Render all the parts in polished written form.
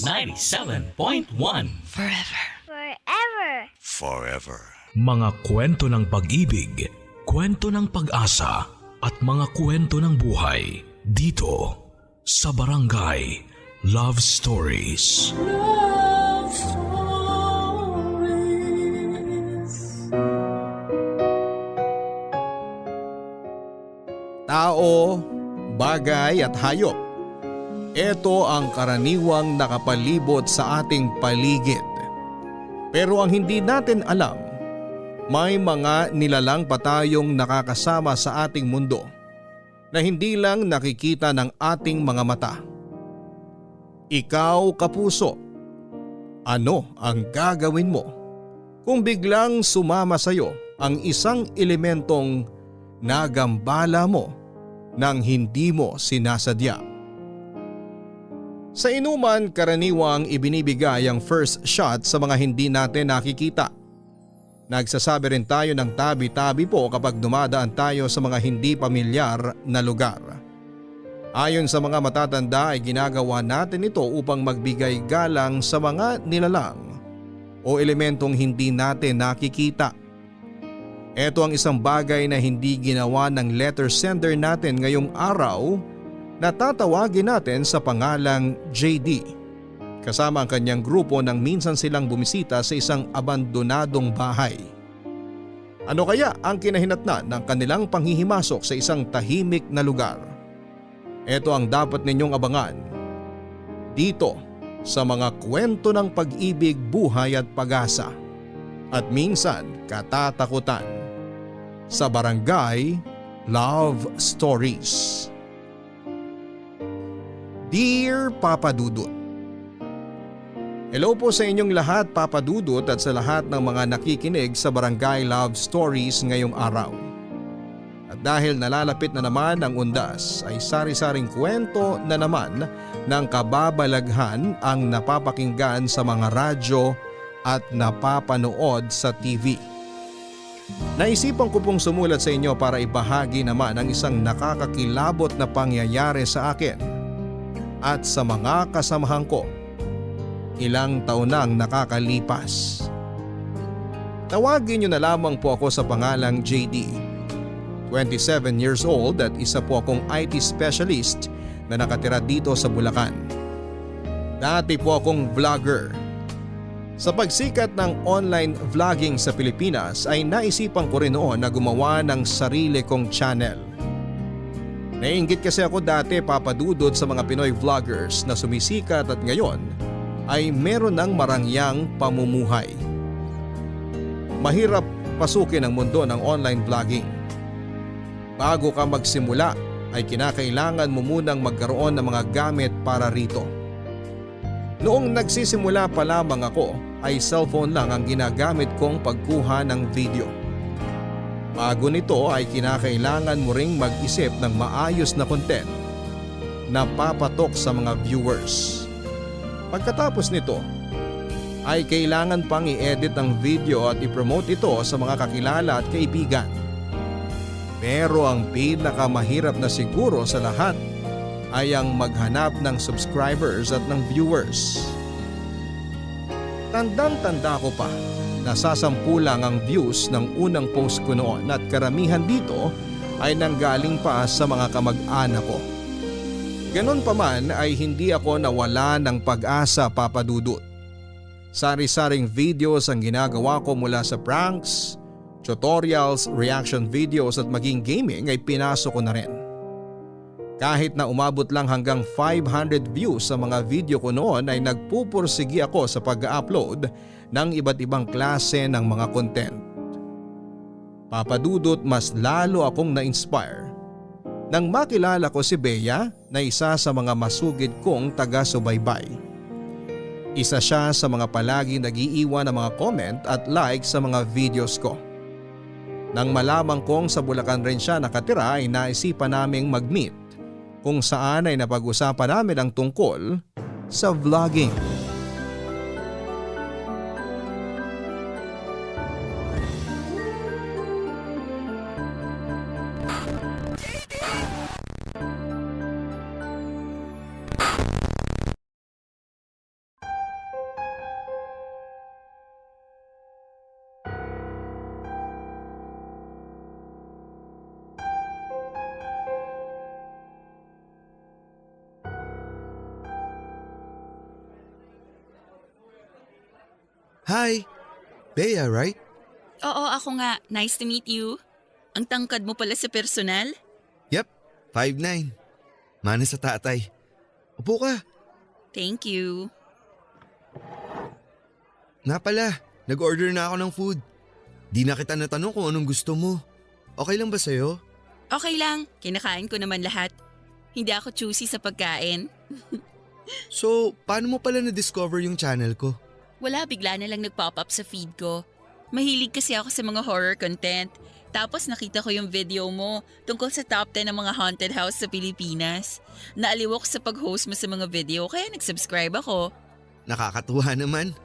97.1 Forever. Forever. Forever. Mga kwento ng pag-ibig, kwento ng pag-asa at mga kwento ng buhay dito sa Barangay Love Stories. Love Stories. Tao, bagay at hayop. Ito ang karaniwang nakapalibot sa ating paligid. Pero ang hindi natin alam, may mga nilalang pa tayong nakakasama sa ating mundo na hindi lang nakikita ng ating mga mata. Ikaw, kapuso, ano ang gagawin mo kung biglang sumama sa iyo ang isang elementong nagambala mo nang hindi mo sinasadya? Sa inuman, karaniwang ibinibigay ang first shot sa mga hindi natin nakikita. Nagsasabi rin tayo ng tabi-tabi po kapag dumadaan tayo sa mga hindi pamilyar na lugar. Ayon sa mga matatanda ay ginagawa natin ito upang magbigay galang sa mga nilalang o elementong hindi natin nakikita. Ito ang isang bagay na hindi ginawa ng letter sender natin ngayong araw na tatawagin natin sa pangalang JD. Kasama ang kanyang grupo nang minsan silang bumisita sa isang abandonadong bahay. Ano kaya ang kinahinatnan ng kanilang panghihimasok sa isang tahimik na lugar? Ito ang dapat ninyong abangan dito sa mga kwento ng pag-ibig, buhay at pag-asa at minsan katatakutan sa Barangay Love Stories. Dear Papa Dudut, hello po sa inyong lahat, Papa Dudut, at sa lahat ng mga nakikinig sa Barangay Love Stories ngayong araw. At dahil nalalapit na naman ang undas ay sari-saring kwento na naman ng kababalaghan ang napapakinggan sa mga radyo at napapanood sa TV. Naisipan ko pong sumulat sa inyo para ibahagi naman ang isang nakakakilabot na pangyayari sa akin at sa mga kasamahan ko. Ilang taon nang nakakalipas. Tawagin niyo na lamang po ako sa pangalang JD. 27 years old at isa po akong IT specialist na nakatira dito sa Bulacan. Dati po akong vlogger. Sa pagsikat ng online vlogging sa Pilipinas ay naisipan ko rin noon na gumawa ng sarili kong channel. Naiinggit kasi ako dati, Papa Dudut, sa mga Pinoy vloggers na sumisikat at ngayon ay meron ng marangyang pamumuhay. Mahirap pasukin ang mundo ng online vlogging. Bago ka magsimula ay kinakailangan mo munang magkaroon ng mga gamit para rito. Noong nagsisimula pa lamang ako ay cellphone lang ang ginagamit kong pagkuha ng video. Bago nito ay kinakailangan mo ring mag-isip ng maayos na content na papatok sa mga viewers. Pagkatapos nito ay kailangan pang i-edit ang video at i-promote ito sa mga kakilala at kaibigan. Pero ang pinakamahirap na siguro sa lahat ay ang maghanap ng subscribers at ng viewers. Tandang-tanda ko pa, nasasampu lang ang views ng unang post ko noon at karamihan dito ay nanggaling pa sa mga kamag-anak ko. Ganon pa man ay hindi ako nawala ng pag-asa, Papa Dudut. Sari-saring videos ang ginagawa ko mula sa pranks, tutorials, reaction videos at maging gaming ay pinasok ko na rin. Kahit na umabot lang hanggang 500 views sa mga video ko noon ay nagpupursigi ako sa pag-upload ng iba't ibang klase ng mga content. Papa Dudut, mas lalo akong na-inspire nang makilala ko si Bea na isa sa mga masugid kong taga-subaybay. Isa siya sa mga palagi nag-iiwan ng mga comment at like sa mga videos ko. Nang malamang kong sa Bulacan rin siya nakatira ay naisipan naming mag-meet kung saan ay napag-usapan namin ang tungkol sa vlogging. Hi! Bea, right? Oo, ako nga. Nice to meet you. Ang tangkad mo pala sa personal? Yep, 5'9". Mana sa tatay. Upo ka. Thank you. Nga pala, nag-order na ako ng food. Di na kita natanong kung anong gusto mo. Okay lang ba sa'yo? Okay lang, kinakain ko naman lahat. Hindi ako choosy sa pagkain. So, paano mo pala na-discover yung channel ko? Wala, bigla na lang nag-pop up sa feed ko. Mahilig kasi ako sa mga horror content. Tapos nakita ko yung video mo tungkol sa top 10 ng mga haunted house sa Pilipinas. Naaliw ako sa pag-host mo sa mga video kaya nag-subscribe ako. Nakakatuwa naman.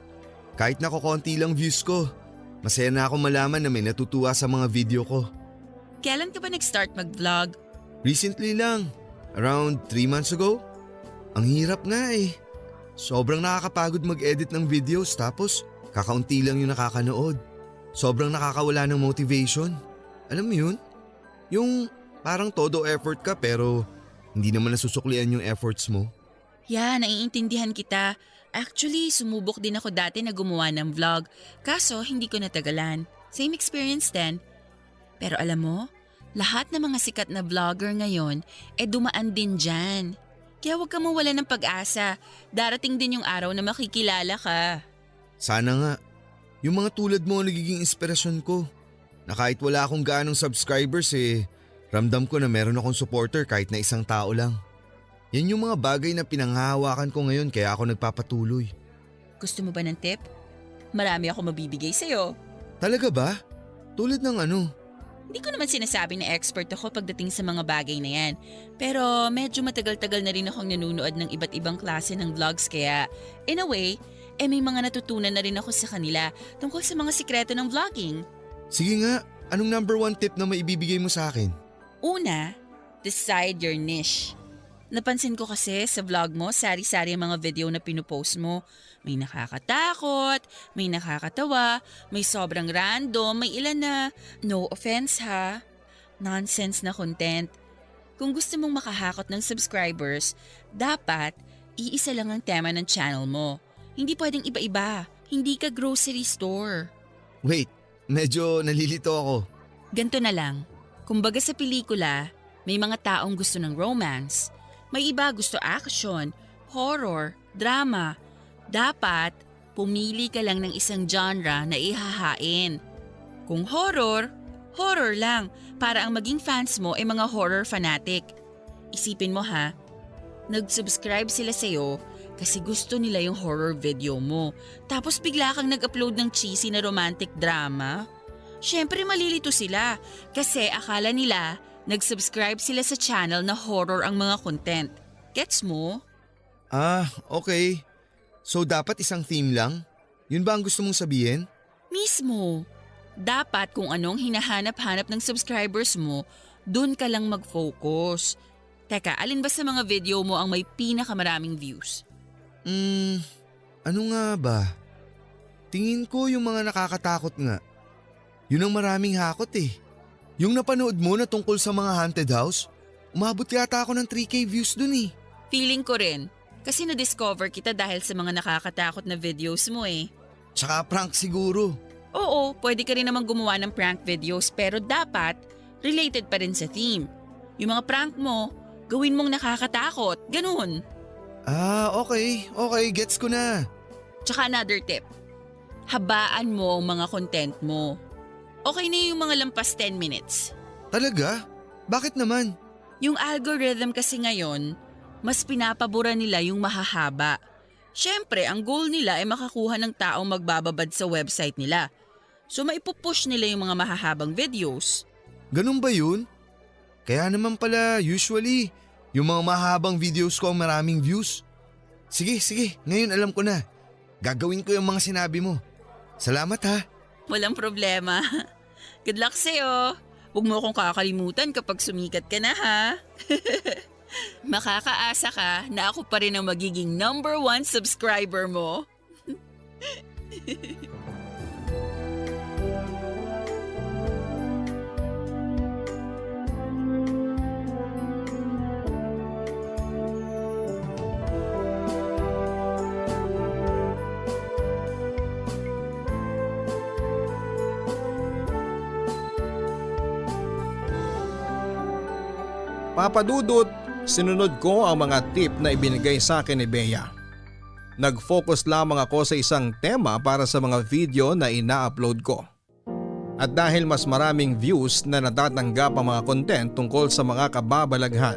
Kahit nakukonti lang views ko, masaya na ako malaman na may natutuwa sa mga video ko. Kailan ka ba nag-start mag-vlog? Recently lang, around 3 months ago. Ang hirap nga eh. Sobrang nakakapagod mag-edit ng videos tapos kakaunti lang yung nakakanood. Sobrang nakakawala ng motivation. Alam mo yun? Yung parang todo effort ka pero hindi naman nasusuklian yung efforts mo. Yeah, naiintindihan kita. Actually, sumubok din ako dati na gumawa ng vlog. Kaso, hindi ko natagalan. Same experience din. Pero alam mo, lahat ng mga sikat na vlogger ngayon, dumaan din dyan. Kaya huwag ka mawala ng pag-asa. Darating din yung araw na makikilala ka. Sana nga. Yung mga tulad mo nagiging inspirasyon ko. Na kahit wala akong gaanong subscribers ramdam ko na meron akong supporter kahit na isang tao lang. Yan yung mga bagay na pinanghahawakan ko ngayon kaya ako nagpapatuloy. Gusto mo ba ng tip? Marami ako mabibigay sa'yo. Talaga ba? Tulad ng ano? Hindi ko naman sinasabi na expert ako pagdating sa mga bagay na yan. Pero medyo matagal-tagal na rin akong nanunood ng iba't ibang klase ng vlogs kaya in a way, may mga natutunan na rin ako sa kanila tungkol sa mga sikreto ng vlogging. Sige nga, anong number 1 tip na maibibigay mo sa akin? Una, decide your niche. Napansin ko kasi sa vlog mo, sari-sari ang mga video na pinupost mo. May nakakatakot, may nakakatawa, may sobrang random, may ilan na, no offense ha, nonsense na content. Kung gusto mong makahakot ng subscribers, dapat iisa lang ang tema ng channel mo. Hindi pwedeng iba-iba, hindi ka grocery store. Wait, medyo nalilito ako. Ganto na lang, kumbaga sa pelikula, may mga taong gusto ng romance. May iba gusto action, horror, drama. Dapat, pumili ka lang ng isang genre na ihahain. Kung horror, horror lang para ang maging fans mo ay mga horror fanatic. Isipin mo ha, nag-subscribe sila sa'yo kasi gusto nila yung horror video mo. Tapos bigla kang nag-upload ng cheesy na romantic drama. Syempre malilito sila kasi akala nila nag-subscribe sila sa channel na horror ang mga content. Gets mo? Ah, okay. So dapat isang theme lang? Yun ba ang gusto mong sabihin? Mismo. Dapat kung anong hinahanap-hanap ng subscribers mo, dun ka lang mag-focus. Teka, alin ba sa mga video mo ang may pinakamaraming views? Ano nga ba? Tingin ko yung mga nakakatakot nga. Yun ang maraming hakot eh. Yung napanood mo na tungkol sa mga haunted house, umabot yata ako ng 3K views dun eh. Feeling ko rin. Kasi na-discover kita dahil sa mga nakakatakot na videos mo eh. Tsaka prank siguro. Oo, pwede ka rin namang gumawa ng prank videos pero dapat related pa rin sa theme. Yung mga prank mo, gawin mong nakakatakot. Ganun. Ah, okay. Okay, gets ko na. Tsaka another tip. Habaan mo ang mga content mo. Okay na yung mga lampas 10 minutes. Talaga? Bakit naman? Yung algorithm kasi ngayon, mas pinapabura nila yung mahahaba. Siyempre, ang goal nila ay makakuha ng taong magbababad sa website nila. So maipupush nila yung mga mahahabang videos. Ganun ba yun? Kaya naman pala usually, yung mga mahabang videos ko ang maraming views. Sige, ngayon alam ko na. Gagawin ko yung mga sinabi mo. Salamat ha. Walang problema. Good luck sa'yo. Huwag mo akong kakalimutan kapag sumikat ka na ha. Makakaasa ka na ako pa rin ang magiging number 1 subscriber mo. Papadudot, sinunod ko ang mga tip na ibinigay sa akin ni Bea. Nag-focus lamang ako sa isang tema para sa mga video na ina-upload ko. At dahil mas maraming views na natatanggap ang mga content tungkol sa mga kababalaghan,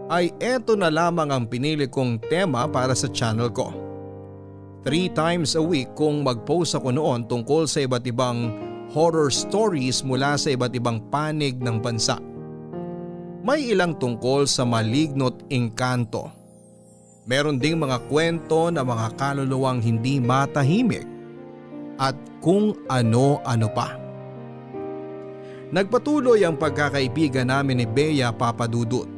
ay eto na lamang ang pinili kong tema para sa channel ko. 3 times a week kung mag-post ako noon tungkol sa iba't ibang horror stories mula sa iba't ibang panig ng bansa. May ilang tungkol sa maligno't engkanto. Meron ding mga kwento na mga kaluluwang hindi matahimik at kung ano-ano pa. Nagpatuloy ang pagkakaibigan namin ni Bea, Papadudut.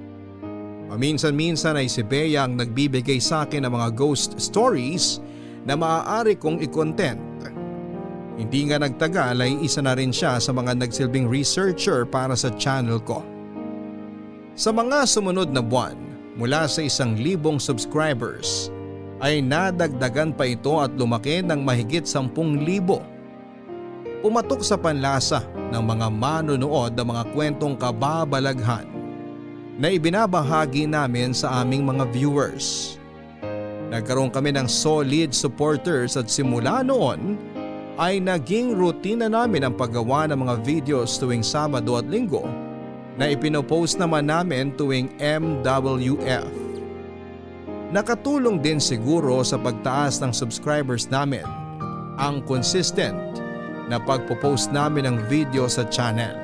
Paminsan-minsan ay si Bea ang nagbibigay sa akin ng mga ghost stories na maaari kong i-content. Hindi nga nagtagal ay isa na rin siya sa mga nagsilbing researcher para sa channel ko. Sa mga sumunod na buwan, mula sa 1,000 subscribers, ay nadagdagan pa ito at lumaki ng mahigit 10,000. Pumatok sa panlasa ng mga manonood ang mga kwentong kababalaghan na ibinabahagi namin sa aming mga viewers. Nagkaroon kami ng solid supporters at simula noon ay naging rutina namin ang paggawa ng mga videos tuwing Sabado at Linggo na ipinopost naman namin tuwing MWF. Nakatulong din siguro sa pagtaas ng subscribers namin ang consistent na pagpo-post namin ng video sa channel.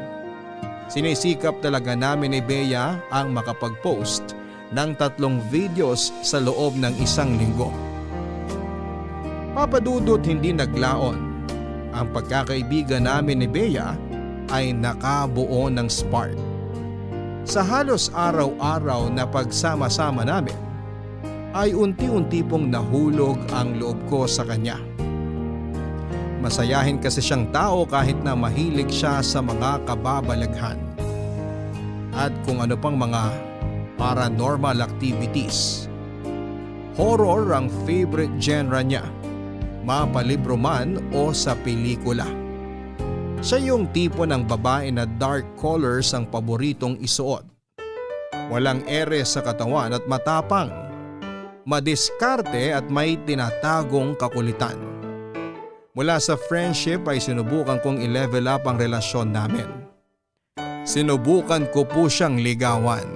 Sinisikap talaga namin ni Bea ang makapag-post ng 3 videos sa loob ng 1 linggo. Papadudot, hindi naglaon. Ang pagkakaibigan namin ni Bea ay nakabuo ng spark. Sa halos araw-araw na pagsama-sama namin, ay unti-unti pong nahulog ang loob ko sa kanya. Masayahin kasi siyang tao kahit na mahilig siya sa mga kababalaghan. At kung ano pang mga paranormal activities. Horror ang favorite genre niya, mapalibro man o sa pelikula. Siya yung tipo ng babae na dark colors ang paboritong isuot. Walang ere sa katawan at matapang. Madiskarte at may tinatagong kakulitan. Mula sa friendship ay sinubukan kong i-level up ang relasyon namin. Sinubukan ko po siyang ligawan.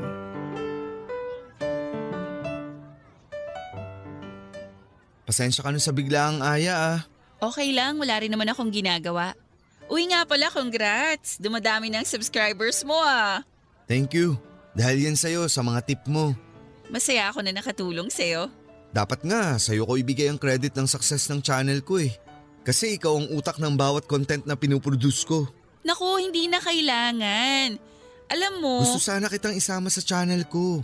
Pasensya ka nun sa biglaang aya ah. Okay lang, wala rin naman akong ginagawa. Uy nga pala, congrats! Dumadami ng subscribers mo ah. Thank you. Dahil yan sa'yo sa mga tip mo. Masaya ako na nakatulong sa'yo. Dapat nga sa'yo ko ibigay ang credit ng success ng channel ko eh. Kasi ikaw ang utak ng bawat content na pinuproduce ko. Naku, hindi na kailangan. Alam mo… Gusto sana kitang isama sa channel ko.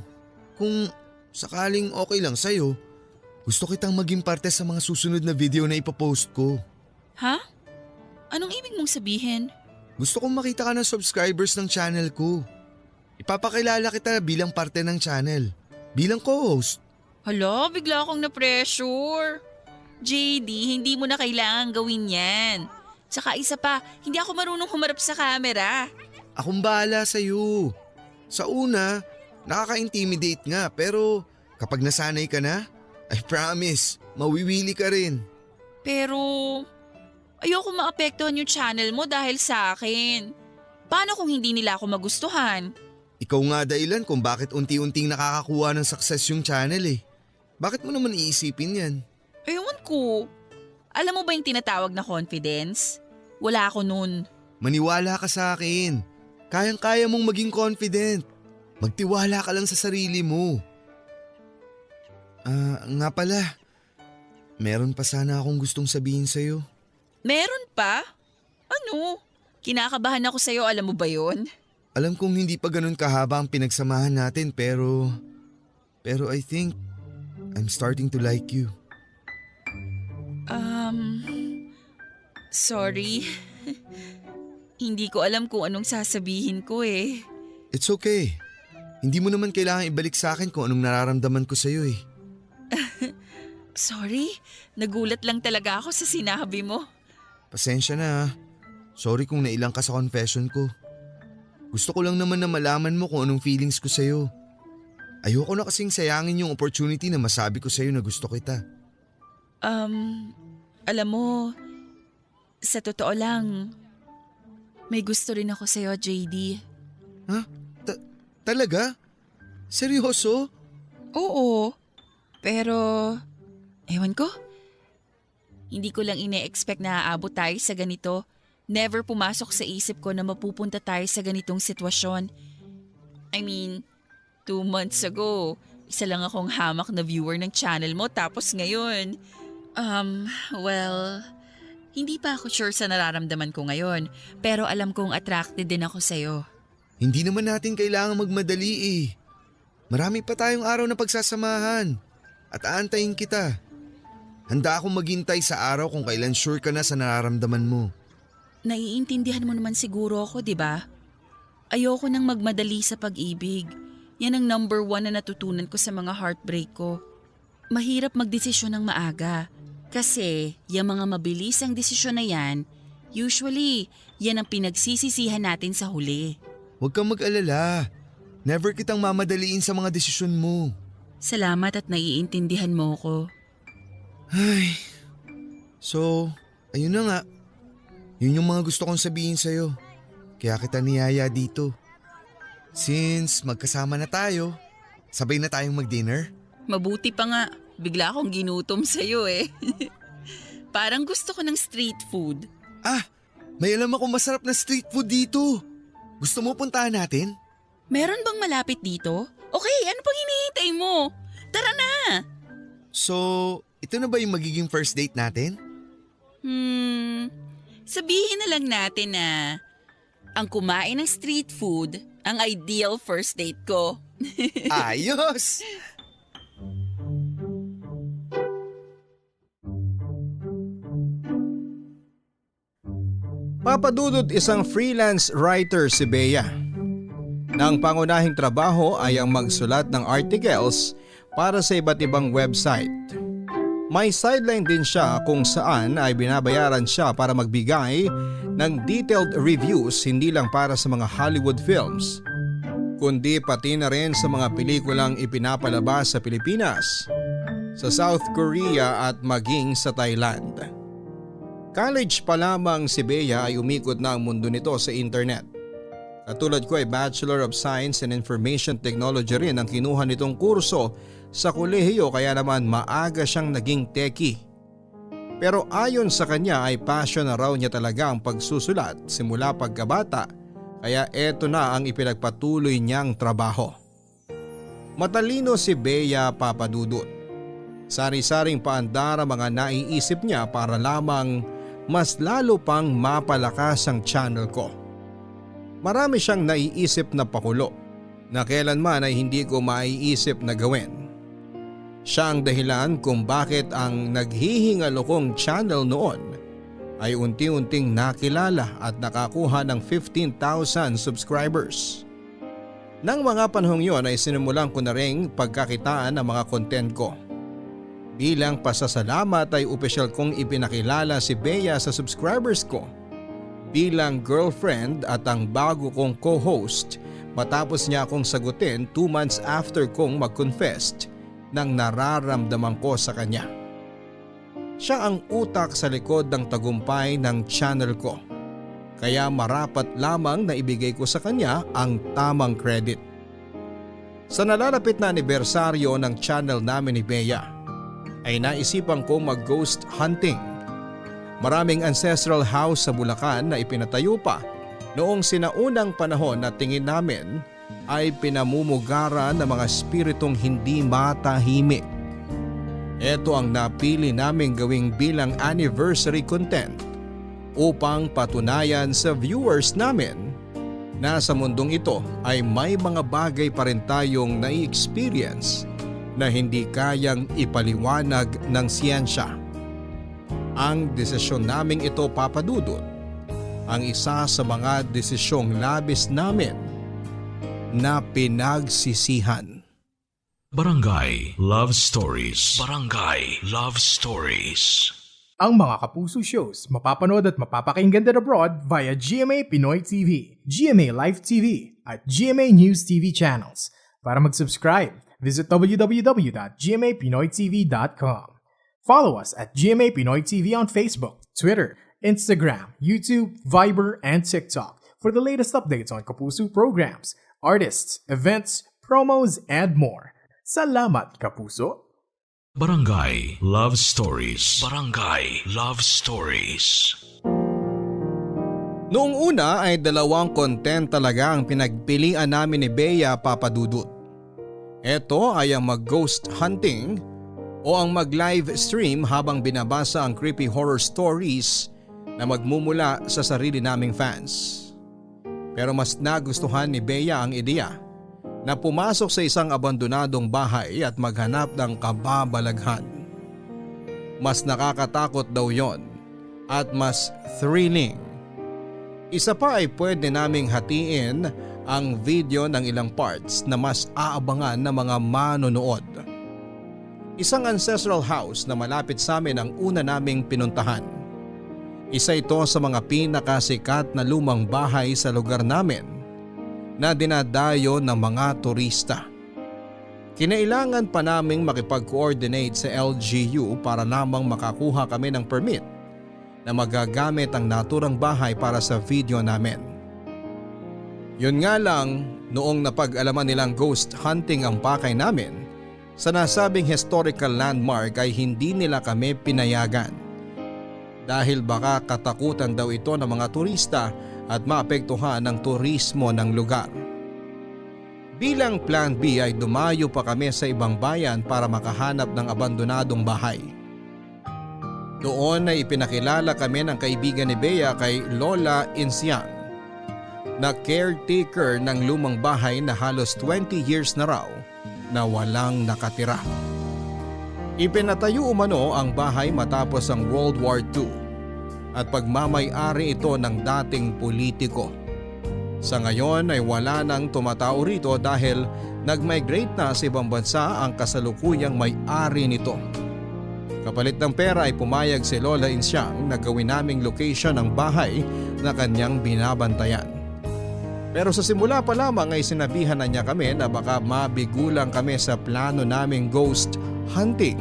Kung sakaling okay lang sa'yo, gusto kitang maging parte sa mga susunod na video na ipopost ko. Ha? Anong ibig mong sabihin? Gusto kong makita ka ng subscribers ng channel ko. Ipapakilala kita bilang parte ng channel. Bilang co-host. Hala, bigla akong na-pressure. JD, hindi mo na kailangan gawin yan. Tsaka isa pa, hindi ako marunong humarap sa camera. Akong bahala sa'yo. Sa una, nakaka-intimidate nga pero kapag nasanay ka na, I promise, mawiwili ka rin. Pero ayoko maapektuhan yung channel mo dahil sa akin. Paano kung hindi nila ako magustuhan? Ikaw nga dahilan kung bakit unti-unting nakakakuha ng success yung channel eh. Bakit mo naman iisipin yan? Ewan ko. Alam mo ba yung tinatawag na confidence? Wala ako nun. Maniwala ka sa akin. Kayang-kaya mong maging confident. Magtiwala ka lang sa sarili mo. Nga pala. Meron pa sana akong gustong sabihin sa'yo. Meron pa? Ano? Kinakabahan ako sa'yo, alam mo ba yun? Alam kong hindi pa ganun kahaba ang pinagsamahan natin pero I think I'm starting to like you. Sorry. Hindi ko alam kung anong sasabihin ko eh. It's okay. Hindi mo naman kailangan ibalik sa akin kung anong nararamdaman ko sa'yo eh. Sorry, nagulat lang talaga ako sa sinabi mo. Pasensya na ah. Sorry kung nailang ka sa confession ko. Gusto ko lang naman na malaman mo kung anong feelings ko sa'yo. Ayoko na kasing sayangin yung opportunity na masabi ko sa'yo na gusto kita. Alam mo, sa totoo lang, may gusto rin ako sa'yo, JD. Ha? Talaga? Seryoso? Oo, pero ewan ko. Hindi ko lang ine-expect na aabot tayo sa ganito. Never pumasok sa isip ko na mapupunta tayo sa ganitong sitwasyon. I mean, 2 months ago, isa lang akong hamak na viewer ng channel mo tapos ngayon, well, hindi pa ako sure sa nararamdaman ko ngayon pero alam kong attracted din ako sa'yo. Hindi naman natin kailangan magmadali eh. Marami pa tayong araw na pagsasamahan at aantayin kita. Handa akong maghintay sa araw kung kailan sure ka na sa nararamdaman mo. Naiintindihan mo naman siguro ako, di ba? Ayoko nang magmadali sa pag-ibig. Yan ang number 1 na natutunan ko sa mga heartbreak ko. Mahirap magdesisyon ng maaga. Kasi yung mga mabilisang desisyon na yan, usually yan ang pinagsisisihan natin sa huli. Huwag kang mag-alala. Never kitang mamadaliin sa mga desisyon mo. Salamat at naiintindihan mo ko. Ay, so, ayun na nga. Yun yung mga gusto kong sabihin sa'yo. Kaya kita niyaya dito. Since magkasama na tayo, sabay na tayong mag-dinner. Mabuti pa nga, bigla akong ginutom sa'yo eh. Parang gusto ko ng street food. Ah, may alam akong masarap na street food dito. Gusto mo puntahan natin? Meron bang malapit dito? Okay, ano pang hinihintay mo? Tara na! So, ito na ba yung magiging first date natin? Sabihin na lang natin na ang kumain ng street food ang ideal first date ko. Ayos! Papadudod isang freelance writer si Bea. Nang pangunahing trabaho ay ang magsulat ng articles para sa iba't ibang website. May sideline din siya kung saan ay binabayaran siya para magbigay ng detailed reviews hindi lang para sa mga Hollywood films, kundi pati na rin sa mga pelikulang ipinapalabas sa Pilipinas, sa South Korea at maging sa Thailand. College pa lamang si Bea ay umikot na ang mundo nito sa internet. Katulad ko ay Bachelor of Science and Information Technology rin ang kinuha nitong kurso sa kolehiyo kaya naman maaga siyang naging techie. Pero ayon sa kanya ay passion na raw niya talaga ang pagsusulat simula pagkabata kaya eto na ang ipinagpatuloy niyang trabaho. Matalino si Bea Papadudut. Sari-saring paandar ang mga naiisip niya para lamang mas lalo pang mapalakas ang channel ko. Marami siyang naiisip na pakulo na kailanman ay hindi ko maiisip na gawin. Siya ang dahilan kung bakit ang naghihingalo kong channel noon ay unti-unting nakilala at nakakuha ng 15,000 subscribers. Nang mga panahong yon ay sinimulan ko na ring pagkakitaan ng mga content ko. Bilang pasasalamat ay opisyal kong ipinakilala si Bea sa subscribers ko bilang girlfriend at ang bago kong co-host matapos niya akong sagutin 2 months after kong mag-confess ng nararamdaman ko sa kanya. Siya ang utak sa likod ng tagumpay ng channel ko, kaya marapat lamang na ibigay ko sa kanya ang tamang credit. Sa nalalapit na anibersaryo ng channel namin ni Bea ay naisipan ko mag-ghost hunting. Maraming ancestral house sa Bulacan na ipinatayo pa noong sinaunang panahon na tingin namin ay pinamumugaran ng mga espiritong hindi matahimik. Ito ang napili naming gawing bilang anniversary content upang patunayan sa viewers namin na sa mundong ito ay may mga bagay pa rin tayong nai-experience na hindi kayang ipaliwanag ng siyensya. Ang desisyon naming ito, Papadudut, ang isa sa mga desisyong labis namin na pinagsisihan. Barangay Love Stories. Barangay Love Stories. Ang mga Kapuso shows mapapanood at mapapakinggan din abroad via GMA Pinoy TV, GMA Live TV, at GMA News TV channels. Para mag-subscribe, visit www.gmapinoytv.com. Follow us at GMA Pinoy TV on Facebook, Twitter, Instagram, YouTube, Viber, and TikTok for the latest updates on Kapuso programs, artists, events, promos, and more. Salamat, Kapuso! Barangay Love Stories. Barangay Love Stories. Noong una ay 2 content talaga ang pinagpilian namin ni Bea Papadudut. Ito ay ang mag-ghost hunting o ang mag-live stream habang binabasa ang creepy horror stories na magmumula sa sarili naming fans. Pero mas nagustuhan ni Bea ang ideya na pumasok sa isang abandonadong bahay at maghanap ng kababalaghan. Mas nakakatakot daw yon at mas thrilling. Isa pa ay pwede naming hatiin ang video ng ilang parts na mas aabangan ng mga manonood. Isang ancestral house na malapit sa amin ang una naming pinuntahan. Isa ito sa mga pinakasikat na lumang bahay sa lugar namin na dinadayo ng mga turista. Kinailangan pa naming makipag-coordinate sa LGU para namang makakuha kami ng permit na magagamit ang naturang bahay para sa video namin. Yun nga lang, noong napag-alaman nilang ghost hunting ang pakay namin, sa nasabing historical landmark ay hindi nila kami pinayagan. Dahil baka katakutan daw ito ng mga turista at maapektuhan ng turismo ng lugar. Bilang plan B ay dumayo pa kami sa ibang bayan para makahanap ng abandonadong bahay. Doon ay ipinakilala kami ng kaibigan ni Bea kay Lola Insiang, na caretaker ng lumang bahay na halos 20 years na raw na walang nakatira. Ipinatayo umano ang bahay matapos ang World War II at pagmamay-ari ito ng dating politiko. Sa ngayon ay wala nang tumatao rito dahil nag-migrate na sa ibang bansa ang kasalukuyang may-ari nito. Kapalit ng pera ay pumayag si Lola Insiang na gawin naming location ng bahay na kanyang binabantayan. Pero sa simula pa lamang ay sinabihan na niya kami na baka mabigulang kami sa plano naming ghost hunting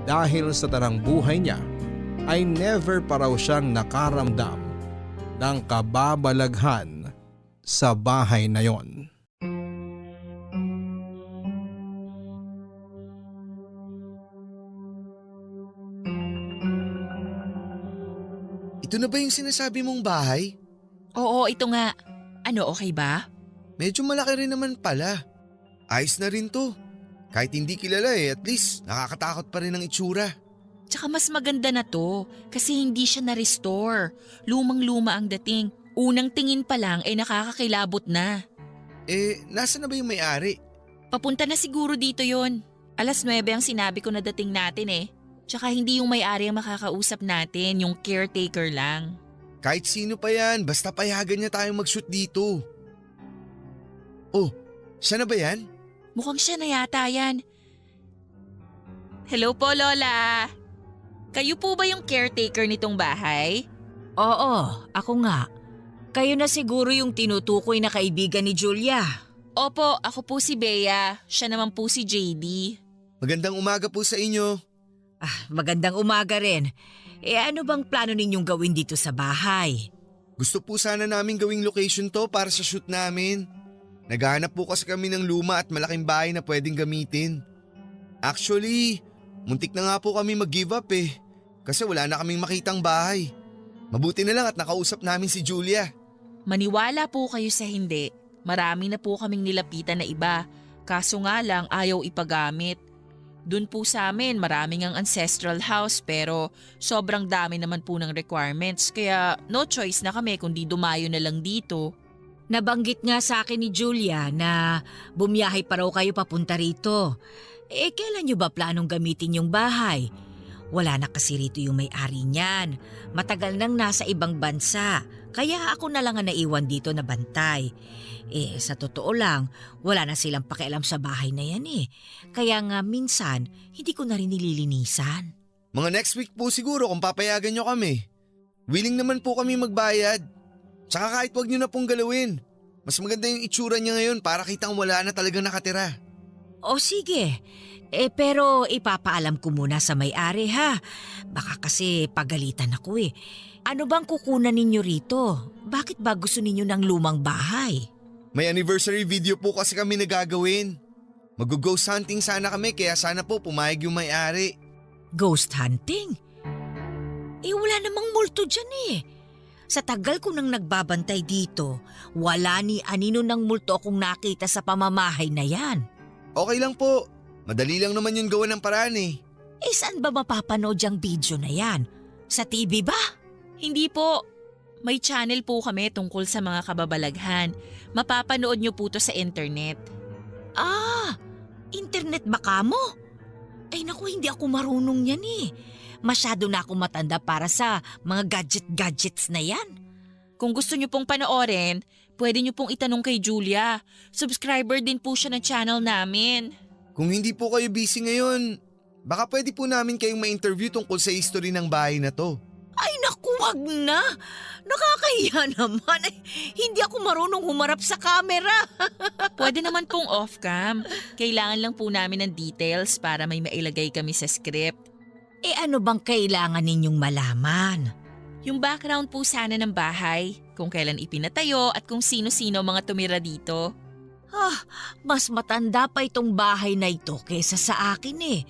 dahil sa tanang buhay niya ay never pa raw siyang nakaramdam ng kababalaghan sa bahay na yon. Ito na ba yung sinasabi mong bahay? Oo, ito nga. Ano, okay ba? Medyo malaki rin naman pala. Ayos na rin to. Kahit hindi kilala at least nakakatakot pa rin ang itsura. Tsaka mas maganda na to kasi hindi siya na-restore. Lumang-luma ang dating. Unang tingin pa lang ay nakakakilabot na. Nasa na ba yung may-ari? Papunta na siguro dito yon. 9:00 ang sinabi ko na dating natin eh. Tsaka hindi yung may-ari ang makakausap natin, yung caretaker lang. Kahit sino pa yan, basta payagan niya tayong mag-shoot dito. Oh, siya na ba yan? Mukhang siya na yata yan. Hello po, Lola. Kayo po ba yung caretaker nitong bahay? Oo, ako nga. Kayo na siguro yung tinutukoy na kaibigan ni Julia. Opo, ako po si Bea. Siya naman po si JD. Magandang umaga po sa inyo. Magandang umaga rin. Ano bang plano ninyong gawin dito sa bahay? Gusto po sana naming gawing location to para sa shoot namin. Naghahanap po kasi kami ng luma at malaking bahay na pwedeng gamitin. Actually, muntik na nga po kami mag-give up kasi wala na kaming makitang bahay. Mabuti na lang at nakausap namin si Julia. Maniwala po kayo sa hindi. Marami na po kaming nilapitan na iba. Kaso nga lang ayaw ipagamit. Doon po sa amin maraming ang ancestral house pero sobrang dami naman po ng requirements kaya no choice na kami kundi dumayo na lang dito. Nabanggit nga sa akin ni Julia na bumiyahe pa raw kayo papunta rito. Kailan nyo ba planong gamitin yung bahay? Wala na kasi rito yung may-ari niyan. Matagal nang nasa ibang bansa. Kaya ako na lang ang naiwan dito na bantay. Sa totoo lang, wala na silang pakialam sa bahay na yan Kaya nga minsan, hindi ko na rin nililinisan. Mga next week po siguro kung papayagan nyo kami. Willing naman po kami magbayad. Tsaka kahit wag nyo na pong galawin. Mas maganda yung itsura niya ngayon para kitang wala na talagang nakatira. O sige, pero ipapaalam ko muna sa may-ari ha. Baka kasi pagalitan ako eh. Ano bang kukunan ninyo rito? Bakit ba gusto ninyo ng lumang bahay? May anniversary video po kasi kami nagagawin. Mag-ghost hunting sana kami kaya sana po pumayag yung may-ari. Ghost hunting? Wala namang multo dyan eh. Sa tagal ko nang nagbabantay dito, wala ni anino ng multo akong nakita sa pamamahay na yan. Okay lang po. Madali lang naman yung gawa ng paraan eh. Saan ba mapapanood yung video na yan? Sa TV ba? Hindi po. May channel po kami tungkol sa mga kababalaghan. Mapapanood nyo po to sa internet. Internet ba kamo? Ay naku, hindi ako marunong yan eh. Masyado na ako matanda para sa mga gadgets na yan. Kung gusto nyo pong panoorin, pwede nyo pong itanong kay Julia. Subscriber din po siya ng channel namin. Kung hindi po kayo busy ngayon, baka pwede po namin kayong ma-interview tungkol sa history ng bahay na to. Ay naku, wag na. Nakakahiya naman. Ay, hindi ako marunong humarap sa camera. Pwede naman pong off-cam. Kailangan lang po namin ng details para may mailagay kami sa script. Ano bang kailangan ninyong malaman? Yung background po sana ng bahay, kung kailan ipinatayo at kung sino-sino mga tumira dito. Mas matanda pa itong bahay na ito kaysa sa akin eh.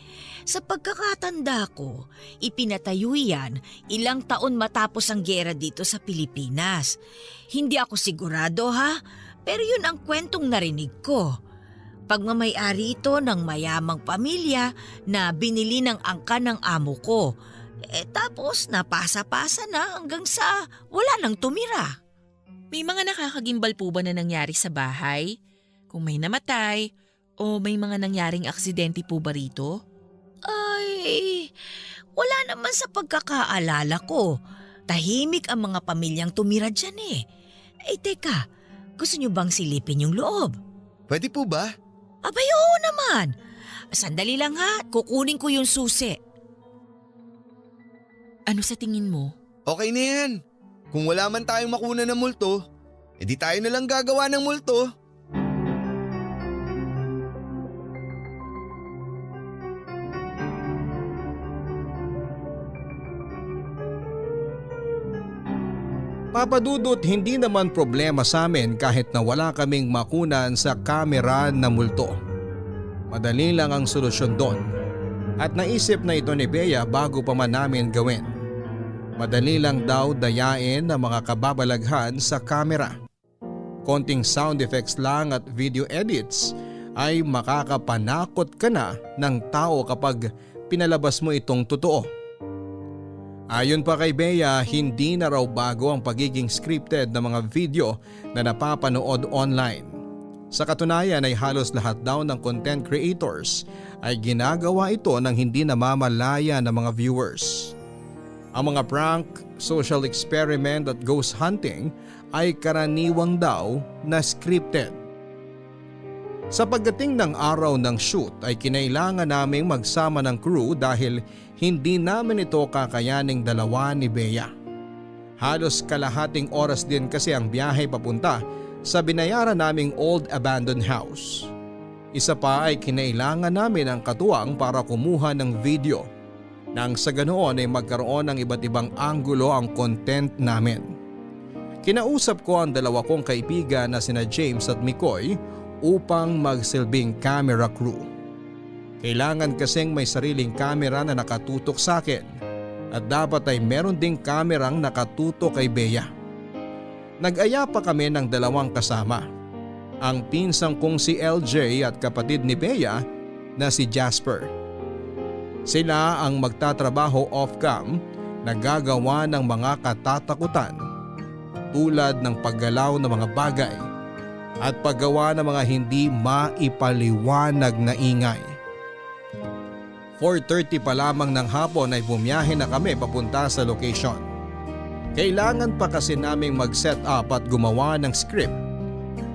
Sa pagkakatanda ko, ipinatayo yan ilang taon matapos ang giyera dito sa Pilipinas. Hindi ako sigurado ha, pero yun ang kwentong narinig ko. Pagmamay-ari ito ng mayamang pamilya na binili ng angka ng amo ko. Tapos napasa-pasa na hanggang sa wala nang tumira. May mga nakakagimbal po ba na nangyari sa bahay? Kung may namatay o may mga nangyaring aksidente po ba rito? Ay, wala naman sa pagkakaalala ko. Tahimik ang mga pamilyang tumira dyan eh. Teka, gusto nyo bang silipin yung loob? Pwede po ba? Abay, oo naman. Sandali lang ha, kukunin ko yung susi. Ano sa tingin mo? Okay na yan. Kung wala man tayong makuna ng multo, edi tayo na lang gagawa ng multo. Papadudot, hindi naman problema sa amin kahit na wala kaming makunan sa kamera na multo. Madali lang ang solusyon doon. At naisip na ito ni Bea bago pa man namin gawin. Madali lang daw dayain ang mga kababalaghan sa kamera. Konting sound effects lang at video edits ay makakapanakot ka na ng tao kapag pinalabas mo itong totoo. Ayon pa kay Bea, hindi na raw bago ang pagiging scripted na mga video na napapanood online. Sa katunayan ay halos lahat daw ng content creators ay ginagawa ito ng hindi namamalaya ng mga viewers. Ang mga prank, social experiment at ghost hunting ay karaniwang daw na scripted. Sa pagdating ng araw ng shoot ay kinailangan naming magsama ng crew dahil hindi namin ito kakayaning dalawa ni Bea. Halos kalahating oras din kasi ang biyahe papunta sa binayaran naming old abandoned house. Isa pa ay kinailangan namin ang katuwang para kumuha ng video nang sa ganoon ay magkaroon ng iba't ibang anggulo ang content namin. Kinausap ko ang dalawa kong kaibigan na sina James at Mikoy upang magsilbing camera crew. Kailangan kasing may sariling camera na nakatutok sa akin at dapat ay meron ding kamerang nakatutok kay Bea. Nag-aya pa kami ng dalawang kasama. Ang pinsang kong si LJ at kapatid ni Bea na si Jasper. Sila ang magtatrabaho off-cam na gagawa ng mga katatakutan tulad ng paggalaw ng mga bagay at paggawa ng mga hindi maipaliwanag na ingay. 4:30 pa lamang ng hapon ay bumiyahe na kami papunta sa location. Kailangan pa kasi naming mag-set up at gumawa ng script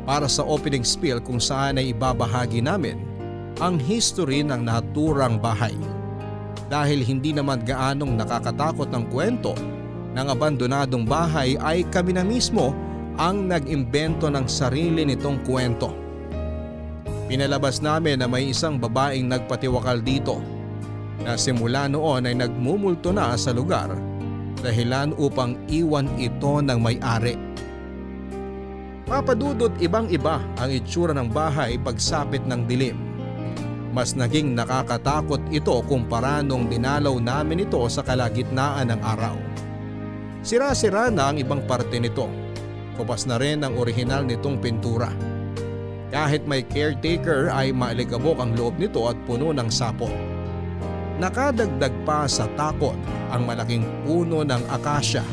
para sa opening spiel kung saan ay ibabahagi namin ang history ng naturang bahay. Dahil hindi naman gaanong nakakatakot ng kwento ng abandonadong bahay ay kami na mismo ang nag-imbento ng sarili nitong kwento. Pinalabas namin na may isang babaeng nagpatiwakal dito na simula noon ay nagmumulto na sa lugar dahilan upang iwan ito ng may-ari. Papadudot ibang-iba ang itsura ng bahay pagsapit ng dilim. Mas naging nakakatakot ito kumpara nung dinalaw namin ito sa kalagitnaan ng araw. Sira-sira na ang ibang parte nito. Kupas na rin ang orihinal nitong pintura. Kahit may caretaker ay maaligabok ang loob nito at puno ng sapot. Nakadagdag pa sa takot ang malaking puno ng akasya.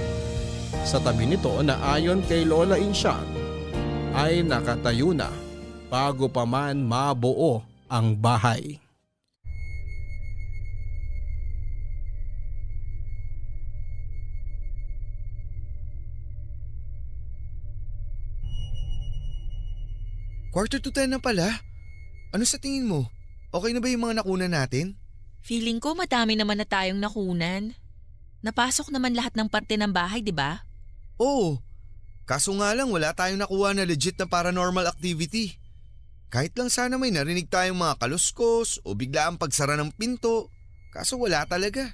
Sa tabi nito na ayon kay Lola Insyang ay nakatayo na bago pa man mabuo ang bahay. Quarter to 10 na pala. Ano sa tingin mo? Okay na ba yung mga nakunan natin? Feeling ko madami naman na tayong nakunan. Napasok naman lahat ng parte ng bahay, di ba? Oo. Kaso nga lang wala tayong nakuha na legit na paranormal activity. Kahit lang sana may narinig tayong mga kaluskos o bigla ang pagsara ng pinto. Kaso wala talaga.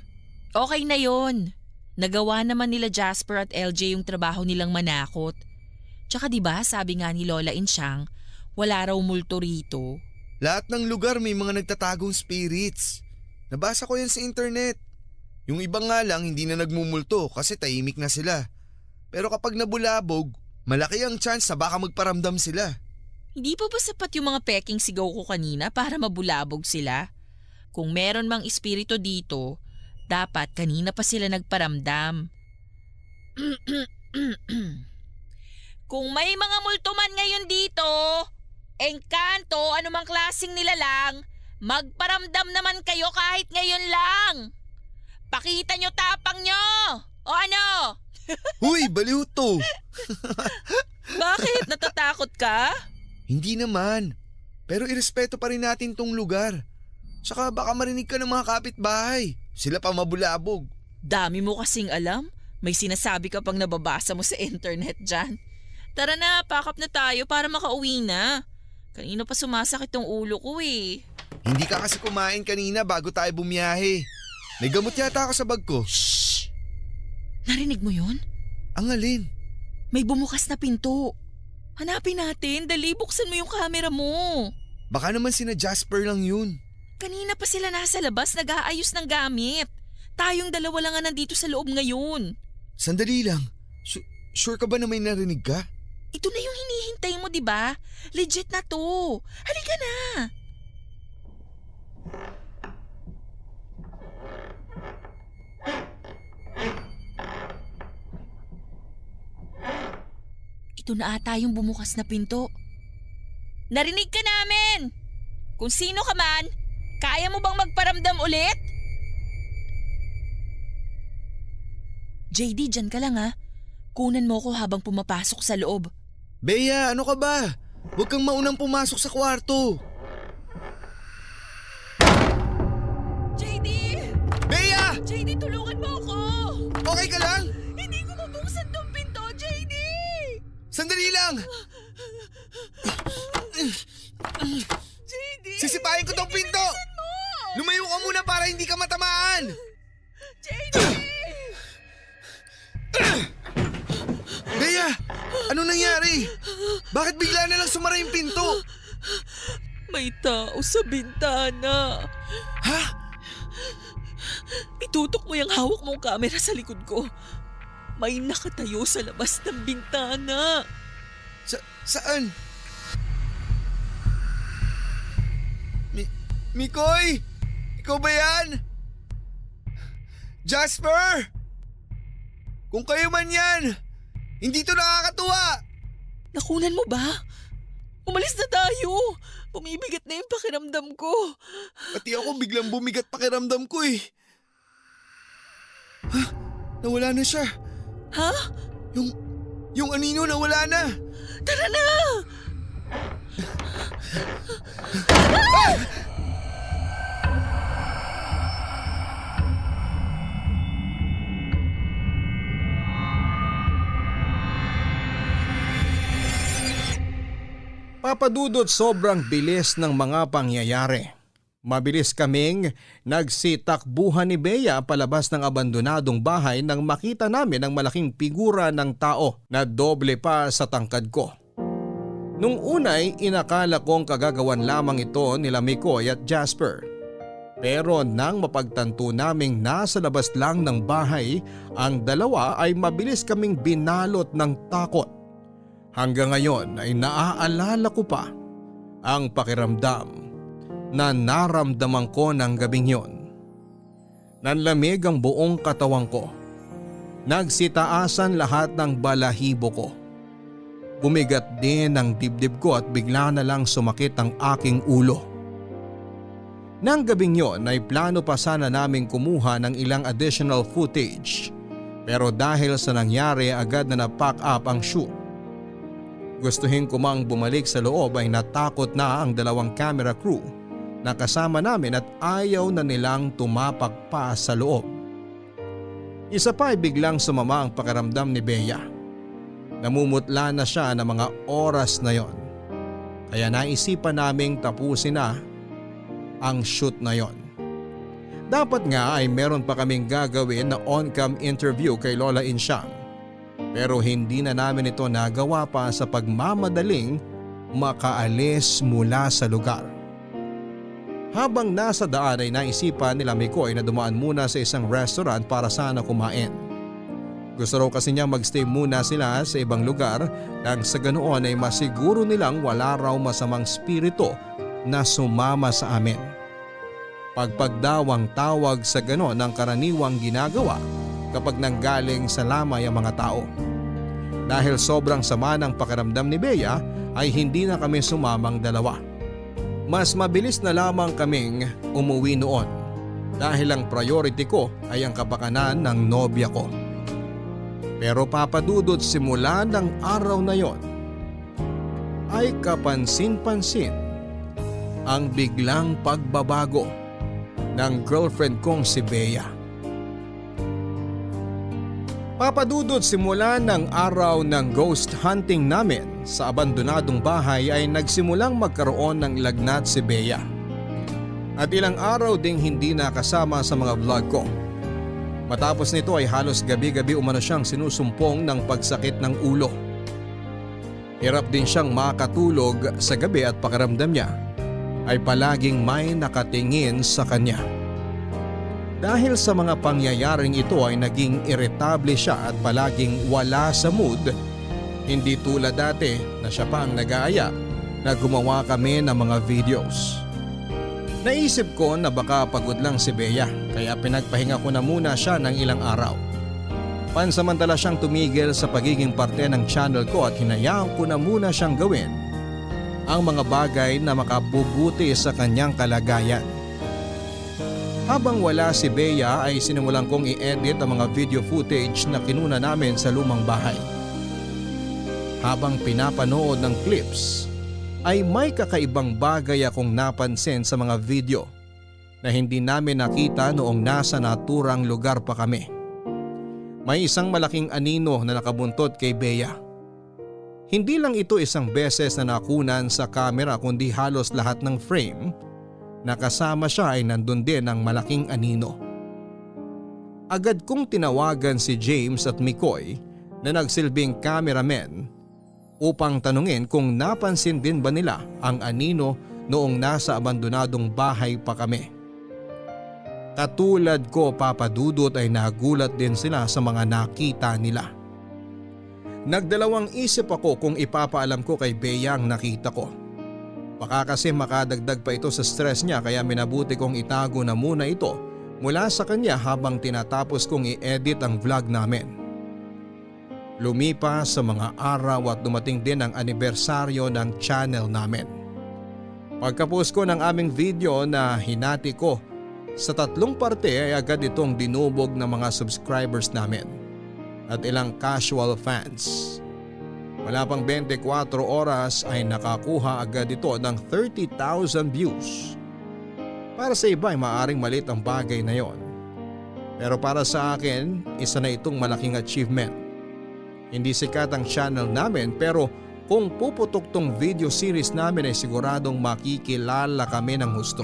Okay na yon. Nagawa naman nila Jasper at LJ yung trabaho nilang manakot. Tsaka di ba sabi nga ni Lola Insyang, wala raw multo rito. Lahat ng lugar may mga nagtatagong spirits. Nabasa ko yan sa internet. Yung iba nga lang hindi na nagmumulto kasi tahimik na sila. Pero kapag nabulabog, malaki ang chance na baka magparamdam sila. Hindi pa ba sapat yung mga peking sigaw ko kanina para mabulabog sila? Kung meron mang espiritu dito, dapat kanina pa sila nagparamdam. Kung may mga multuman ngayon dito, engkanto, anumang klaseng nilalang, magparamdam naman kayo kahit ngayon lang. Pakita nyo tapang nyo! O ano? Huy, baliw to! Bakit? Natatakot ka? Hindi naman. Pero irespeto pa rin natin tong lugar. Saka baka marinig ka ng mga kapitbahay. Sila pa mabulabog. Dami mo kasing alam. May sinasabi ka pang nababasa mo sa internet dyan. Tara na, pakap na tayo para makauwi na. Kanina pa sumasakit tong ulo ko eh. Hindi ka kasi kumain kanina bago tayo bumiyahe. May gamot yata ako sa bag ko. Shhh! Narinig mo yun? Ang alin? May bumukas na pinto. Hanapin natin, dali buksan mo yung camera mo. Baka naman sina Jasper lang yun. Kanina pa sila nasa labas nag-aayos ng gamit. Tayong dalawa lang nga nandito sa loob ngayon. Sandali lang. Sure ka ba na may narinig ka? Ito na yung hinihintay mo, di ba? Legit na to. Halika na. Ito na ata yung bumukas na pinto. Narinig ka namin! Kung sino ka man, kaya mo bang magparamdam ulit? JD, dyan ka lang ha. Kunan mo ko habang pumapasok sa loob. Bea, ano ka ba? Huwag kang maunang pumasok sa kwarto. JD! Bea! JD, tulungan mo ako! Okay ka lang? Hindi ko mabuksan tong pinto, JD! Sandali lang! JD! Sisipain ko tong pinto! Lumayo ka muna para hindi ka matamaan! JD! Bea! Ano nangyari? Bakit bigla na lang sumara yung pinto? May tao sa bintana. Ha? Itutok mo yung hawak mong camera sa likod ko. May nakatayo sa labas ng bintana. Saan? Mikoy! Ikaw ba yan? Jasper! Kung kayo man yan, hindi to nakakatuwa! Nakunan mo ba? Umalis na tayo! Bumibigat na yung pakiramdam ko. Pati ako biglang bumigat pakiramdam ko eh. Ha? Nawala na siya. Ha? Yung anino nawala na. Tara na! Papadudot, sobrang bilis ng mga pangyayari. Mabilis kaming nagsitakbuhan ni Bea palabas ng abandonadong bahay nang makita namin ang malaking figura ng tao na doble pa sa tangkad ko. Nung unay inakala kong kagagawan lamang ito nila Mikoy at Jasper. Pero nang mapagtanto naming nasa labas lang ng bahay ang dalawa ay mabilis kaming binalot ng takot. Hanggang ngayon ay naaalala ko pa ang pakiramdam na naramdaman ko ng gabing yon. Nanlamig ang buong katawan ko. Nagsitaasan lahat ng balahibo ko. Bumigat din ang dibdib ko at bigla na lang sumakit ang aking ulo. Nang gabing yon ay plano pa sana naming kumuha ng ilang additional footage. Pero dahil sa nangyari agad na na-pack up ang shoot. Gustuhin ko mang bumalik sa loob ay natakot na ang dalawang camera crew na kasama namin at ayaw na nilang tumapak pa sa loob. Isa pa ay biglang sumama ang pakiramdam ni Bea. Namumutla na siya ng mga oras na yon. Kaya naisipan naming tapusin na ang shoot na yon. Dapat nga ay meron pa kaming gagawin na on-cam interview kay Lola Insyang. Pero hindi na namin ito nagawa pa sa pagmamadaling makaalis mula sa lugar. Habang nasa daan ay naisipan nila Mikoy na dumaan muna sa isang restaurant para sana kumain. Gusto raw kasi niya magstay muna sila sa ibang lugar nang sa ganoon ay masiguro nilang wala raw masamang spirito na sumama sa amin. Pagpagdawang tawag sa ganoon ang karaniwang ginagawa kapag nanggaling sa lamay ang mga tao. Dahil sobrang sama ng pakiramdam ni Bea ay hindi na kami sumamang dalawa. Mas mabilis na lamang kaming umuwi noon dahil ang priority ko ay ang kapakanan ng nobya ko. Pero papadudot simula ng araw na yon ay kapansin-pansin ang biglang pagbabago ng girlfriend kong si Bea. Papadudot simula ng araw ng ghost hunting namin sa abandonadong bahay ay nagsimulang magkaroon ng lagnat si Bea. At ilang araw ding hindi nakasama sa mga vlog ko. Matapos nito ay halos gabi-gabi umano siyang sinusumpong ng pagsakit ng ulo. Hirap din siyang makatulog sa gabi at pakiramdam niya ay palaging may nakatingin sa kanya. Dahil sa mga pangyayaring ito ay naging irritable siya at palaging wala sa mood, hindi tulad dati na siya pa ang nag-aaya na gumawa kami ng mga videos. Naisip ko na baka pagod lang si Bea kaya pinagpahinga ko na muna siya ng ilang araw. Pansamantala siyang tumigil sa pagiging parte ng channel ko at hinayaan ko na muna siyang gawin ang mga bagay na makabubuti sa kanyang kalagayan. Habang wala si Bea ay sinimulan kong i-edit ang mga video footage na kinuna namin sa lumang bahay. Habang pinapanood ng clips ay may kakaibang bagay akong napansin sa mga video na hindi namin nakita noong nasa naturang lugar pa kami. May isang malaking anino na nakabuntot kay Bea. Hindi lang ito isang beses na nakunan sa camera kundi halos lahat ng frame na kasama siya ay nandun din ang malaking anino. Agad kong tinawagan si James at Mikoy na nagsilbing cameramen upang tanungin kung napansin din ba nila ang anino noong nasa abandonadong bahay pa kami. Katulad ko, papadudot, ay nagulat din sila sa mga nakita nila. Nagdalawang isip ako kung ipapaalam ko kay Bea ang nakita ko. Baka kasi makadagdag pa ito sa stress niya kaya minabuti kong itago na muna ito mula sa kanya habang tinatapos kong i-edit ang vlog namin. Lumipas sa mga araw at dumating din ang anibersaryo ng channel namin. Pagkapost ko ng aming video na hinati ko sa 3 parte ay agad itong dinubog ng mga subscribers namin at ilang casual fans. Wala pang 24 oras ay nakakuha agad ito ng 30,000 views. Para sa iba ay maaaring malit ang bagay na yon. Pero para sa akin, isa na itong malaking achievement. Hindi sikat ang channel namin pero kung puputok tong video series namin ay siguradong makikilala kami ng husto.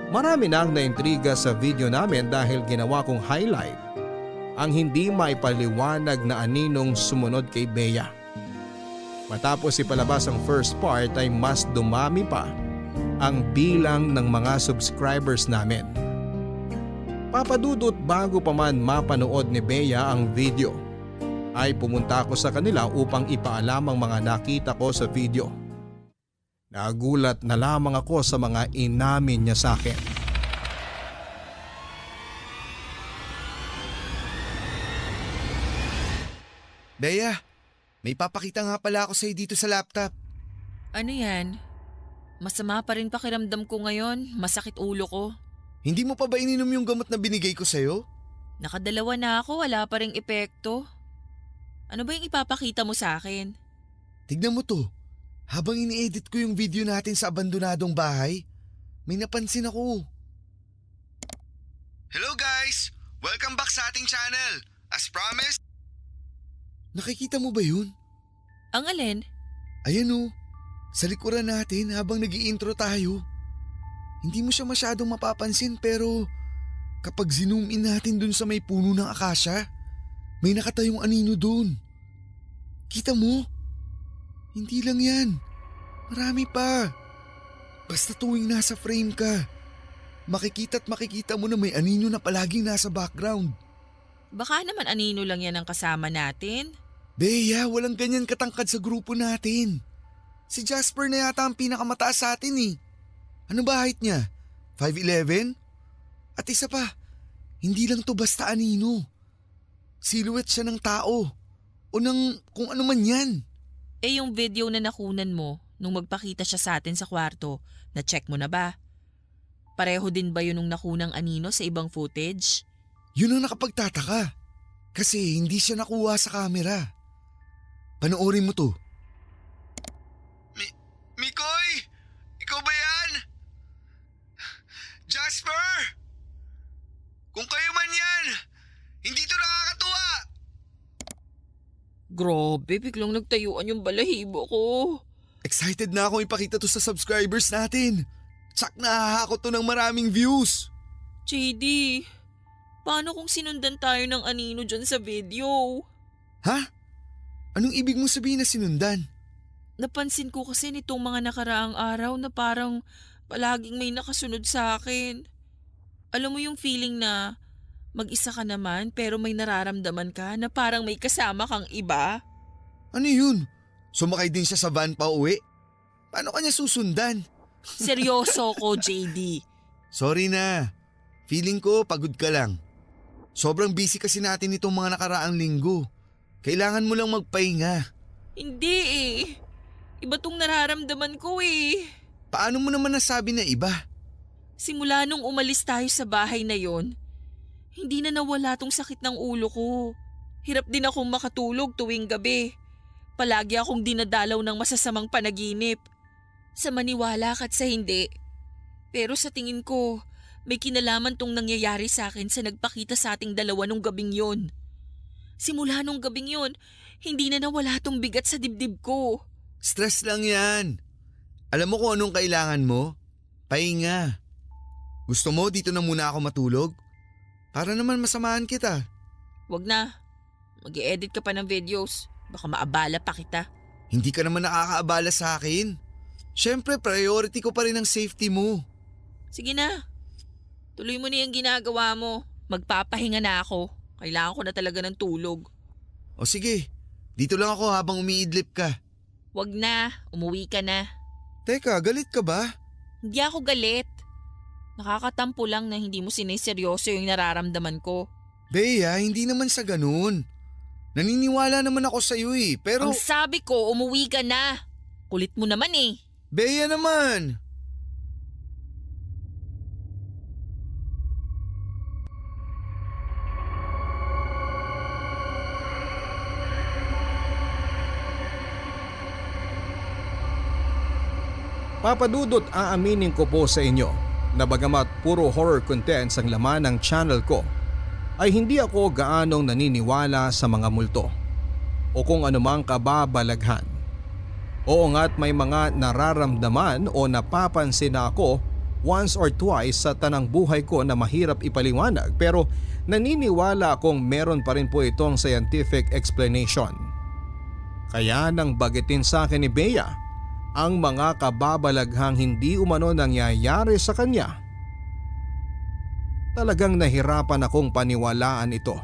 Marami na ang naintriga sa video namin dahil ginawa kong highlight ang hindi maipaliwanag na aninong sumunod kay Bea. Matapos ipalabas ang first part ay mas dumami pa ang bilang ng mga subscribers namin. Papadudot bago pa man mapanood ni Bea ang video ay pumunta ako sa kanila upang ipaalam ang mga nakita ko sa video. Nagulat na lamang ako sa mga inamin niya sa akin. Bea, may papakita nga pala ako sa'yo dito sa laptop. Ano yan? Masama pa rin pakiramdam ko ngayon. Masakit ulo ko. Hindi mo pa ba ininom yung gamot na binigay ko sa'yo? Nakadalawa na ako, wala pa ring epekto. Ano ba yung ipapakita mo sa akin? Tignan mo to. Habang ini-edit ko yung video natin sa abandonadong bahay, may napansin ako. Hello guys! Welcome back sa ating channel. As promised. Nakikita mo ba yun? Ang alin? Ayan o. Sa likuran natin habang nag-i-intro tayo. Hindi mo siya masyadong mapapansin pero kapag zoom in natin dun sa may puno ng akasya, may nakatayong anino dun. Kita mo? Hindi lang yan. Marami pa. Basta tuwing nasa frame ka, makikita mo na may anino na palaging nasa background. Baka naman anino lang yan ang kasama natin. Bea, walang ganyan katangkad sa grupo natin. Si Jasper na yata ang pinakamataas sa atin eh. Ano ba height niya? 5'11"? At isa pa, hindi lang to basta anino. Silhouette siya ng tao o ng kung ano man yan. Eh yung video na nakunan mo nung magpakita siya sa atin sa kwarto, na-check mo na ba? Pareho din ba yun nung nakunang anino sa ibang footage? Yun ang nakapagtataka. Kasi hindi siya nakuha sa camera. Panoorin mo to. Mikoy! Ikaw ba yan? Jasper! Kung kayo man yan, hindi to nakakatuwa! Grabe, biglang nagtayuan yung balahibo ko. Excited na akong ipakita to sa subscribers natin. Tsak nahahakot to ng maraming views. JD, paano kung sinundan tayo ng anino dyan sa video? Ha? Anong ibig mo sabihin na sinundan? Napansin ko kasi nitong mga nakaraang araw na parang palaging may nakasunod sa akin. Alam mo yung feeling na mag-isa ka naman pero may nararamdaman ka na parang may kasama kang iba? Ano yun? Sumakay din siya sa van pa uwi? Paano kanya susundan? Seryoso ko, JD. Sorry na. Feeling ko pagod ka lang. Sobrang busy kasi natin itong mga nakaraang linggo. Kailangan mo lang magpahinga. Hindi eh. Iba tong nararamdaman ko eh. Paano mo naman nasabi na iba? Simula nung umalis tayo sa bahay na yon, hindi na nawala tong sakit ng ulo ko. Hirap din akong makatulog tuwing gabi. Palagi akong dinadalaw ng masasamang panaginip. Sa maniwala ka't sa hindi. Pero sa tingin ko, may kinalaman tong nangyayari sa akin sa nagpakita sa ating dalawa nung gabing yon. Simula nung gabing yon, hindi na nawala tong bigat sa dibdib ko. Stress lang yan. Alam mo kung anong kailangan mo? Pahinga. Gusto mo dito na muna ako matulog? Para naman masamahan kita. Wag na. Mag-i-edit ka pa ng videos. Baka maabala pa kita. Hindi ka naman nakakaabala sa akin. Siyempre priority ko pa rin ang safety mo. Sige na. Tuloy mo na yung ginagawa mo. Magpapahinga na ako. Kailangan ko na talaga ng tulog. O sige, dito lang ako habang umiidlip ka. Wag na. Umuwi ka na. Teka, galit ka ba? Hindi ako galit. Nakakatampo lang na hindi mo siniseryoso yung nararamdaman ko. Bea, hindi naman sa ganun. Naniniwala naman ako sa'yo eh, pero… Ang sabi ko, umuwi ka na. Kulit mo naman eh. Bea naman! Papadudot aaminin ko po sa inyo na bagamat puro horror contents ang laman ng channel ko, ay hindi ako gaanong naniniwala sa mga multo o kung anumang kababalaghan Oo nga't may mga nararamdaman o napapansin na ako once or twice sa tanang buhay ko na mahirap ipaliwanag, pero naniniwala akong meron pa rin po itong scientific explanation. Kaya nang bagitin sa akin ni Bea ang mga kababalaghang hindi umano nangyayari sa kanya, talagang nahirapan akong paniwalaan ito.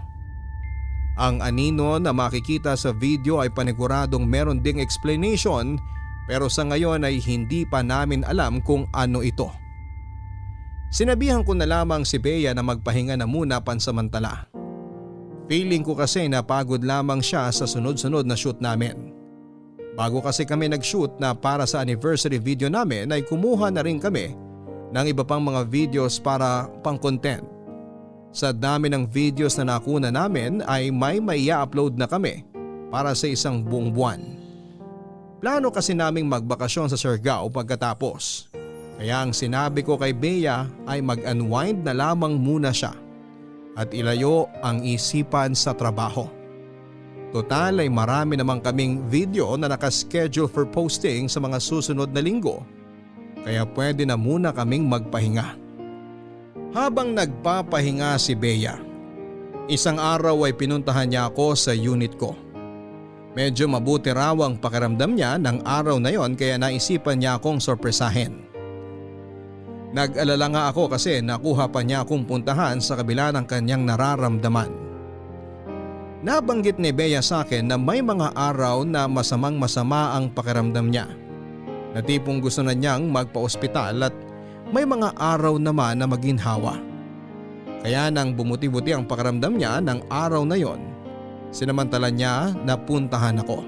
Ang anino na makikita sa video ay paniguradong meron ding explanation, pero sa ngayon ay hindi pa namin alam kung ano ito. Sinabihan ko na lamang si Bea na magpahinga na muna pansamantala. Feeling ko kasi napagod lamang siya sa sunod-sunod na shoot namin. Bago kasi kami nag-shoot na para sa anniversary video namin ay kumuha na rin kami ng iba pang mga videos para pang-content. Sa dami ng videos na nakuna namin ay may i-upload na kami para sa isang buong buwan. Plano kasi naming magbakasyon sa Siargao pagkatapos. Kaya ang sinabi ko kay Bea ay mag-unwind na lamang muna siya at ilayo ang isipan sa trabaho. Total ay marami namang kaming video na nakaschedule for posting sa mga susunod na linggo. Kaya pwede na muna kaming magpahinga. Habang nagpapahinga si Bea, isang araw ay pinuntahan niya ako sa unit ko. Medyo mabuti raw ang pakiramdam niya ng araw na yon kaya naisipan niya akong sorpresahin. Nag-alala nga ako kasi nakuha pa niya akong puntahan sa kabila ng kanyang nararamdaman. Nabanggit ni Bea sa akin na may mga araw na masamang-masama ang pakiramdam niya. Na tipong gusto na niyang magpa-ospital at may mga araw naman na maginhawa. Kaya nang bumuti-buti ang pakiramdam niya ng araw na yon, sinamantala niya na puntahan ako.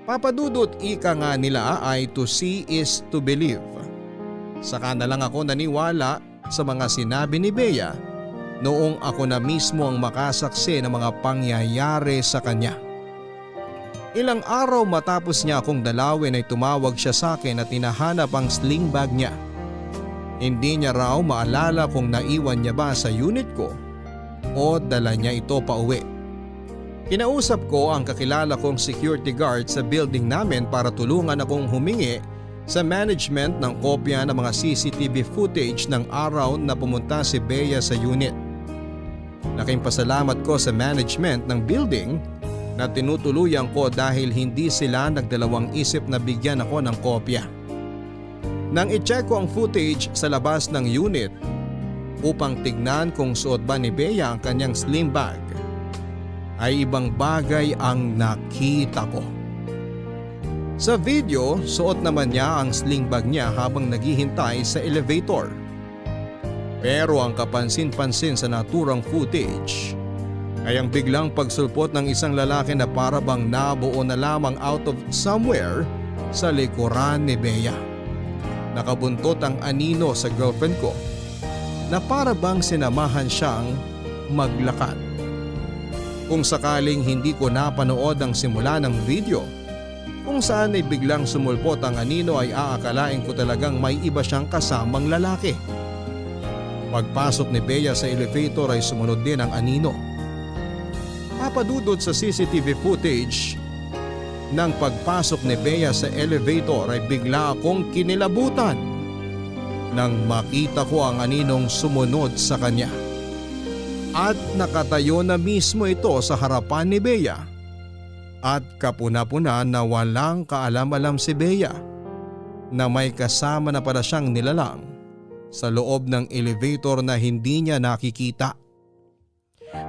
Papadudot ika nga nila ay to see is to believe. Saka na lang ako naniwala sa mga sinabi ni Bea noong ako na mismo ang makasaksi ng mga pangyayari sa kanya. Ilang araw matapos niya akong dalawin ay tumawag siya sa akin at hinahanap ang sling bag niya. Hindi niya raw maalala kung naiwan niya ba sa unit ko o dala niya ito pa uwi. Kinausap ko ang kakilala kong security guard sa building namin para tulungan akong humingi sa management ng kopya ng mga CCTV footage ng araw na pumunta si Bea sa unit. Laking pasalamat ko sa management ng building na tinutuluyan ko dahil hindi sila nagdalawang isip na bigyan ako ng kopya. Nang i-check ko ang footage sa labas ng unit upang tignan kung suot ba ni Bea ang kanyang sling bag, ay ibang bagay ang nakita ko. Sa video, suot naman niya ang sling bag niya habang naghihintay sa elevator. Pero ang kapansin-pansin sa naturang footage ay ang biglang pagsulpot ng isang lalaki na para bang nabuo na lamang out of somewhere sa likuran ni Bea. Nakabuntot ang anino sa girlfriend ko na para bang sinamahan siyang maglakad. Kung sakaling hindi ko napanood ang simula ng video, kung saan ay biglang sumulpot ang anino ay aakalain ko talagang may iba siyang kasamang lalaki. Pagpasok ni Bea sa elevator ay sumunod din ang anino. Papadudod sa CCTV footage, nang pagpasok ni Bea sa elevator ay bigla akong kinilabutan nang makita ko ang aninong sumunod sa kanya. At nakatayo na mismo ito sa harapan ni Bea. At kapuna-puna na walang kaalam-alam si Bea na may kasama na pala siyang nilalang sa loob ng elevator na hindi niya nakikita.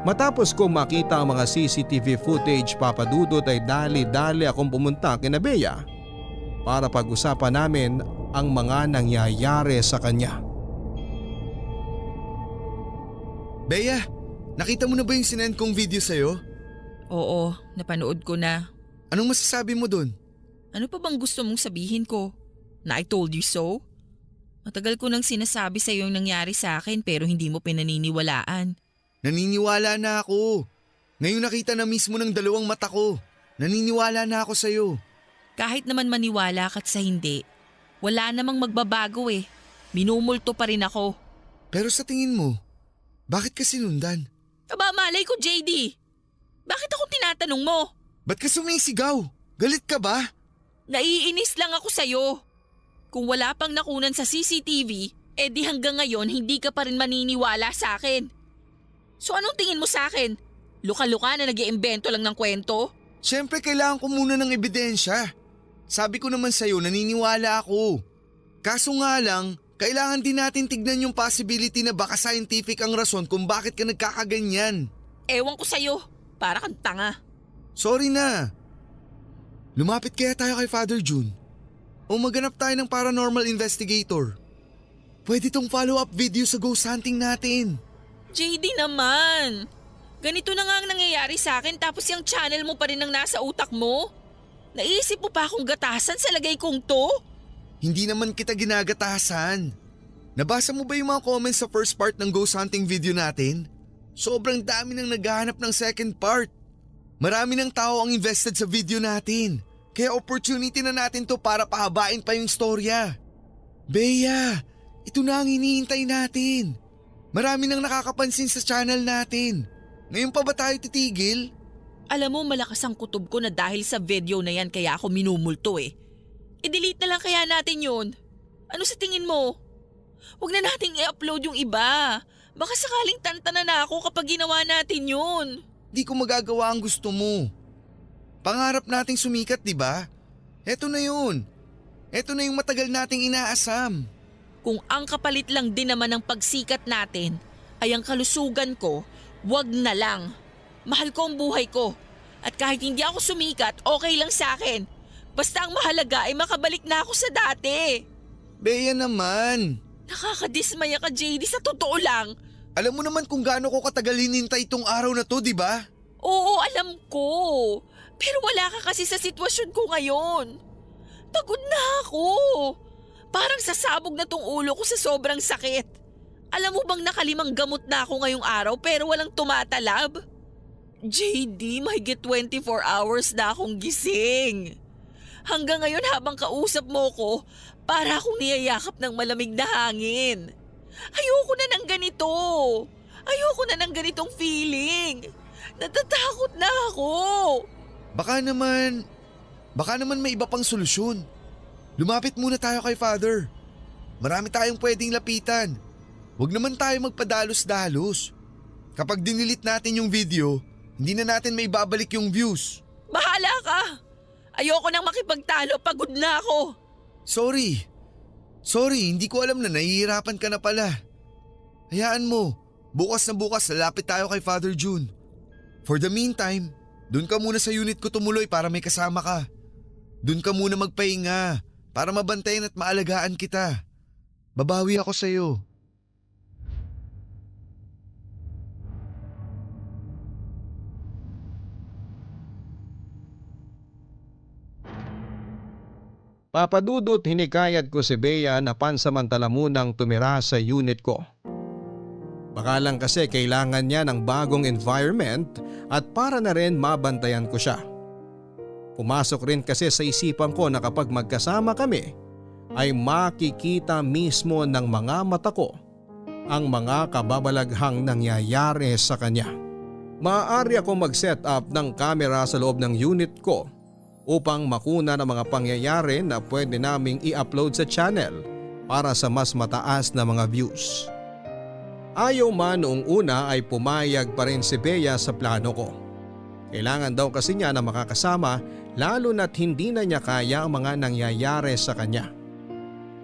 Matapos kong makita ang mga CCTV footage, papadudot ay dali-dali akong pumunta kina Bea para pag-usapan namin ang mga nangyayari sa kanya. Bea, nakita mo na ba yung sinend kong video sa'yo? Oo, napanood ko na. Anong masasabi mo dun? Ano pa bang gusto mong sabihin ko? Na I told you so? Matagal ko nang sinasabi sa yung nangyari sa akin pero hindi mo pinaniniwalaan. Naniniwala na ako. Ngayon nakita na mismo ng dalawang mata ko. Naniniwala na ako sa'yo. Kahit naman maniwala ka't sa hindi, wala namang magbabago eh. Minumulto pa rin ako. Pero sa tingin mo, bakit ka sinundan? Aba malay ko, JD. Bakit ako tinatanong mo? Ba't ka sumisigaw? Galit ka ba? Naiinis lang ako sa'yo. Kung wala pang nakunan sa CCTV, di hanggang ngayon hindi ka pa rin maniniwala sa akin. So anong tingin mo sa akin? Luka-luka na nag-iimbento lang ng kwento? Siyempre kailangan ko muna ng ebidensya. Sabi ko naman sa'yo naniniwala ako. Kaso nga lang, kailangan din natin tignan yung possibility na baka scientific ang rason kung bakit ka nagkakaganyan. Ewan ko sa'yo, para kang tanga. Sorry na. Lumapit kaya tayo kay Father June? O maghanap tayo ng paranormal investigator? Pwede tong follow-up video sa ghost hunting natin. JD naman. Ganito na nga ang nangyayari sa akin tapos yung channel mo pa rin ang nasa utak mo? Naisip mo pa akong gatasan sa lagay kong to? Hindi naman kita ginagatasan. Nabasa mo ba yung mga comments sa first part ng ghost hunting video natin? Sobrang dami nang naghahanap ng second part. Marami ng tao ang invested sa video natin. Kaya opportunity na natin to para pahabain pa yung istorya. Bea, ito na ang hinihintay natin. Marami nang nakakapansin sa channel natin. Ngayon pa ba tayo titigil? Alam mo malakas ang kutob ko na dahil sa video na yan kaya ako minumulto eh. I-delete na lang kaya natin yun. Ano sa tingin mo? Huwag na nating i-upload yung iba. Baka sakaling tantanan na ako kapag ginawa natin yun. Di ko magagawa ang gusto mo. Pangarap nating sumikat, di ba? Eto na yun. Eto na yung matagal nating inaasam. Kung ang kapalit lang din naman ng pagsikat natin ay ang kalusugan ko, wag na lang. Mahal ko ang buhay ko. At kahit hindi ako sumikat, okay lang sa akin. Basta ang mahalaga ay makabalik na ako sa dati. Bea naman. Nakakadismaya ka, JD, sa totoo lang. Alam mo naman kung gaano ko katagal hinintay itong araw na to, di ba? Oo, alam ko. Pero wala ka kasi sa sitwasyon ko ngayon. Pagod na ako. Parang sasabog na tong ulo ko sa sobrang sakit. Alam mo bang nakalimang gamot na ako ngayong araw pero walang tumatalab? JD, mahigit 24 hours na akong gising. Hanggang ngayon habang kausap mo ko, para akong niyayakap ng malamig na hangin. Ayoko na ng ganito. Ayoko na ng ganitong feeling. Natatakot na ako. Baka naman may iba pang solusyon. Lumapit muna tayo kay Father. Marami tayong pwedeng lapitan. Huwag naman tayo magpadalos-dalos. Kapag dinilit natin yung video, hindi na natin may babalik yung views. Bahala ka. Ayoko nang makipagtalo. Pagod na ako. Sorry, hindi ko alam na nahihirapan ka na pala. Hayaan mo, bukas na bukas lalapit tayo kay Father June. For the meantime, dun ka muna sa unit ko tumuloy para may kasama ka. Dun ka muna magpahinga para mabantayan at maalagaan kita. Babawi ako sa'yo. Papadudot hinikayat ko si Bea na pansamantala munang tumira sa unit ko. Baka lang kasi kailangan niya ng bagong environment at para na rin mabantayan ko siya. Pumasok rin kasi sa isipan ko na kapag magkasama kami ay makikita mismo ng mga mata ko ang mga kababalaghang nangyayari sa kanya. Maaari ako mag-set up ng camera sa loob ng unit ko upang makuna ng mga pangyayari na pwede naming i-upload sa channel para sa mas mataas na mga views. Ayaw man noong una ay pumayag pa rin si Bea sa plano ko. Kailangan daw kasi niya na makakasama lalo na't hindi na niya kaya ang mga nangyayari sa kanya.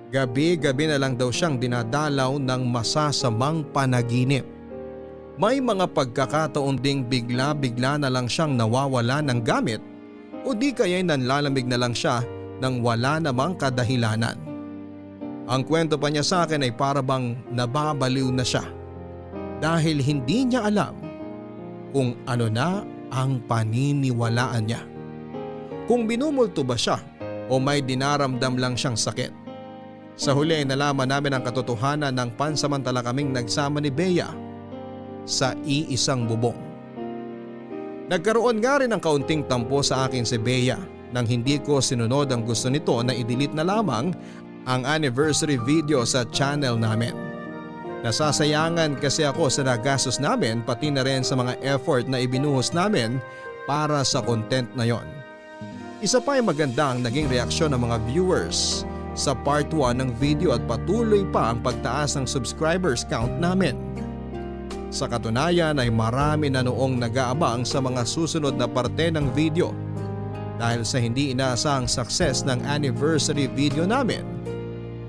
Gabi-gabi na lang daw siyang dinadalaw ng masasamang panaginip. May mga pagkakataon ding bigla-bigla na lang siyang nawawala ng gamit o di kaya'y nanlalamig na lang siya nang wala namang kadahilanan. Ang kwento pa niya sa akin ay parabang nababaliw na siya dahil hindi niya alam kung ano na ang paniniwalaan niya. Kung binumulto ba siya o may dinaramdam lang siyang sakit. Sa huli ay nalaman namin ang katotohanan ng pansamantala kaming nagsama ni Bea sa iisang bubong. Nagkaroon nga rin ng kaunting tampo sa akin si Bea nang hindi ko sinunod ang gusto nito na i-delete na lamang ang anniversary video sa channel namin. Nasasayangan kasi ako sa nagastos namin pati na rin sa mga effort na ibinuhos namin para sa content na yon. Isa pa ay maganda ang naging reaksyon ng mga viewers sa part 1 ng video at patuloy pa ang pagtaas ng subscribers count namin. Sa katunayan ay marami na noong nag-aabang sa mga susunod na parte ng video. Dahil sa hindi inaasahang success ng anniversary video namin,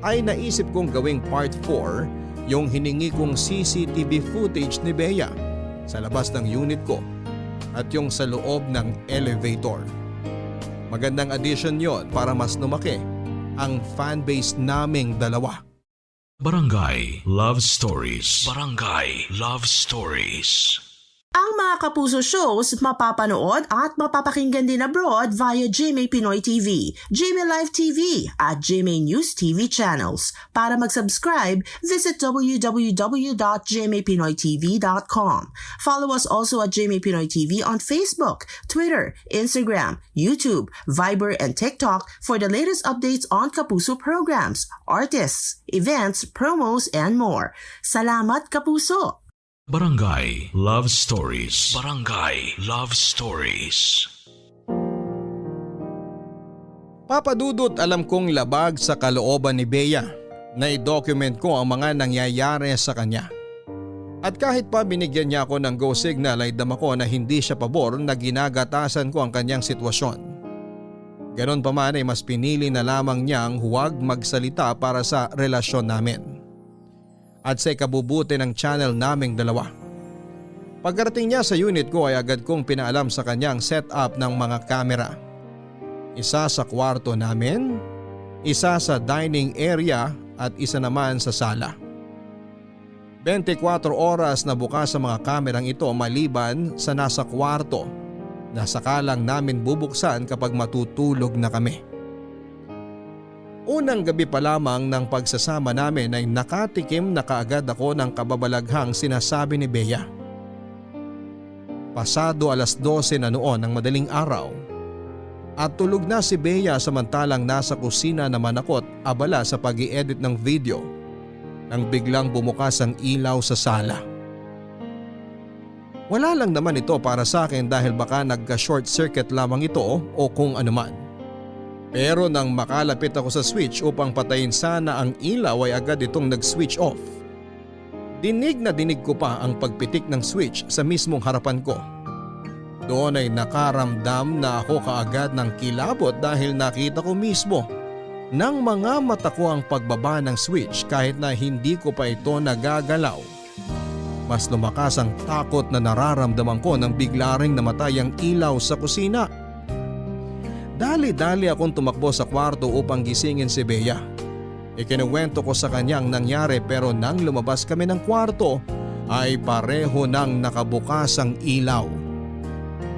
ay naisip kong gawing part 4 yung hiningi kong CCTV footage ni Bea sa labas ng unit ko at yung sa loob ng elevator. Magandang addition yon para mas lumaki ang fanbase naming dalawa. Barangay Love Stories. Barangay Love Stories. Ang mga Kapuso shows mapapanood at mapapakinggan din abroad via GMA Pinoy TV, GMA Live TV at GMA News TV channels. Para mag-subscribe, visit www.gmapinoytv.com. Follow us also at GMA Pinoy TV on Facebook, Twitter, Instagram, YouTube, Viber, and TikTok for the latest updates on Kapuso programs, artists, events, promos, and more. Salamat, Kapuso! Barangay Love Stories. Barangay Love Stories. Papa Dudut, alam kong labag sa kalooban ni Bea na i-document ko ang mga nangyayari sa kanya. At kahit pa binigyan niya ako ng go signal ay dama ko na hindi siya pabor na ginagatasan ko ang kanyang sitwasyon. Ganon pa man ay mas pinili na lamang niyang huwag magsalita para sa relasyon namin. At sa ikabubuti ng channel naming dalawa. Pagkarating niya sa unit ko ay agad kong pinaalam sa kanyang setup ng mga kamera. Isa sa kwarto namin, isa sa dining area at isa naman sa sala. 24 oras na bukas sa mga kamerang ito maliban sa nasa kwarto na sakalang namin bubuksan kapag matutulog na kami. Unang gabi pa lamang ng pagsasama namin ay nakatikim na kaagad ako ng kababalaghang sinasabi ni Bea. Pasado 12:00 na noon ng madaling araw at tulog na si Bea samantalang nasa kusina naman ako at abala sa pag-i-edit ng video nang biglang bumukas ang ilaw sa sala. Wala lang naman ito para sa akin dahil baka nagka-short circuit lamang ito o kung anuman. Pero nang makalapit ako sa switch upang patayin sana ang ilaw ay agad itong nag-switch off. Dinig na dinig ko pa ang pagpitik ng switch sa mismong harapan ko. Doon ay nakaramdam na ako kaagad ng kilabot dahil nakita ko mismo ng mga mata ko ang pagbaba ng switch kahit na hindi ko pa ito nagagalaw. Mas lumakas ang takot na nararamdaman ko nang bigla ring namatay ang ilaw sa kusina. Dali-dali akong tumakbo sa kwarto upang gisingin si Bea. Ikinuwento ko sa kanyang nangyari pero nang lumabas kami ng kwarto ay pareho nang nakabukas ang ilaw.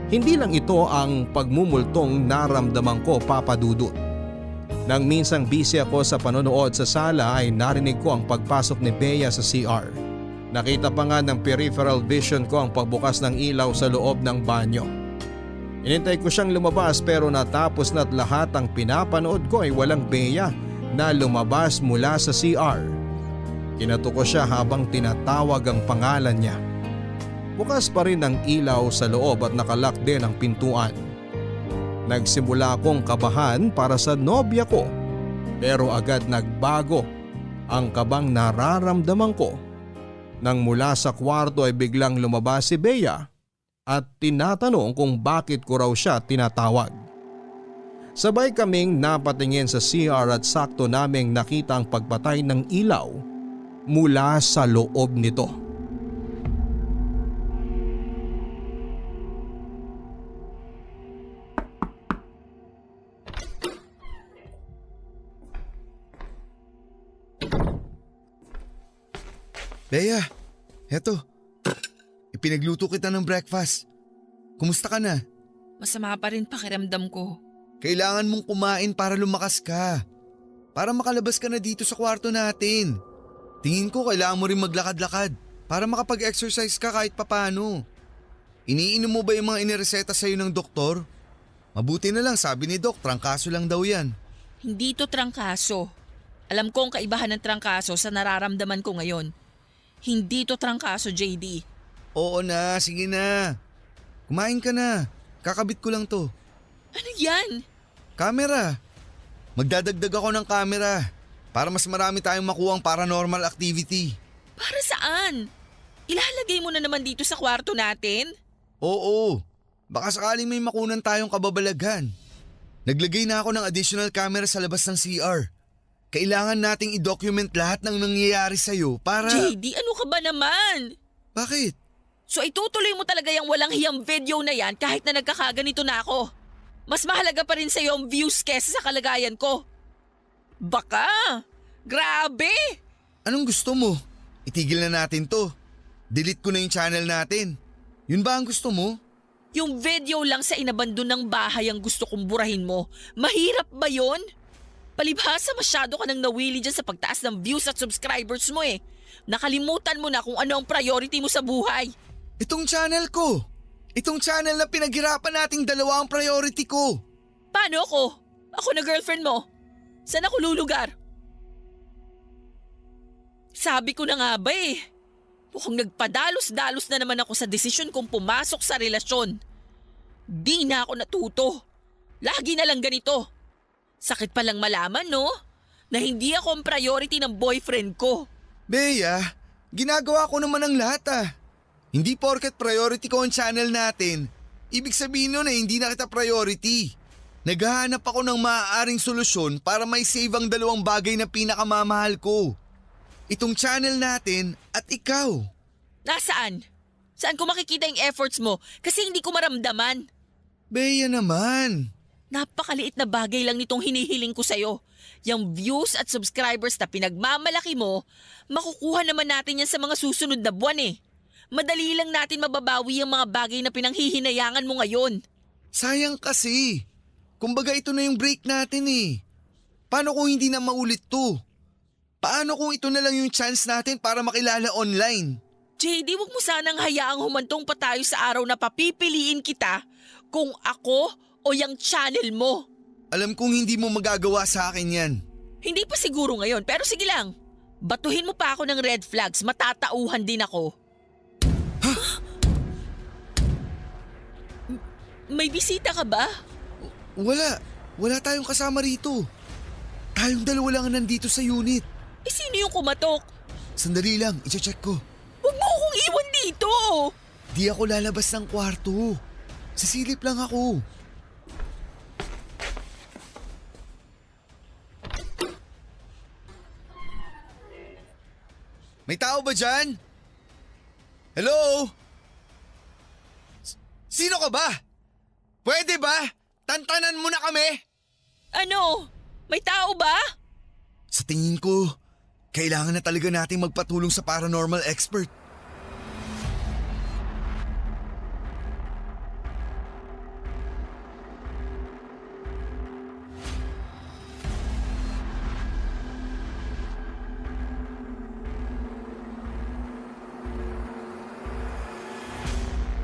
Hindi lang ito ang pagmumultong naramdaman ko, Papa Dudut. Nang minsang busy ako sa panonood sa sala ay narinig ko ang pagpasok ni Bea sa CR. Nakita pa nga ng peripheral vision ko ang pagbukas ng ilaw sa loob ng banyo. Inintay ko siyang lumabas pero natapos na't lahat ang pinapanood ko ay walang Bea na lumabas mula sa CR. Kinato ko siya habang tinatawag ang pangalan niya. Bukas pa rin ang ilaw sa loob at nakalak din ang pintuan. Nagsimula akong kabahan para sa nobya ko pero agad nagbago ang kabang nararamdaman ko nang mula sa kwarto ay biglang lumabas si Bea at tinatanong kung bakit ko raw siya tinatawag. Sabay kaming napatingin sa CR at sakto naming nakita ang pagpatay ng ilaw mula sa loob nito. Bea, eto. Ipinagluto kita ng breakfast. Kumusta ka na? Masama pa rin pakiramdam ko. Kailangan mong kumain para lumakas ka. Para makalabas ka na dito sa kwarto natin. Tingin ko kailangan mo rin maglakad-lakad para makapag-exercise ka kahit papano. Iniinom mo ba yung mga inireseta sa'yo ng doktor? Mabuti na lang, sabi ni Doc, trangkaso lang daw yan. Hindi to trangkaso. Alam ko ang kaibahan ng trangkaso sa nararamdaman ko ngayon. Hindi to trangkaso, JD. Oo na, sige na. Kumain ka na. Kakabit ko lang to. Ano yan? Camera. Magdadagdag ako ng camera para mas marami tayong makuhang paranormal activity. Para saan? Ilalagay mo na naman dito sa kwarto natin? Oo, baka sakaling may makunan tayong kababalaghan. Naglagay na ako ng additional camera sa labas ng CR. Kailangan nating i-document lahat ng nangyayari sa'yo para… JD, ano ka ba naman? Bakit? So itutuloy mo talaga yung walang hiyang video na yan kahit na nagkakaganito na ako? Mas mahalaga pa rin sa'yo ang views kesa sa kalagayan ko. Baka! Grabe! Anong gusto mo? Itigil na natin to. Delete ko na yung channel natin. Yun ba ang gusto mo? Yung video lang sa inabandon ng bahay ang gusto kong burahin mo. Mahirap ba yon? Palibhasa masyado ka nang nawili dyan sa pagtaas ng views at subscribers mo eh. Nakalimutan mo na kung ano ang priority mo sa buhay. Itong channel ko. Itong channel na pinaghirapan nating dalawa ang priority ko. Paano ako? Ako na girlfriend mo. Saan ako lulugar? Sabi ko na nga ba eh. Mukhang nagpadalos-dalos na naman ako sa desisyon kong pumasok sa relasyon. Di na ako natuto. Lagi na lang ganito. Sakit palang malaman, no? Na hindi ako ang priority ng boyfriend ko. Bea, ginagawa ko naman ang lahat ah. Hindi porket priority ko ang channel natin, ibig sabihin nun na hindi na kita priority. Naghahanap ako ng maaaring solusyon para may save ang dalawang bagay na pinakamamahal ko. Itong channel natin at ikaw. Nasaan? Saan ko makikita yung efforts mo? Kasi hindi ko maramdaman. Bea naman. Napakaliit na bagay lang nitong hinihiling ko sa'yo. Yung views at subscribers na pinagmamalaki mo, makukuha naman natin yan sa mga susunod na buwan eh. Madali lang natin mababawi ang mga bagay na pinanghihinayangan mo ngayon. Sayang kasi. Kumbaga ito na yung break natin eh. Paano kung hindi na maulit to? Paano kung ito na lang yung chance natin para makilala online? JD, wag mo sanang hayaang humantong pa tayo sa araw na papipiliin kita kung ako o yung channel mo. Alam kong hindi mo magagawa sa akin yan. Hindi pa siguro ngayon, pero sige lang. Batuhin mo pa ako ng red flags, matatauhan din ako. May bisita ka ba? Wala tayong kasama rito. Tayong dalawa lang nandito sa unit. Eh sino yung kumatok? Sandali lang, i-check ko. Huwag mo akong iwan dito. Di ako lalabas ng kwarto. Sisilip lang ako. May tao ba dyan? Hello? Sino ka ba? Pwede ba? Tantanan mo na kami? Ano? May tao ba? Sa tingin ko, kailangan na talaga nating magpatulong sa paranormal expert.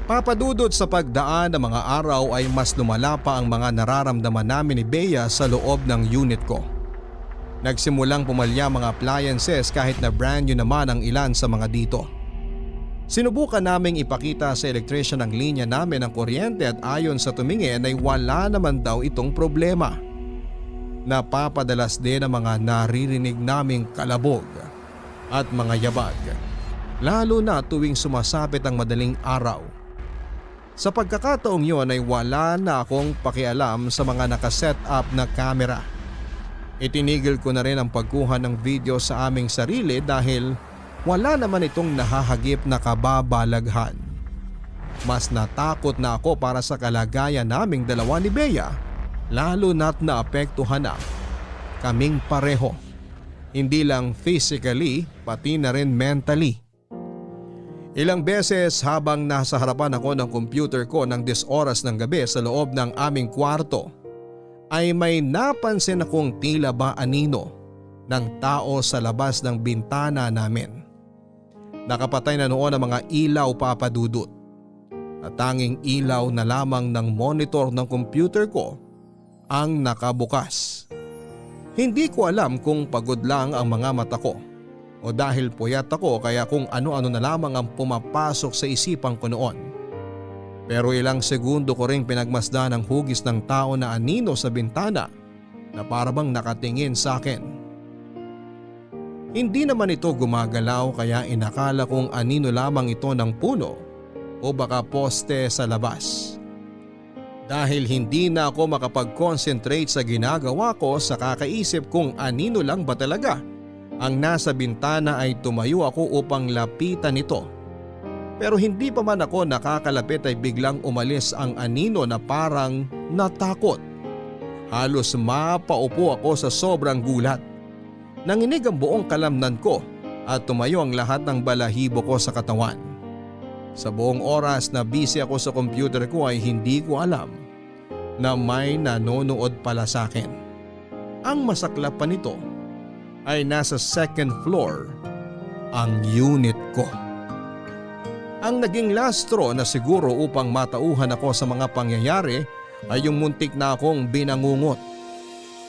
Papadudod sa pagdaan ng mga araw ay mas lumala pa ang mga nararamdaman namin ni Bea sa loob ng unit ko. Nagsimulang pumalya mga appliances kahit na brand new naman ang ilan sa mga dito. Sinubukan naming ipakita sa electrician ang linya namin ng kuryente at ayon sa tumingin ay wala naman daw itong problema. Napapadalas din ang mga naririnig naming kalabog at mga yabag, lalo na tuwing sumasapit ang madaling araw. Sa pagkakataong yun ay wala na akong pakialam sa mga nakaset up na camera. Itinigil ko na rin ang pagkuha ng video sa aming sarili dahil wala naman itong nahahagip na kababalaghan. Mas natakot na ako para sa kalagayan naming dalawa ni Bea, lalo na't naapektuhan na kaming pareho. Hindi lang physically, pati na rin mentally. Ilang beses habang nasa harapan ako ng computer ko ng 10 oras ng gabi sa loob ng aming kwarto ay may napansin akong tila ba anino ng tao sa labas ng bintana namin. Nakapatay na noon ang mga ilaw papadudot at tanging ilaw na lamang ng monitor ng computer ko ang nakabukas. Hindi ko alam kung pagod lang ang mga mata ko o dahil puyat ako kaya kung ano-ano na lamang ang pumapasok sa isipan ko noon. Pero ilang segundo ko ring pinagmasdan ang hugis ng tao na anino sa bintana na parabang nakatingin sa akin. Hindi naman ito gumagalaw kaya inakala kong anino lamang ito ng puno o baka poste sa labas. Dahil hindi na ako makapag-concentrate sa ginagawa ko sa kakaisip kung anino lang ba talaga ang nasa bintana ay tumayo ako upang lapitan ito. Pero hindi pa man ako nakakalapit ay biglang umalis ang anino na parang natakot. Halos mapaupo ako sa sobrang gulat. Nanginig ang buong kalamnan ko at tumayo ang lahat ng balahibo ko sa katawan. Sa buong oras na busy ako sa computer ko ay hindi ko alam na may nanonood pala sa akin. Ang masaklap pa nito ay nasa second floor ang unit ko. Ang naging last straw na siguro upang matauhan ako sa mga pangyayari ay yung muntik na akong binangungot.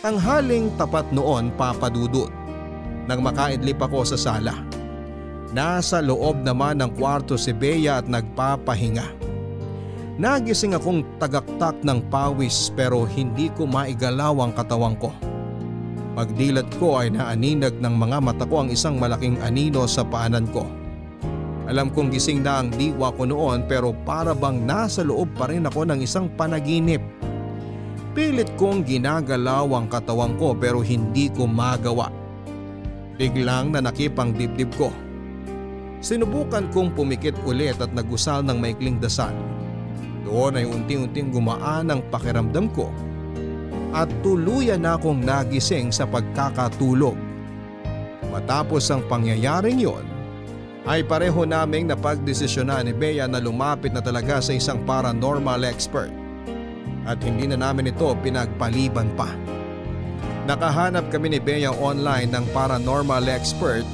Tanghaling tapat noon, Papa Dudut, nang makaidlip ako sa sala. Nasa loob naman ng kwarto si Bea at nagpapahinga. Nagising akong tagaktak ng pawis pero hindi ko maigalaw ang katawan ko. Pagdilat ko ay naaninag ng mga mata ko ang isang malaking anino sa paanan ko. Alam kong gising na ang diwa ko noon pero para bang nasa loob pa rin ako ng isang panaginip. Pilit kong ginagalaw ang katawan ko pero hindi ko magawa. Biglang nanakip ang dibdib ko. Sinubukan kong pumikit ulit at nagusal ng maikling dasal. Doon ay unti-unting gumaan ang pakiramdam ko at tuluyan na akong nagising sa pagkakatulog. Matapos ang pangyayaring yon, ay pareho naming napagdesisyonan ni Bea na lumapit na talaga sa isang paranormal expert at hindi na namin ito pinagpaliban pa. Nakahanap kami ni Bea online ng paranormal expert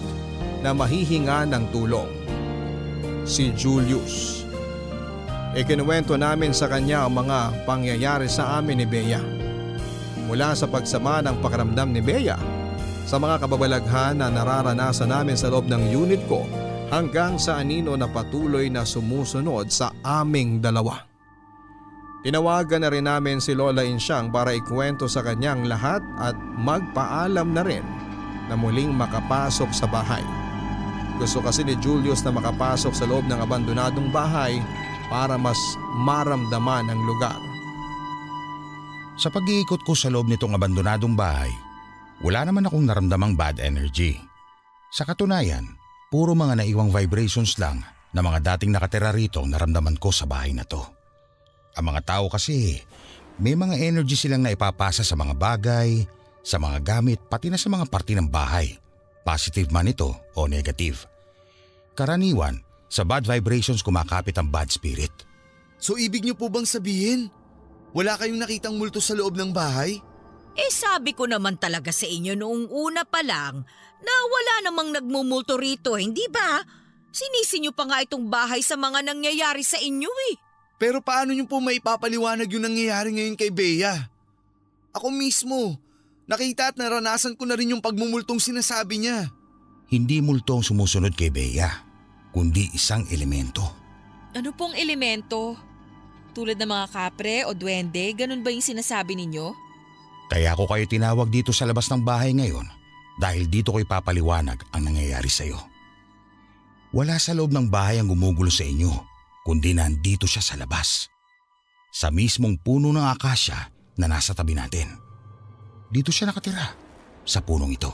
na mahihinga ng tulong. Si Julius. Ikinuwento namin sa kanya ang mga pangyayari sa amin ni Bea. Mula sa pagsama ng pakiramdam ni Bea, sa mga kababalaghan na nararanasan namin sa loob ng unit ko, hanggang sa anino na patuloy na sumusunod sa aming dalawa. Tinawagan na rin namin si Lola Insyang para ikwento sa kanyang lahat at magpaalam na rin na muling makapasok sa bahay. Gusto kasi ni Julius na makapasok sa loob ng abandonadong bahay para mas maramdaman ang lugar. Sa pag-iikot ko sa loob nitong abandonadong bahay, wala naman akong naramdamang bad energy. Sa katunayan, puro mga naiwang vibrations lang na mga dating nakatira rito ang naramdaman ko sa bahay na to. Ang mga tao kasi, may mga energy silang naipapasa sa mga bagay, sa mga gamit, pati na sa mga parte ng bahay. Positive man ito o negative. Karaniwan, sa bad vibrations kumakapit ang bad spirit. So ibig niyo po bang sabihin, wala kayong nakitang multo sa loob ng bahay? Sabi ko naman talaga sa inyo noong una pa lang na wala namang nagmumulto rito, hindi ba? Sinisi niyo pa nga itong bahay sa mga nangyayari sa inyo eh. Pero paano niyo po maipapaliwanag yung nangyayari ngayon kay Bea? Ako mismo, nakita at naranasan ko na rin yung pagmumultong sinasabi niya. Hindi multo ang sumusunod kay Bea, kundi isang elemento. Ano pong elemento? Tulad ng mga kapre o duwende, ganun ba yung sinasabi ninyo? Kaya ako kayo tinawag dito sa labas ng bahay ngayon dahil dito ko ipapaliwanag ang nangyayari sa iyo. Wala sa loob ng bahay ang gumugulo sa inyo, kundi nandito siya sa labas. Sa mismong puno ng akasya na nasa tabi natin. Dito siya nakatira, sa punong ito.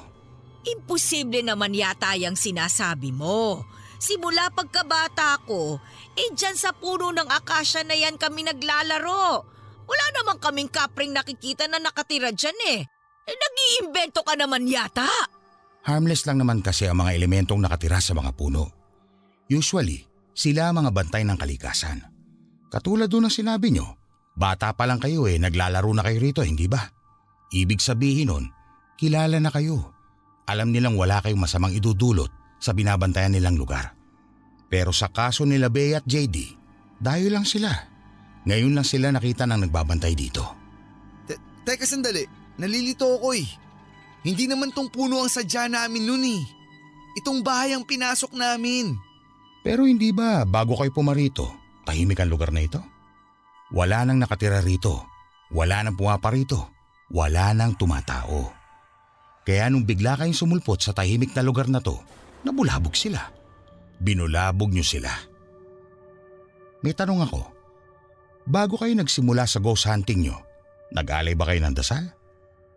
Imposible naman yata yung sinasabi mo. Simula pagkabata ko, dyan sa puno ng akasya na yan kami naglalaro. Wala naman kaming kapring nakikita na nakatira dyan eh. Nag-iimbento ka naman yata. Harmless lang naman kasi ang mga elementong nakatira sa mga puno. Usually, sila ang mga bantay ng kalikasan. Katulad doon ang sinabi nyo, bata pa lang kayo naglalaro na kayo rito, hindi ba? Ibig sabihin nun, kilala na kayo. Alam nilang wala kayong masamang idudulot sa binabantayan nilang lugar. Pero sa kaso nila Bea at JD, dayo lang sila. Ngayon lang sila nakita ng nagbabantay dito. Teka sandali, nalilito ako eh. Hindi naman tong puno ang sadya namin nun eh. Itong bahay ang pinasok namin. Pero hindi ba bago kayo pumarito, tahimik ang lugar na ito? Wala nang nakatira rito, wala nang pumaparito, wala nang tumatao. Kaya nung bigla kayong sumulpot sa tahimik na lugar na to, nabulabog sila. Binulabog niyo sila. May tanong ako, bago kayo nagsimula sa ghost hunting niyo, nag-alay ba kayo ng dasal?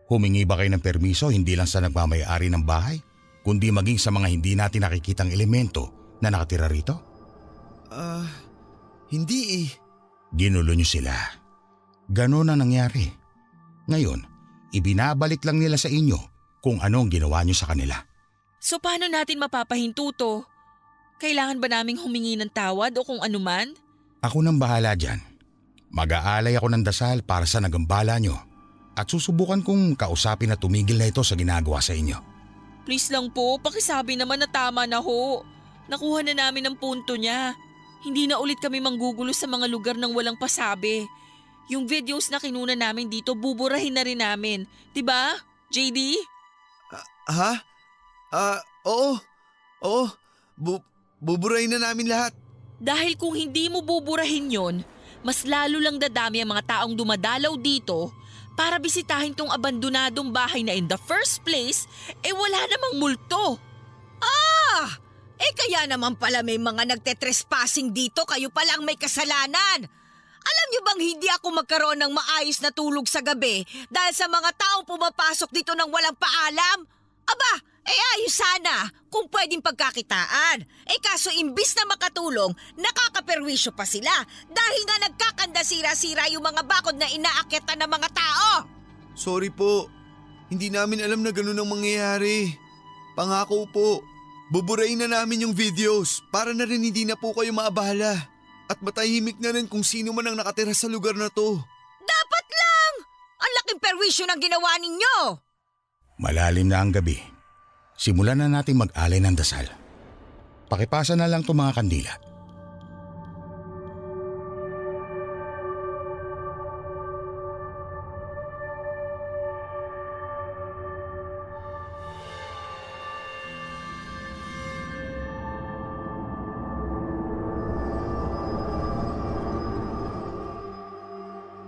Humingi ba kayo ng permiso hindi lang sa nagmamayari ng bahay, kundi maging sa mga hindi natin nakikitang elemento na nakatira rito? Hindi eh. Ginulo niyo sila. Ganon ang nangyari. Ngayon, ibinabalik lang nila sa inyo kung anong ginawa niyo sa kanila. So paano natin mapapahinto to? Kailangan ba naming humingi ng tawad o kung anuman? Ako nang bahala dyan. Mag-aalay ako ng dasal para sa nagambala niyo at susubukan kong kausapin na tumigil na ito sa ginagawa sa inyo. Please lang po, pakisabi naman na tama na ho. Nakuha na namin ang punto niya. Hindi na ulit kami manggugulo sa mga lugar ng walang pasabi. Yung videos na kinuna namin dito, buburahin na rin namin. Diba, JD? Ha? Oo. Oo. Buburahin na namin lahat. Dahil kung hindi mo buburahin yon, mas lalo lang dadami ang mga taong dumadalaw dito para bisitahin tong abandonadong bahay na in the first place, wala namang multo. Kaya naman pala may mga nagtetrespassing dito, kayo palang may kasalanan. Alam niyo bang hindi ako magkaroon ng maayos na tulog sa gabi dahil sa mga taong pumapasok dito ng walang paalam? Aba, ayos sana kung pwedeng pagkakitaan. Kaso imbis na makatulong, nakakaperwisyo pa sila dahil nga nagkakandasira-sira yung mga bakod na inaakyatan ng mga tao. Sorry po. Hindi namin alam na ganun ang mangyayari. Pangako po. Buburahin na namin yung videos para na rin hindi na po kayo maabahala. At matahimik na rin kung sino man ang nakatira sa lugar na to. Dapat lang! Ang laking perwisyo ng ginawa ninyo! Malalim na ang gabi. Simulan na nating mag-alay ng dasal. Pakipasa na lang itong mga kandila.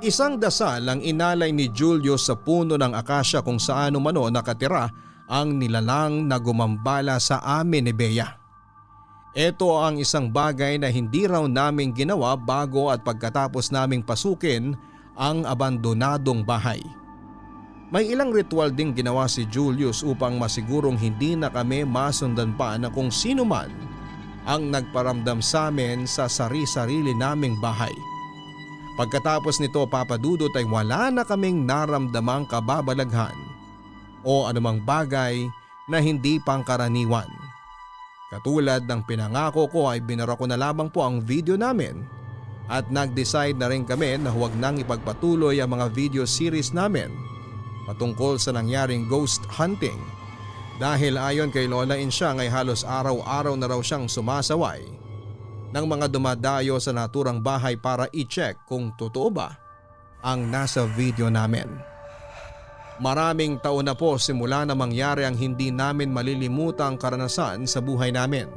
Isang dasal ang inalay ni Julius sa puno ng akasya kung saan umano nakatira ang nilalang na gumambala sa amin ni Bea. Ito ang isang bagay na hindi raw naming ginawa bago at pagkatapos naming pasukin ang abandonadong bahay. May ilang ritual ding ginawa si Julius upang masigurong hindi na kami masundan pa na kung sino man ang nagparamdam sa amin sa sari-sarili naming bahay. Pagkatapos nito, Papa Dudut, ay wala na kaming naramdamang kababalaghan o anumang bagay na hindi pangkaraniwan. Katulad ng pinangako ko ay binara ko na lamang po ang video namin at nag-decide na rin kami na huwag nang ipagpatuloy ang mga video series namin patungkol sa nangyaring ghost hunting dahil ayon kay Lola Insyang ay halos araw-araw na raw siyang sumasaway ng mga dumadayo sa naturang bahay para i-check kung totoo ba ang nasa video namin. Maraming taon na po simula na mangyari ang hindi namin malilimutang karanasan sa buhay namin.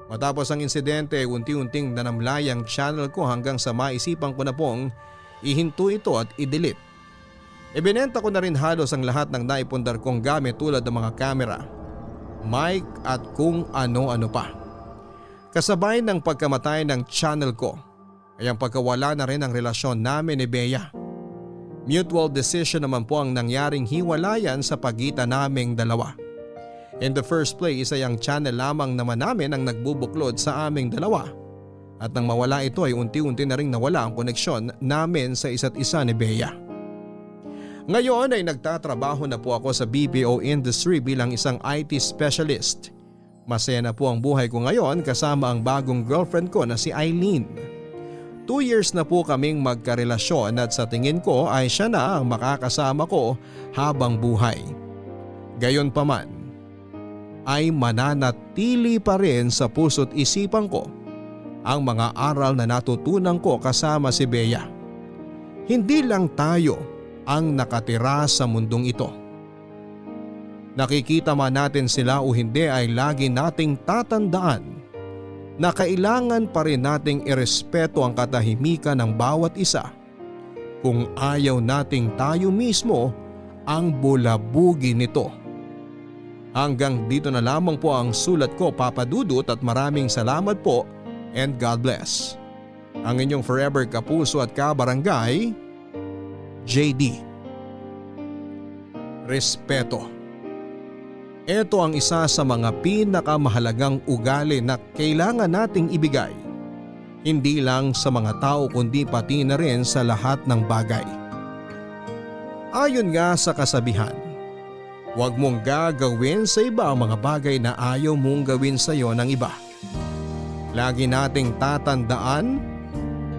Matapos ang insidente, unti-unting nanamlay ang channel ko hanggang sa maisipan ko na pong ihinto ito at i-delete. Ibinenta ko na rin halos ang lahat ng naipundar kong gamit tulad ng mga camera, mic at kung ano-ano pa. Kasabay ng pagkamatay ng channel ko ay ang pagkawala na rin ang relasyon namin ni Bea. Mutual decision naman po ang nangyaring hiwalayan sa pagitan naming dalawa. In the first place ay ang channel lamang naman namin ang nagbubuklod sa aming dalawa. At nang mawala ito ay unti-unti na rin nawala ang koneksyon namin sa isa't isa ni Bea. Ngayon ay nagtatrabaho na po ako sa BPO industry bilang isang IT specialist. Masaya na po ang buhay ko ngayon kasama ang bagong girlfriend ko na si Eileen. 2 years na po kaming magkarelasyon at sa tingin ko ay siya na ang makakasama ko habang buhay. Gayunpaman, ay mananatili pa rin sa puso't isipan ko ang mga aral na natutunan ko kasama si Bea. Hindi lang tayo ang nakatira sa mundong ito. Nakikita man natin sila o hindi ay lagi nating tatandaan na kailangan pa rin nating irespeto ang katahimikan ng bawat isa kung ayaw nating tayo mismo ang bulabugin nito. Hanggang dito na lamang po ang sulat ko, Papa Dudut, at maraming salamat po and God bless. Ang inyong forever kapuso at kabarangay, JD. Respeto. Ito ang isa sa mga pinakamahalagang ugali na kailangan nating ibigay. Hindi lang sa mga tao kundi pati na rin sa lahat ng bagay. Ayon nga sa kasabihan, huwag mong gagawin sa iba ang mga bagay na ayaw mong gawin sa iyo ng iba. Lagi nating tatandaan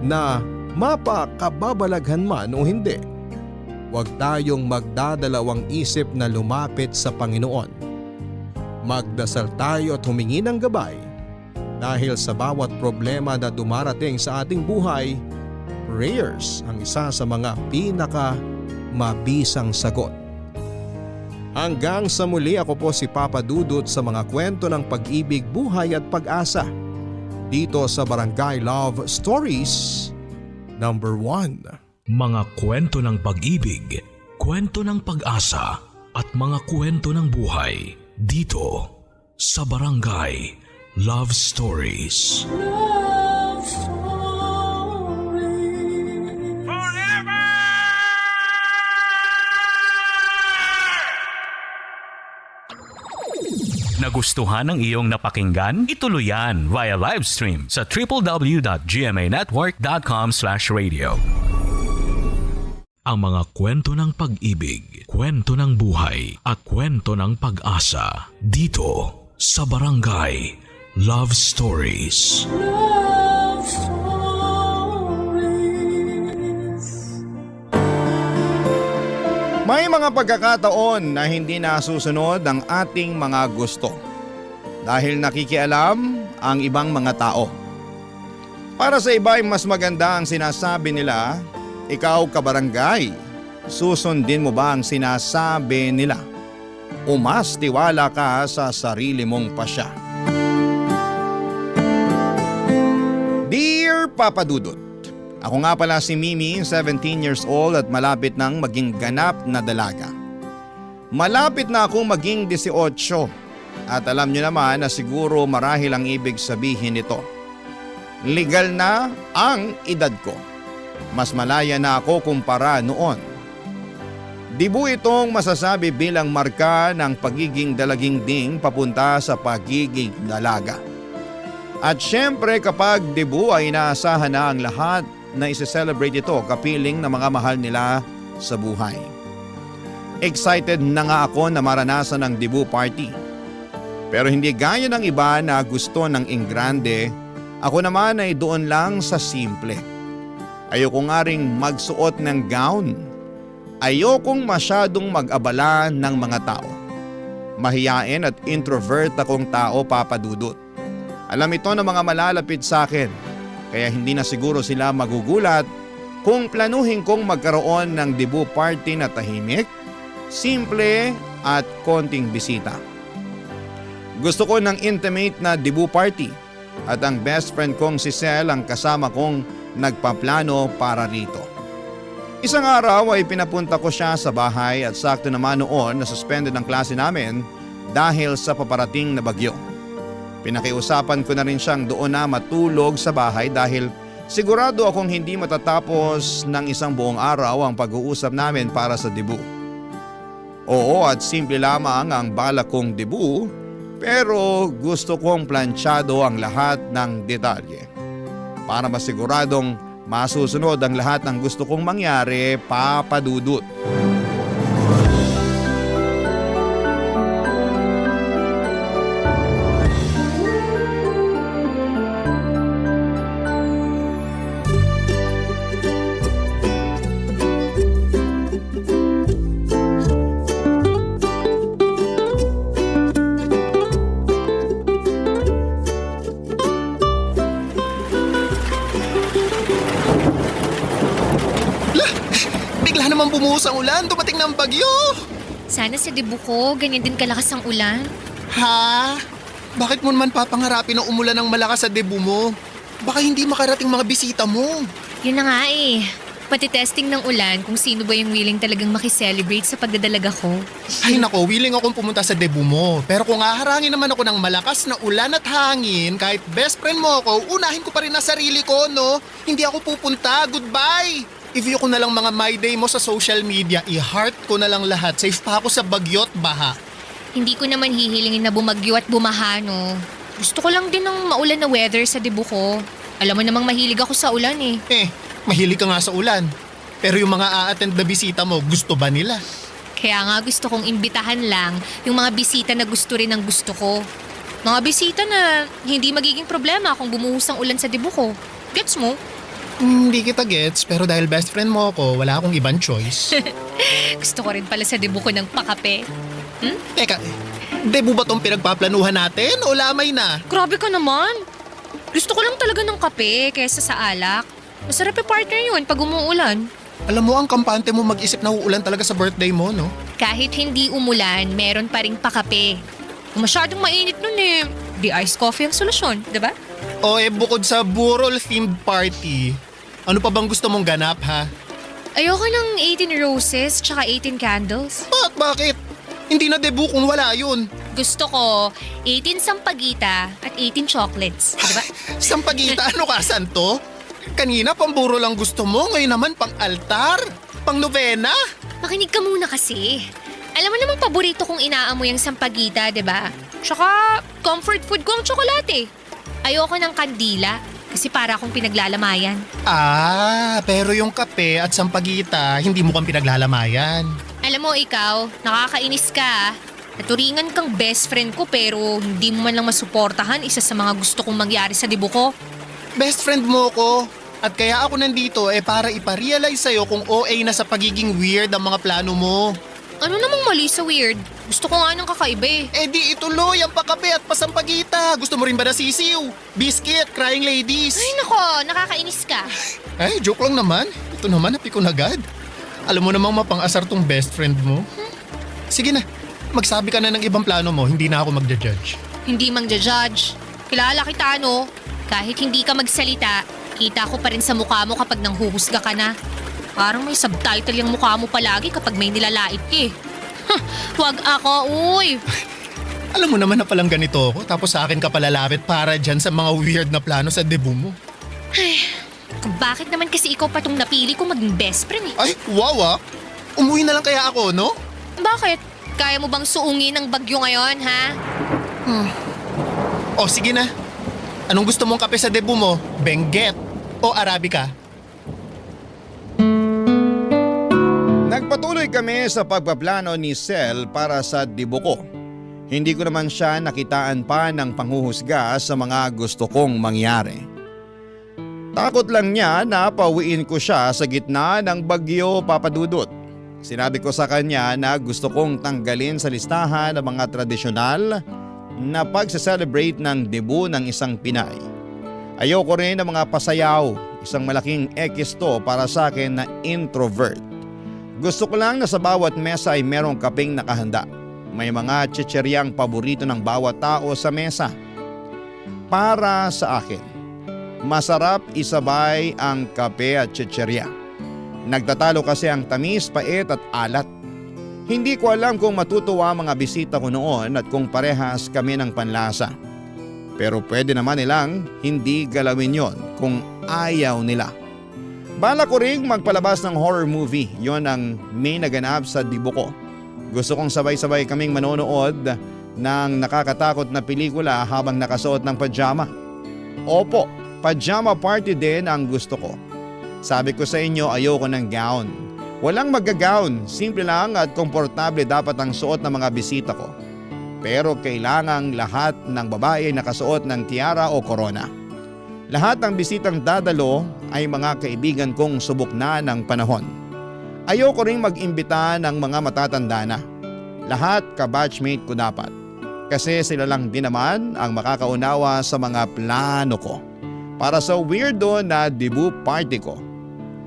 na mapakababalaghan man o hindi, huwag tayong magdadalawang isip na lumapit sa Panginoon. Magdasal tayo at humingi ng gabay dahil sa bawat problema na dumarating sa ating buhay, prayers ang isa sa mga mabisang sagot. Hanggang sa muli, ako po si Papa Dudut sa mga kwento ng pag-ibig, buhay at pag-asa dito sa Barangay Love Stories number 1. Mga kwento ng pag-ibig, kwento ng pag-asa at mga kwento ng buhay dito sa Barangay Love Stories. Love Stories. Nagustuhan ng iyong napakinggan? Ituloy yan via live stream sa www.gmanetwork.com/radio. Ang mga kwento ng pag-ibig, kwento ng buhay at kwento ng pag-asa dito sa Barangay Love Stories. Love Stories. May mga pagkakataon na hindi nasusunod ang ating mga gusto dahil nakikialam ang ibang mga tao. Para sa iba ay mas maganda ang sinasabi nila. Ikaw, kabarangay, susundin mo ba ang sinasabi nila? O mas tiwala ka sa sarili mong pasya? Dear Papa Dudut, ako nga pala si Mimi, 17 years old at malapit nang maging ganap na dalaga. Malapit na akong maging 18 at alam nyo naman na siguro marahil ang ibig sabihin nito. Legal na ang edad ko. Mas malaya na ako kumpara noon. Di po itong masasabi bilang marka ng pagiging dalaging ding papunta sa pagiging dalaga. At syempre kapag debut ay inaasahan na ang lahat na isi-celebrate ito kapiling ng mga mahal nila sa buhay. Excited na nga ako na maranasan ang debut party. Pero hindi gaya ng iba na gusto ng ingrande, ako naman ay doon lang sa simple. Ayoko nga ring magsuot ng gown. Ayokong masyadong mag-abala ng mga tao. Mahiyain at introvert akong tao, Papa Dudut. Alam ito ng mga malalapit sa akin, kaya hindi na siguro sila magugulat kung planuhin kong magkaroon ng debut party na tahimik, simple at konting bisita. Gusto ko ng intimate na debut party at ang best friend kong si Sel ang kasama kong nagpaplano para rito. Isang araw ay pinapunta ko siya sa bahay at sakto naman noon na suspended ang klase namin dahil sa paparating na bagyo. Pinakiusapan ko na rin siyang doon na matulog sa bahay dahil sigurado akong hindi matatapos ng isang buong araw ang pag-uusap namin para sa debut. Oo, at simple lamang ang balak kong debut pero gusto kong planchado ang lahat ng detalye. Para masiguradong masusunod ang lahat ng gusto kong mangyari, Papa Dudut. Bumuhos ang ulan, dumating na ang bagyo. Sana sa debut ko, ganyan din kalakas ang ulan. Ha? Bakit mo naman papangarapin na umulan ng malakas sa debut mo? Baka hindi makarating mga bisita mo. Yun na nga eh. Pati testing ng ulan kung sino ba yung willing talagang makiselebrate sa pagdadalaga ko. Ay nako, willing akong pumunta sa debut mo. Pero kung haharangin naman ako ng malakas na ulan at hangin, kahit best friend mo ako, unahin ko pa rin ang sarili ko, no? Hindi ako pupunta. Goodbye! I-view ko na lang mga my day mo sa social media. I-heart ko na lang lahat. Safe pa ako sa bagyo at baha. Hindi ko naman hihilingin na bumagyo at bumaha, no? Gusto ko lang din ng maulan na weather sa debut ko. Alam mo namang mahilig ako sa ulan eh. Mahilig ka nga sa ulan. Pero yung mga a-attend na bisita mo, gusto ba nila? Kaya nga gusto kong imbitahan lang yung mga bisita na gusto rin ng gusto ko. Mga bisita na hindi magiging problema kung bumuhos ang ulan sa debut ko. Gets mo? Hindi kita gets, pero dahil best friend mo ako, wala akong ibang choice. Gusto ko rin pala sa debut ko ng pakape. Teka, debut ba tong pinagpaplanuhan natin o lamay na? Grabe ka naman. Gusto ko lang talaga ng kape kaysa sa alak. Masarap yung partner yun pag umuulan. Alam mo, ang kampante mo mag-isip na uulan talaga sa birthday mo, no? Kahit hindi umulan, meron pa ring pakape. Kung masyadong mainit nun eh, di iced coffee ang solusyon, di ba? Bukod sa burol-themed party, ano pa bang gusto mong ganap, ha? Ayoko ng 18 roses tsaka 18 candles. Bakit? Hindi na debut kung wala yun. Gusto ko 18 sampagita at 18 chocolates, di ba? Sampagita, ano ka, santo? Kanina pamburo lang gusto mo, ngayon naman pang altar, pang novena. Makinig ka muna kasi. Alam mo namang paborito kong inaamoy ang sampagita, di ba? Tsaka comfort food ko ang tsokolate. Ayoko ng kandila kasi para akong pinaglalamayan. Pero yung kape at sampagita, hindi mo kang pinaglalamayan. Alam mo ikaw, nakakainis ka. Naturingan kang best friend ko pero hindi mo man lang masuportahan isa sa mga gusto kong mangyari sa debut ko. Best friend mo ko. At kaya ako nandito para iparealize sa'yo kung OA na sa pagiging weird ang mga plano mo. Ano namang mali sa weird? Gusto ko nga ng kakaiba eh. Di ituloy ang pakape at pasampagita. Gusto mo rin ba na sisiw? Biscuit, crying ladies? Ay nako, nakakainis ka. Ay, joke lang naman. Ito naman, napikon agad. Alam mo namang mapang-asar tong best friend mo. Sige na, magsabi ka na ng ibang plano mo, hindi na ako magja-judge. Hindi mang-judge. Kilala kita no? Kahit hindi ka magsalita, kita ko pa rin sa mukha mo kapag nanghuhusga ka na. Parang may subtitle yung mukha mo palagi kapag may nilalait ka eh. Huwag ako, uy! Alam mo naman na palang ganito ako, tapos sa akin ka palalapit para dyan sa mga weird na plano sa debut mo. Ay, kung bakit naman kasi ikaw pa tong napili ko maging best friend eh. Ay, wow. Umuwi na lang kaya ako, no? Bakit? Kaya mo bang suungin ng bagyo ngayon, ha? Sige na. Anong gusto mong kape sa debut mo? Benguet o Arabica? Nagpatuloy kami sa pagpaplano ni Sel para sa debut ko. Hindi ko naman siya nakitaan pa ng panghuhusga sa mga gusto kong mangyari. Takot lang niya na pauwiin ko siya sa gitna ng bagyo, Papa Dudut. Sinabi ko sa kanya na gusto kong tanggalin sa listahan ng mga tradisyonal na pagsa-celebrate ng debut ng isang Pinay. Ayoko rin ng mga pasayaw, isang malaking X to para sa akin na introvert. Gusto ko lang na sa bawat mesa ay merong kapeng nakahanda. May mga chicheryang paborito ng bawat tao sa mesa. Para sa akin, masarap isabay ang kape at chicherya. Nagtatalo kasi ang tamis, pait at alat. Hindi ko alam kung matutuwa mga bisita ko noon at kung parehas kami ng panlasa. Pero pwede naman nilang hindi galawin yon kung ayaw nila. Bala ko ring magpalabas ng horror movie, yon ang may naganap sa debut ko. Gusto kong sabay-sabay kaming manonood ng nakakatakot na pelikula habang nakasuot ng pajama. Opo, pajama party din ang gusto ko. Sabi ko sa inyo, ayoko ng gown. Walang magga-gown, simple lang at komportable dapat ang suot ng mga bisita ko. Pero kailangang lahat ng babae ay nakasuot ng tiara o korona. Lahat ng bisitang dadalo ay mga kaibigan kong subok na ng panahon. Ayoko ring mag-imbita ng mga matatanda na. Lahat ka-batchmate ko dapat. Kasi sila lang din naman ang makakaunawa sa mga plano ko. Para sa weirdo na debut party ko.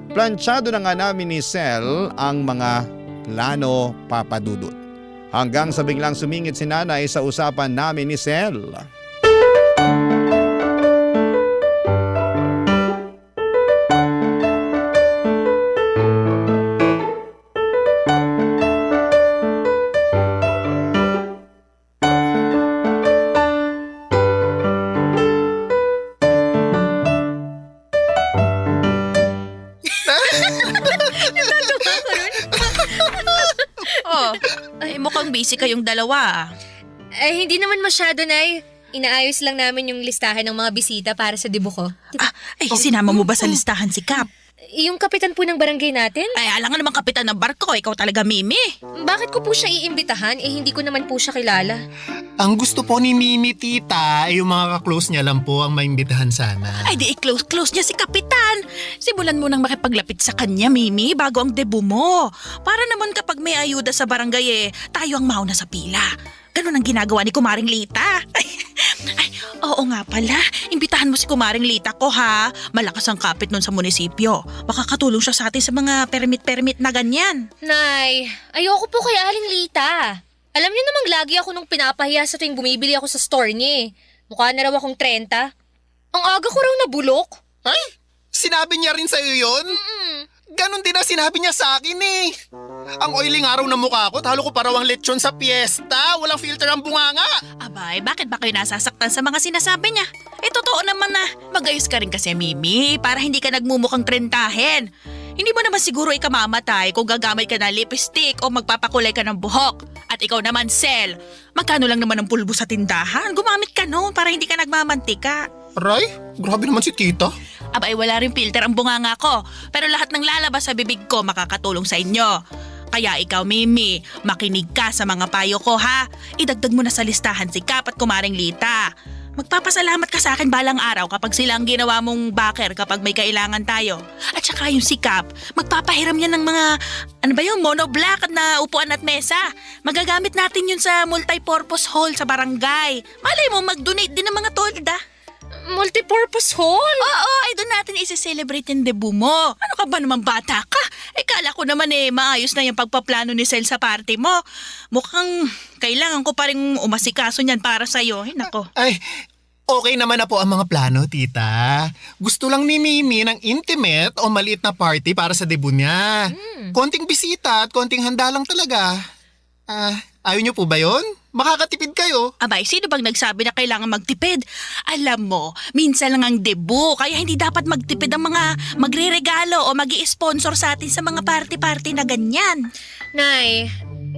Planchado na nga namin ni Sel ang mga plano, Papa Dudut. Hanggang sa biglang sumingit si nanay sa usapan namin ni Sel. busy kayong dalawa. Ay, hindi naman masyado, Nay. Inaayos lang namin yung listahan ng mga bisita para sa debut ko. Sinama mo ba sa listahan si Cap? Yung kapitan po ng barangay natin? Ay, alam nga naman kapitan ng barko, ikaw talaga Mimi. Bakit ko po siya iimbitahan? Hindi ko naman po siya kilala. Ang gusto po ni Mimi, tita, ay yung mga kaklose niya lang po ang maimbitahan sana. Ay di i-close niya si kapitan. Simulan mo nang makipaglapit sa kanya, Mimi, bago ang debut mo. Para naman kapag may ayuda sa barangay tayo ang mauna sa pila. Ganun ang ginagawa ni Kumaring Lita. Ay, oo nga pala. Imbitahan mo si Kumaring Lita ko ha. Malakas ang kapit nun sa munisipyo. Makakatulong siya sa atin sa mga permit na ganyan. Nay, ayoko po kay Aling Lita. Alam niyo namang lagi ako nung pinapahiya sa tuwing bumibili ako sa store niya. Mukha na raw akong 30. Ang aga ko raw nabulok. Ay, sinabi niya rin sa'yo yun? Ganon din ang sinabi niya sa akin Ang oily nga raw na mukha ko, talo ko pa raw ang lechon sa piyesta. Walang filter ang bunganga. Abay, bakit ba kayo nasasaktan sa mga sinasabi niya? Totoo naman na magayos ka rin kasi, Mimi, para hindi ka nagmumukhang trentahin. Hindi mo naman siguro ikamamatay kung gagamit ka ng lipstick o magpapakulay ka ng buhok. At ikaw naman, Sel, magkano lang naman ang pulbo sa tindahan? Gumamit ka noon para hindi ka nagmamantika. Aray, grabe naman si tita. Abay, wala rin filter ang bunganga ko. Pero lahat ng lalabas sa bibig ko makakatulong sa inyo. Kaya ikaw, Mimi, makinig ka sa mga payo ko ha. Idagdag mo na sa listahan si Cap at Kumaring Lita. Magpapasalamat ka sa akin balang araw kapag sila ang ginawa mong backer kapag may kailangan tayo. At saka yung si Cap, magpapahiram yan ng mga, monoblock na upuan at mesa. Magagamit natin yun sa multipurpose hall sa barangay. Malay mo, mag-donate din ng mga tolda. Multipurpose hall? Oo, ay doon natin isi-celebrate yung debut mo. Ano ka ba naman bata ka? Kala ko naman maayos na yung pagpaplano ni Sel sa party mo. Mukhang kailangan ko pa rin umasikaso niyan para sa'yo. Nako. Ay, okay naman na po ang mga plano, tita. Gusto lang ni Mimi ng intimate o maliit na party para sa debut niya. Konting bisita at konting handa lang talaga. Ayaw niyo po ba yun? Makakatipid kayo. Abay, sino bang nagsabi na kailangan magtipid? Alam mo, minsan lang ang debut, kaya hindi dapat magtipid ang mga magre-regalo o mag-i-sponsor sa atin sa mga party-party na ganyan. Nay,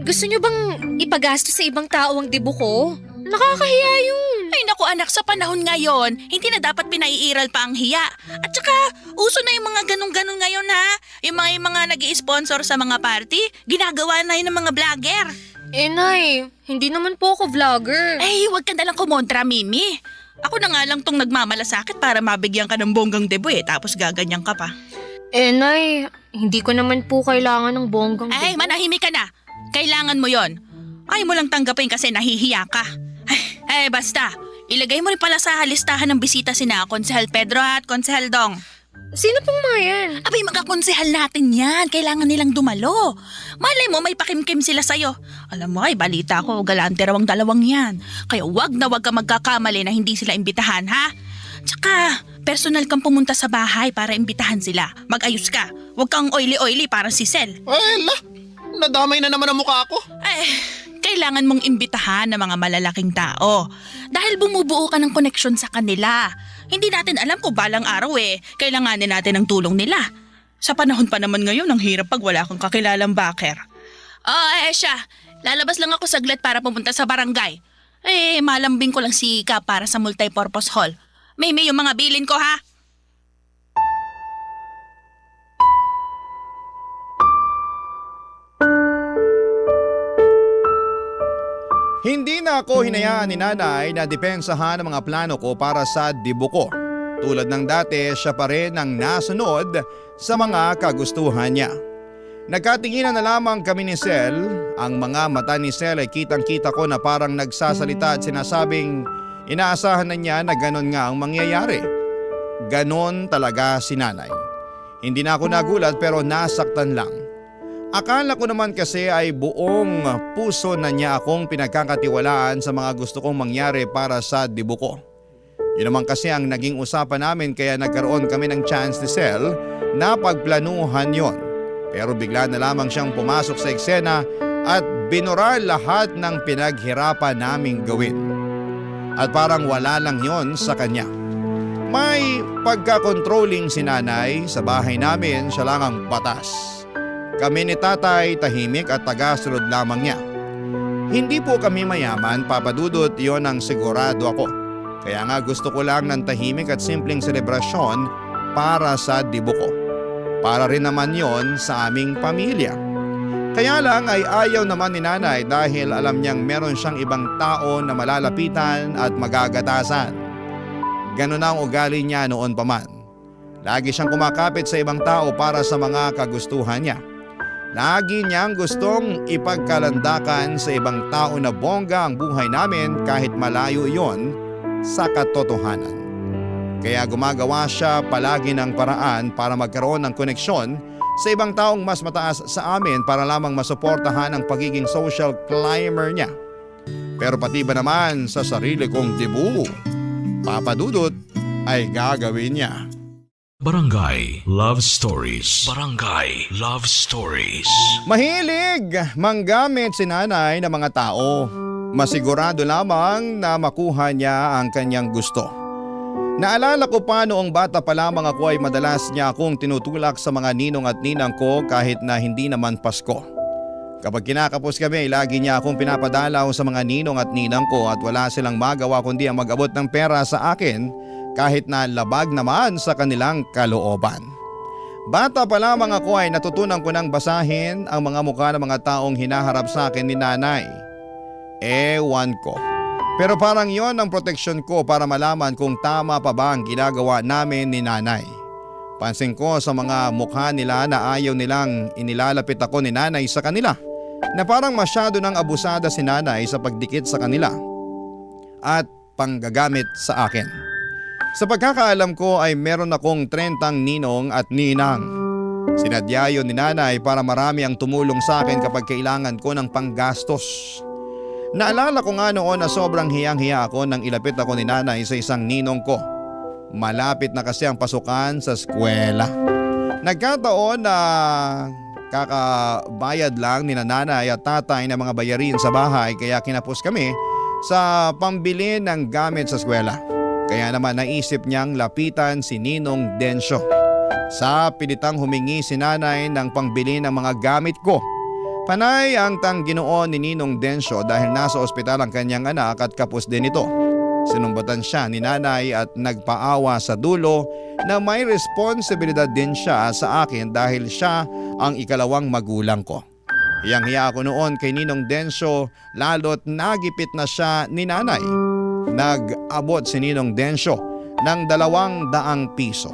gusto niyo bang ipagastos sa ibang tao ang debut ko? Nakakahiya yun. Ay naku anak, sa panahon ngayon, hindi na dapat pinaiiral pa ang hiya. At saka, uso na yung mga ganun-ganun ngayon ha. Yung mga nag-i-sponsor sa mga party, ginagawa na yun ng mga vlogger. Nay, hindi naman po ako vlogger. Ay, huwag ka nalang kumontra, Mimi. Ako na nga lang tong nagmamalasakit para mabigyan ka ng bonggang debut tapos gaganyan ka pa. Nay, hindi ko naman po kailangan ng bonggang Ay, manahimik ka na. Kailangan mo yon. Ayaw mo lang tanggapin kasi nahihiya ka. Ay, basta. Ilagay mo rin pala sa listahan ng bisita sina Konsehal Pedro at Konsehal Dong. Sino pong mga yan? Abay, magkakonsehal natin yan. Kailangan nilang dumalo. Malay mo, may pakimkim sila sa'yo. Alam mo ay, balita ko, galante raw ang dalawang yan. Kaya wag na wag ka magkakamali na hindi sila imbitahan, ha? Tsaka, personal kang pumunta sa bahay para imbitahan sila. Mag-ayos ka. Wag kang oily-oily para si Sel. Ay, nadamay na naman ang mukha ko. Kailangan mong imbitahan ng mga malalaking tao. Dahil bumubuo ka ng koneksyon sa kanila. Hindi natin alam kung balang araw kailanganin natin ang tulong nila. Sa panahon pa naman ngayon, ang hirap pag wala kang kakilalang backer. Siya. Lalabas lang ako saglit para pumunta sa barangay. Malambing ko lang si Cap para sa multipurpose hall. May yung mga bilin ko ha. Hindi na ako hinayaan ni nanay na depensahan ang mga plano ko para sa debut ko. Tulad ng dati, siya pa rin ang nasunod sa mga kagustuhan niya. Nagkatinginan na lamang kami ni Sel. Ang mga mata ni Sel ay kitang-kita ko na parang nagsasalita at sinasabing inaasahan na niya na ganon nga ang mangyayari. Ganon talaga si nanay. Hindi na ako nagulat pero nasaktan lang. Akala ko naman kasi ay buong puso na niya akong pinagkakatiwalaan sa mga gusto kong mangyari para sa debut ko. Yun naman kasi ang naging usapan namin kaya nagkaroon kami ng chance ni Sel na pagplanuhan yon. Pero bigla na lamang siyang pumasok sa eksena at binura lahat ng pinaghirapan naming gawin. At parang wala lang yon sa kanya. May pagka-controlling si nanay, sa bahay namin siya lang ang patas. Kami ni tatay tahimik at tagasunod lamang niya. Hindi po kami mayaman, Papa Dudut, yon ang sigurado ako. Kaya nga gusto ko lang ng tahimik at simpleng selebrasyon para sa dibo ko. Para rin naman yon sa aming pamilya. Kaya lang ay ayaw naman ni nanay dahil alam niyang meron siyang ibang tao na malalapitan at magagatasan. Ganon ang ugali niya noon pa man. Lagi siyang kumakapit sa ibang tao para sa mga kagustuhan niya. Lagi niyang gustong ipagkalandakan sa ibang tao na bongga ang buhay namin kahit malayo iyon sa katotohanan. Kaya gumagawa siya palagi ng paraan para magkaroon ng koneksyon sa ibang taong mas mataas sa amin para lamang masuportahan ang pagiging social climber niya. Pero pati ba naman sa sarili kong dibu, Papa Dudut, ay gagawin niya. Barangay Love Stories. Barangay Love Stories. Mahilig manggamit si nanay ng mga tao. Masigurado lamang na makuha niya ang kanyang gusto. Naalala ko pa noong bata pa lamang ako ay madalas niya akong tinutulak sa mga ninong at ninang ko kahit na hindi naman Pasko. Kapag kinakapos kami ay lagi niya akong pinapadalaw sa mga ninong at ninang ko at wala silang magawa kundi ang mag-abot ng pera sa akin kahit na labag naman sa kanilang kalooban. Bata pa lamang ako ay natutunan ko nang basahin ang mga mukha ng mga taong hinaharap sa akin ni nanay. Ewan ko. Pero parang yon ang proteksyon ko para malaman kung tama pa ba ang ginagawa namin ni nanay. Pansin ko sa mga mukha nila na ayaw nilang inilalapit ako ni nanay sa kanila. Na parang masyado nang abusada si nanay sa pagdikit sa kanila at panggagamit sa akin. Sa pagkakaalam ko ay meron akong 30 ninong at ninang. Sinadya yun ni nanay para marami ang tumulong sa akin kapag kailangan ko ng panggastos. Naalala ko nga noon na sobrang hiyang-hiya ako nang ilapit ako ni nanay sa isang ninong ko. Malapit na kasi ang pasukan sa eskwela. Nagkataon na kakabayad lang ni nanay at tatay ng mga bayarin sa bahay kaya kinapos kami sa pambili ng gamit sa eskwela. Kaya naman naisip niyang lapitan si Ninong Densyo. Sa pilitang humingi si nanay ng pangbili ng mga gamit ko. Panay ang tangginoon ni Ninong Densyo dahil nasa ospital ang kanyang anak at kapos din ito. Sinumbatan siya ni nanay at nagpaawa sa dulo na may responsibilidad din siya sa akin dahil siya ang ikalawang magulang ko. Hiyang-hiya ako noon kay Ninong Densyo lalo't nagipit na siya ni nanay. Nag-abot si Ninong Densyo ng 200 piso.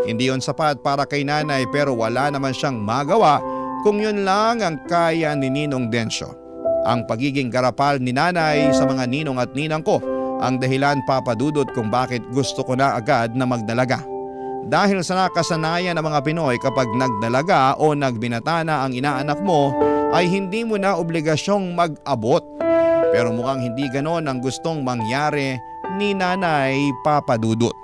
Hindi yon sapat para kay nanay pero wala naman siyang magawa kung yun lang ang kaya ni Ninong Densyo. Ang pagiging garapal ni nanay sa mga ninong at ninang ko ang dahilan, Papa Dudut, kung bakit gusto ko na agad na magdalaga. Dahil sa nakasanayan ng mga Pinoy kapag nagdalaga o nagbinata na ang inaanak mo ay hindi mo na obligasyong mag-abot. Pero mukhang hindi ganon ang gustong mangyari ni Nanay Papa Dudut.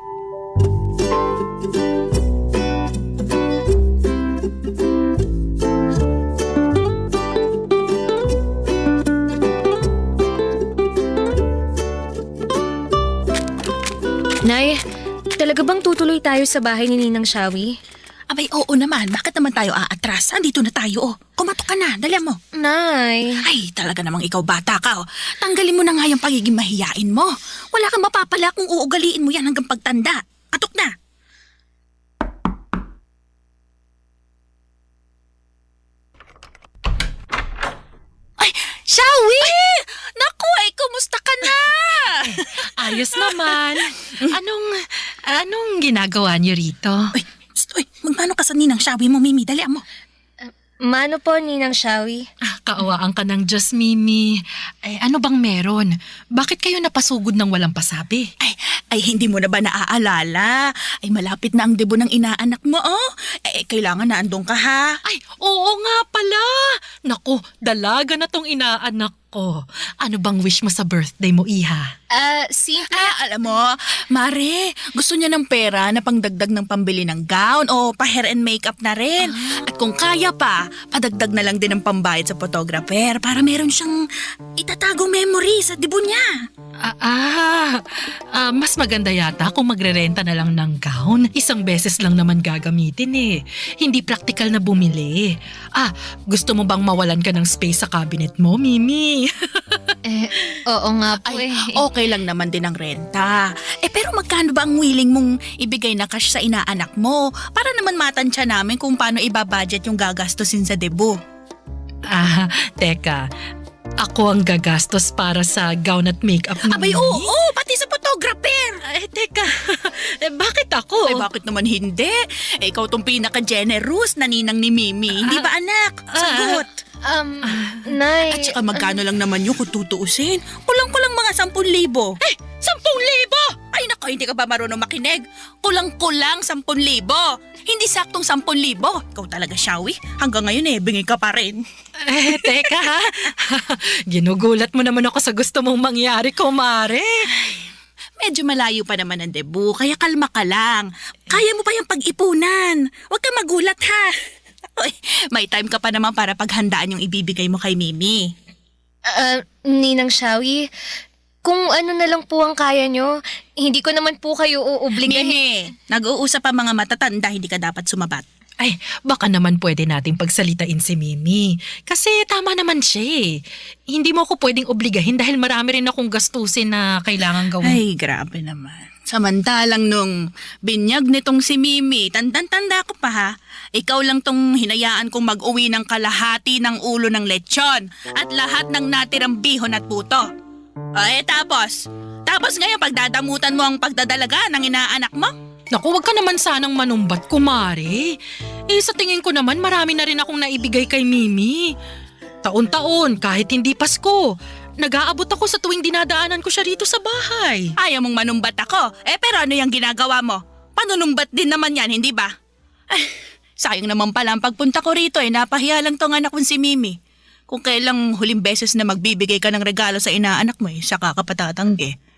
Nay, talaga bang tutuloy tayo sa bahay ni Ninang Shawi? Abay, oo naman. Bakit naman tayo aatras? Andito na tayo, oh. Kumatok ka na. Dali mo. Nay. Ay, talaga namang ikaw bata ka, oh. Tanggalin mo na nga yung pagiging mahiyain mo. Wala kang mapapala kung uugaliin mo yan hanggang pagtanda. Katok na. Ay, Shawi! Naku, ay kumusta ka na? Ayos naman. Anong ginagawa niyo rito? Uy, magmano ka sa Ninang Shawi mo, Mimi. Dali mo. Mano po, Ninang Shawi? Kaawaan ka ng Diyos, Mimi. Ay, ano bang meron? Bakit kayo napasugod ng walang pasabi? Ay, hindi mo na ba naaalala? Ay, malapit na ang debo ng inaanak mo, oh. Kailangan na andong ka, ha? Ay, oo nga pala. Naku, dalaga na tong inaanak ko. Ano bang wish mo sa birthday mo, Iha? Alam mo, Mare, gusto niya ng pera na pangdagdag ng pambili ng gown o pa-hair and makeup na rin. At kung kaya pa, padagdag na lang din ng pambayad sa photographer para meron siyang itatagong memory sa debo niya. Mas maganda yata kung magrerenta na lang ng gown. Isang beses lang naman gagamitin eh. Hindi praktikal na bumili. Gusto mo bang mawalan ka ng space sa cabinet mo, Mimi? Oo nga po Ay, eh. okay lang naman din ang renta. Pero magkano ba ang willing mong ibigay na cash sa inaanak mo? Para naman matansya namin kung paano ibabudget yung gagastusin sa debut. Teka. Ako ang gagastos para sa gown at makeup ni Abay, Mimi? oo, pati sa photographer. Teka. Bakit ako? Ay, bakit naman hindi? Ikaw tong pinaka-generous na ninang ni Mimi. Hindi ba, anak? Sagot. Nay. At saka magkano lang naman yun kung tutuusin? Kulang-kulang mga 10,000. 10,000? Ay nako, hindi ka ba marunong makinig? Kulang-kulang 10,000. Hindi saktong 10,000. Ikaw talaga, Shawi. Hanggang ngayon bingi ka pa rin. Teka ha. Ginugulat mo naman ako sa gusto mong mangyari, kumare. Medyo malayo pa naman ang debut, kaya kalma ka lang. Kaya mo pa yung pag-ipunan. Huwag ka magulat ha. Uy, may time ka pa naman para paghandaan yung ibibigay mo kay Mimi. Ninang Shawi, kung ano na lang po ang kaya nyo, hindi ko naman po kayo uubligahin. Mimi, nag-uusap pa mga matatanda, hindi ka dapat sumabat. Ay, baka naman pwede nating pagsalitain si Mimi. Kasi tama naman siya eh. Hindi mo ako pwedeng obligahin dahil marami rin akong gastusin na kailangan gawin. Ay, grabe naman. Samantalang nung binyag nitong si Mimi, tanda ko pa ha, ikaw lang tong hinayaan kong mag-uwi ng kalahati ng ulo ng lechon at lahat ng natirang bihon at puto. Tapos ngayon pagdadamutan mo ang pagdadalaga ng inaanak mo? Naku, wag ka naman sanang manumbat, kumare. Sa tingin ko naman marami na rin akong naibigay kay Mimi. Taon-taon, kahit hindi Pasko, nag-aabot ako sa tuwing dinadaanan ko siya rito sa bahay. Ayaw mong manumbat ako. Pero ano yung ginagawa mo? Panunumbat din naman yan, hindi ba? Sayang naman pala ang pagpunta ko rito napahiya lang tong anak kong si Mimi. Kung kailang huling beses na magbibigay ka ng regalo sa inaanak mo saka ka patatanggi.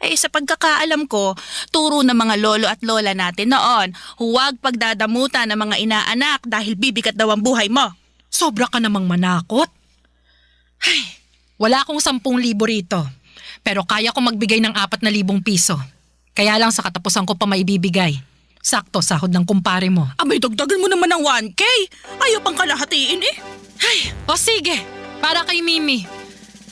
Sa pagkakaalam ko, turo ng mga lolo at lola natin noon, huwag pagdadamutan ng mga inaanak dahil bibigat daw ang buhay mo. Sobra ka namang manakot. Ay, wala akong 10,000 rito. Pero kaya ko magbigay ng 4,000 piso. Kaya lang sa katapusan ko pa maibibigay. Sakto, sahod ng kumpare mo. Abay, dagdagan mo naman ng 1K. Ayaw pang kalahatiin Ay, sige. Para kay Mimi.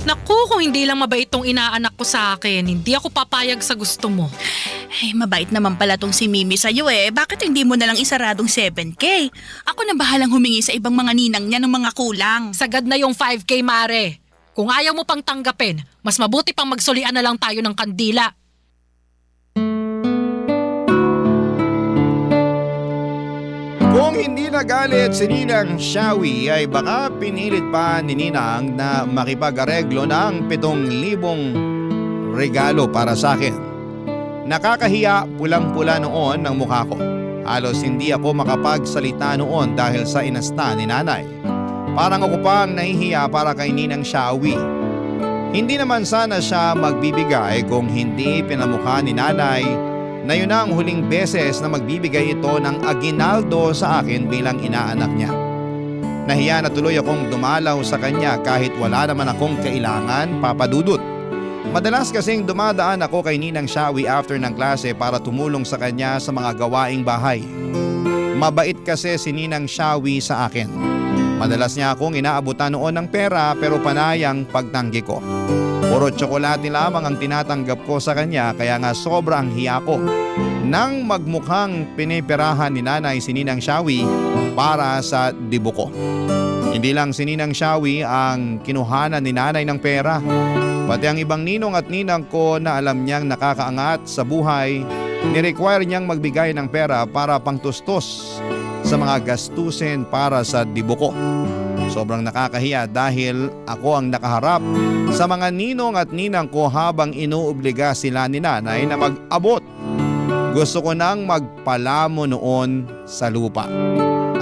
Naku, kung hindi lang mabait tong inaanak ko sa akin, hindi ako papayag sa gusto mo. Mabait naman pala tong si Mimi sa'yo Bakit hindi mo nalang isaradong 7K? Ako na bahalang humingi sa ibang mga ninang niya ng mga kulang. Sagad na yung 5K, Mare. Kung ayaw mo pang tanggapin, mas mabuti pang magsulian na lang tayo ng kandila. Kung hindi nagalit si Ninang Shawi ay baka pinilit pa ni Ninang na makipag-areglo ng 7,000 regalo para sa akin. Nakakahiya, pulang-pula noon ang mukha ko. Halos hindi ako makapagsalita noon dahil sa inasta ni nanay. Parang ako pang nahihiya para kay Ninang Shawi. Hindi naman sana siya magbibigay kung hindi pinamukha ni nanay na yun ang huling beses na magbibigay ito ng aginaldo sa akin bilang inaanak niya. Nahiya na tuloy akong dumalaw sa kanya kahit wala naman akong kailangan, Papa Dudut. Madalas kasing dumadaan ako kay Ninang Shawi after ng klase para tumulong sa kanya sa mga gawaing bahay. Mabait kasi si Ninang Shawi sa akin. Madalas niya akong inaabutan noon ng pera pero panayang pagtanggi ko. Puro tsokolate lamang ang tinatanggap ko sa kanya kaya nga sobrang hiya ko nang magmukhang piniperahan ni nanay si Ninang Shawi para sa dibo ko. Hindi lang si Ninang Shawi ang kinuhanan ni nanay ng pera. Pati ang ibang ninong at ninang ko na alam niyang nakakaangat sa buhay, ni-require niyang magbigay ng pera para pangtustos sa mga gastusin para sa dibo ko. Sobrang nakakahiya dahil ako ang nakaharap sa mga ninong at ninang ko habang inuobliga sila ni nanay na mag-abot. Gusto ko nang magpalamo noon sa lupa.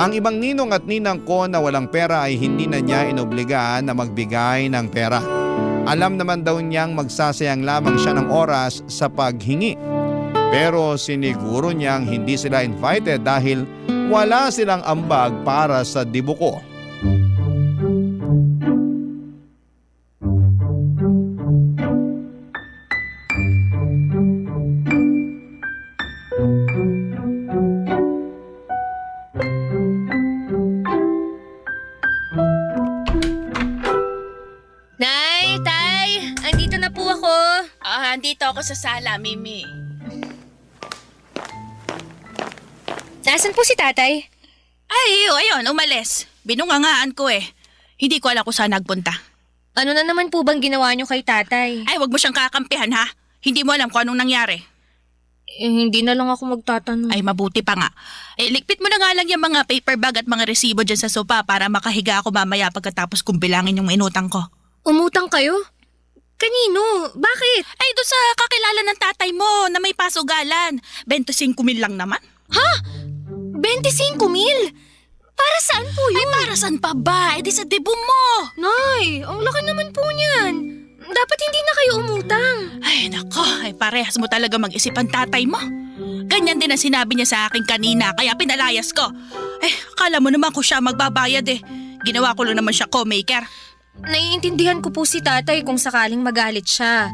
Ang ibang ninong at ninang ko na walang pera ay hindi na niya inobliga na magbigay ng pera. Alam naman daw niyang magsasayang lamang siya ng oras sa paghingi. Pero siniguro niyang hindi sila invited dahil wala silang ambag para sa dibo ko. Nay, Tay, sa sala, Mimi. Nasaan po si tatay? Ay, ayun, umalis. Binungangaan ko eh. Hindi ko alam kung saan nagpunta. Ano na naman po bang ginawa niyo kay tatay? Ay, wag mo siyang kakampihan ha. Hindi mo alam kung anong nangyari. Hindi na lang ako magtatanong. Ay, mabuti pa nga. Likpit mo na nga lang yung mga paper bag at mga resibo dyan sa sopa para makahiga ako mamaya pagkatapos kong bilangin yung inutang ko. Umutang kayo? Kanino? Bakit? Ay, doon sa kakilala ng tatay mo na may pasugalan. 25,000 lang naman. Ha? 25,000? Para saan po yun? Ay, para saan pa ba? Eh di sa debo mo. Nay, ang laki naman po niyan. Dapat hindi na kayo umutang. Ay, nako. Ay, parehas mo talaga mag-isip ang tatay mo. Ganyan din ang sinabi niya sa akin kanina, kaya pinalayas ko. Akala mo naman ko siya magbabayad eh. Ginawa ko lang naman siya co-maker. Naiintindihan ko po si tatay kung sakaling magalit siya.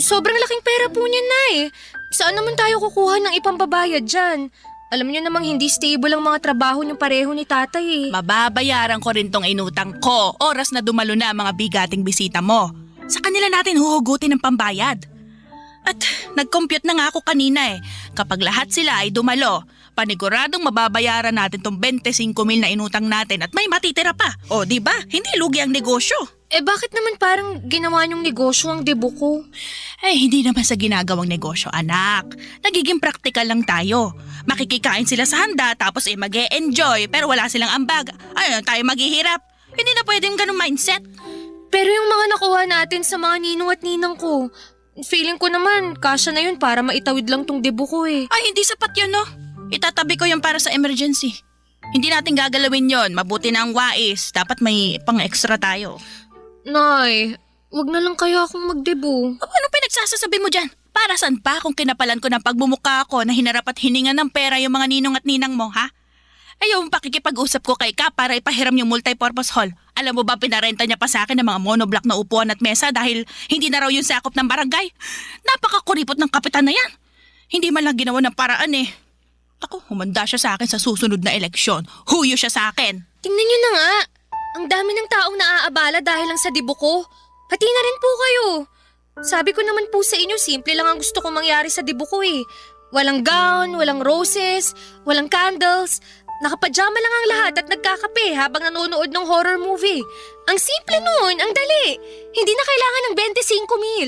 Sobrang laking pera po niya, Nay. Saan naman tayo kukuha ng ipambabayad dyan? Alam niyo namang hindi stable ang mga trabaho niyo pareho ni tatay eh. Mababayaran ko rin tong inutang ko. Oras na dumalo na ang mga bigating bisita mo. Sa kanila natin huhugutin ng pambayad. At nag-compute na nga ako kanina eh. Kapag lahat sila ay dumalo, paniguradong mababayaran natin tong 25,000 na inutang natin at may matitira pa. O di ba? Hindi lugi ang negosyo. Bakit naman parang ginawa niyong negosyo ang debo ko? Hindi naman sa ginagawang negosyo, anak. Nagiging practical lang tayo. Makikikain sila sa handa tapos mag-e-enjoy pero wala silang ambag. Ano tayo maghihirap? Hindi na pwedeng ganun mindset. Pero yung mga nakuha natin sa mga ninong at ninang ko, feeling ko naman kasya na yun para maitawid lang tong debo ko eh. Ay, hindi sapat yun no. Itatabi ko yun para sa emergency. Hindi natin gagalawin yon. Mabuti na ang wais. Dapat may pang-extra tayo. Nay, wag na lang kayo akong magdebo. Ano pinagsasasabi mo dyan? Para saan pa kung kinapalan ko ng pagmumukha ko na hinarap at hininga ng pera yung mga ninong at ninang mo, ha? Ayaw mong pakikipag-usap ko kay Ka para ipahiram yung multipurpose hall. Alam mo ba pinarenta niya pa sa akin ng mga monoblock na upuan at mesa dahil hindi na raw yung sakop ng barangay? Napakakuripot ng kapitan na yan. Hindi man lang ginawa ng paraan eh. Ako, humanda siya sa akin sa susunod na eleksyon. Huyo siya sa akin. Tingnan niyo na nga. Ang dami ng taong naaabala dahil lang sa debo ko. Pati na rin po kayo. Sabi ko naman po sa inyo, simple lang ang gusto kong mangyari sa debo ko eh. Walang gown, walang roses, walang candles. Nakapajama lang ang lahat at nagkakape habang nanonood ng horror movie. Ang simple nun, ang dali. Hindi na kailangan ng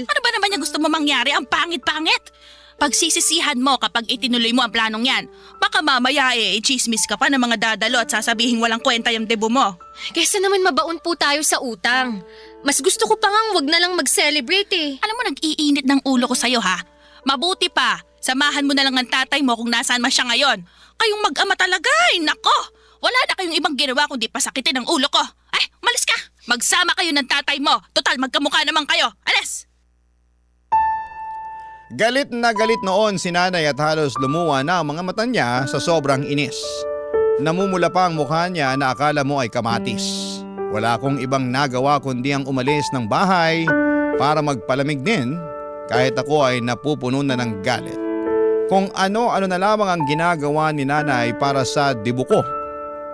25,000. Ano ba naman yung gusto mo mangyari? Ang pangit-pangit. Pagsisisihan mo kapag itinuloy mo ang planong yan. Baka mamaya i-chismis ka pa ng mga dadalo at sasabihin walang kwenta yung debo mo. Kesa naman mabaon po tayo sa utang. Mas gusto ko pa ngang wag na lang mag-celebrate eh. Alam mo, nag-iinit ng ulo ko sa'yo ha. Mabuti pa, samahan mo na lang ng tatay mo kung nasaan man siya ngayon. Kayong mag-ama talaga, nako. Wala na kayong ibang ginawa kundi pasakitin ang ulo ko. Malis ka. Magsama kayo ng tatay mo. Total, magkamukha naman kayo. Alis! Galit na galit noon si nanay at halos lumuwa na ang mga mata niya sa sobrang inis. Namumula pa ang mukha niya na akala mo ay kamatis. Wala akong ibang nagawa kundi ang umalis ng bahay para magpalamig din kahit ako ay napupuno na ng galit. Kung ano-ano na lamang ang ginagawa ni nanay para sa debo ko.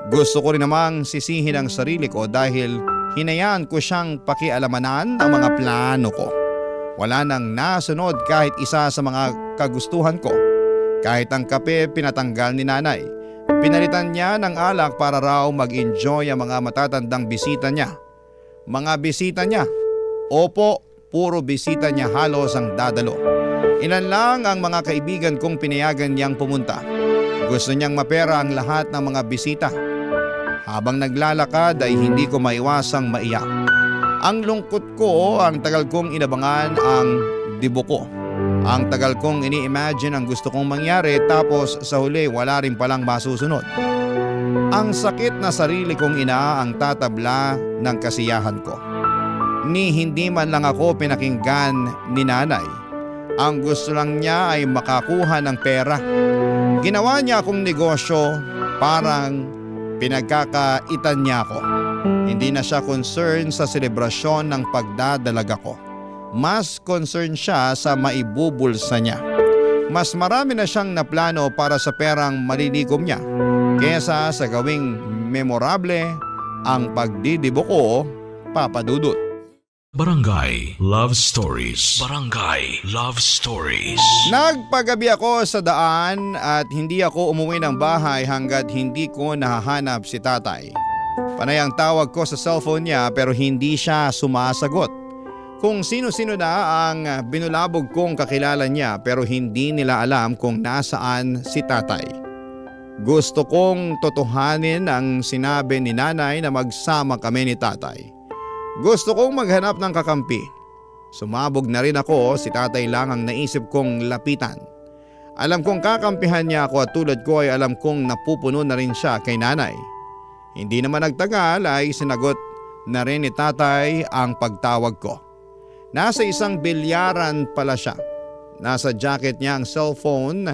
Gusto ko rin namang sisihin ang sarili ko dahil hinayaan ko siyang pakialamanan ang mga plano ko. Wala nang nasunod kahit isa sa mga kagustuhan ko. Kahit ang kape pinatanggal ni nanay. Pinalitan niya ng alak para raw mag-enjoy ang mga matatandang bisita niya. Mga bisita niya? Opo, puro bisita niya halos ang dadalo. Ilan lang ang mga kaibigan kong pinayagan niyang pumunta. Gusto niyang mapera ang lahat ng mga bisita. Habang naglalakad ay hindi ko maiwasang maiyak. Ang lungkot ko, ang tagal kong inabangan ang debo ko. Ang tagal kong ini-imagine ang gusto kong mangyari tapos sa huli wala rin palang masusunod. Ang sakit na sarili kong ina ang tatabla ng kasiyahan ko. Ni hindi man lang ako pinakinggan ni nanay. Ang gusto lang niya ay makakuha ng pera. Ginawa niya akong negosyo, parang pinagkakaitan niya ako. Hindi na siya concerned sa selebrasyon ng pagdadalaga ko. Mas concerned siya sa maibubulsa niya. Mas marami na siyang naplano para sa perang malilikom niya kesa sa gawing memorable ang pagdidibo ko, Papa Dudut. Barangay Love Stories. Barangay Love Stories. Nagpagabi ako sa daan at hindi ako umuwi ng bahay hanggat hindi ko nahahanap si tatay. Panay ang tawag ko sa cellphone niya pero hindi siya sumasagot. Kung sino-sino na ang binulabog kong kakilala niya pero hindi nila alam kung nasaan si tatay. Gusto kong totohanin ang sinabi ni nanay na magsama kami ni tatay. Gusto kong maghanap ng kakampi. Sumabog na rin ako, si tatay lang ang naisip kong lapitan. Alam kong kakampihan niya ako at tulad ko ay alam kong napupuno na rin siya kay nanay. Hindi naman nagtagal ay sinagot na rin ni tatay ang pagtawag ko. Nasa isang bilyaran pala siya. Nasa jacket niya ang cellphone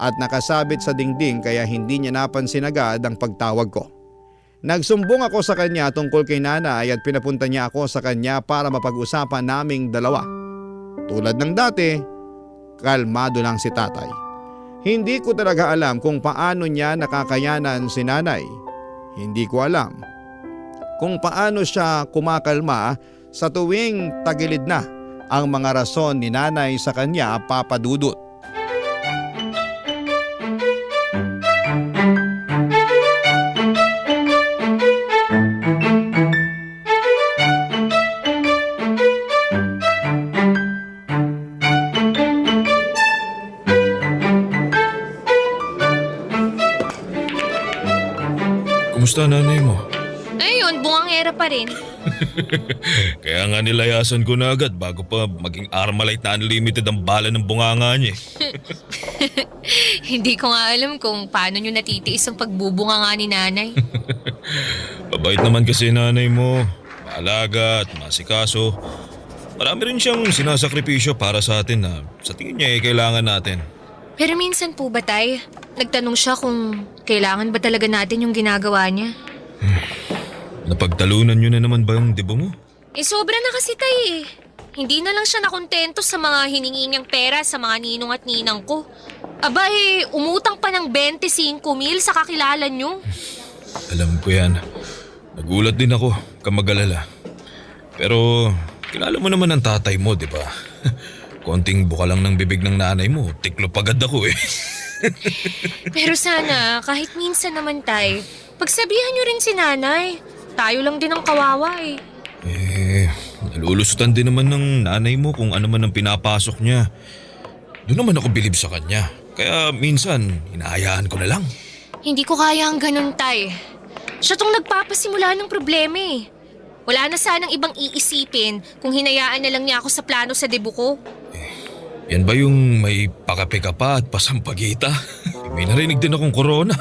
at nakasabit sa dingding kaya hindi niya napansin agad ang pagtawag ko. Nagsumbong ako sa kanya tungkol kay nanay at pinapunta niya ako sa kanya para mapag-usapan naming dalawa. Tulad ng dati, kalmado lang si tatay. Hindi ko talaga alam kung paano niya nakakayanan si nanay. Hindi ko alam kung paano siya kumakalma sa tuwing tagilid na ang mga rason ni nanay sa kanya, Papa Dudut. Kumusta nanay mo? Ayun, bungangera pa rin. Kaya nga nilayasan ko na agad bago pa maging Armalite na unlimited ang bala ng bunganga niya. Hindi ko nga alam kung paano nyo natitiis ang pagbubunga nga ni nanay. Mabait naman kasi nanay mo. Maalaga at masikaso. Marami rin siyang sinasakripisyo para sa atin na sa tingin niya kailangan natin. Pero minsan po ba tay, nagtanong siya kung kailangan ba talaga natin yung ginagawa niya? Napagtalunan niyo na naman ba yung debo mo? Sobra na kasi tay eh. Hindi na lang siya nakontento sa mga hiningi niyang pera sa mga ninong at ninang ko. Aba umutang pa ng 25,000 sa kakilala niyo. Alam ko yan. Nagulat din ako, kamagalala. Pero kilala mo naman ang tatay mo, di ba? Konting buka lang ng bibig ng nanay mo, tiklop agad ako eh. Pero sana, kahit minsan naman tay, pagsabihan niyo rin si nanay. Tayo lang din ang kawawa eh. Nalulusutan din naman ng nanay mo kung ano man ang pinapasok niya. Doon naman ako bilib sa kanya. Kaya minsan, hinahayaan ko na lang. Hindi ko kaya ang ganun tay. Siya tong nagpapasimula ng problema eh. Wala na sanang ibang iisipin kung hinayaan na lang niya ako sa plano sa debut ko. Yan ba yung may pakape ka pa at pasampagita? May narinig din akong corona.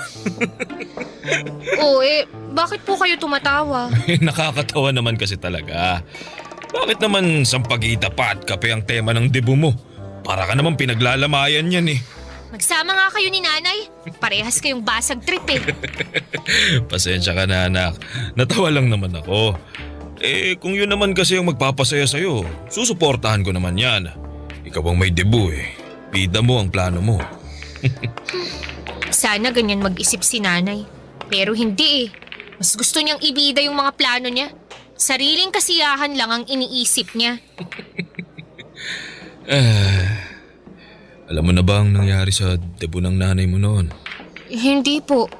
Bakit po kayo tumatawa? Nakakatawa naman kasi talaga. Bakit naman sampagita pa at kape ang tema ng debut mo? Para ka naman pinaglalamayan yan eh. Magsama nga kayo ni nanay. Parehas kayong basag trip eh. Pasensya ka na anak. Natawa lang naman ako. Kung yun naman kasi ang magpapasaya sa'yo, susuportahan ko naman yan. Ikaw ang may debut eh. Bida mo ang plano mo. Sana ganyan mag-isip si nanay. Pero hindi eh. Mas gusto niyang ibida yung mga plano niya. Sariling kasiyahan lang ang iniisip niya. Alam mo na ba ang nangyari sa debut ng nanay mo noon? Hindi po.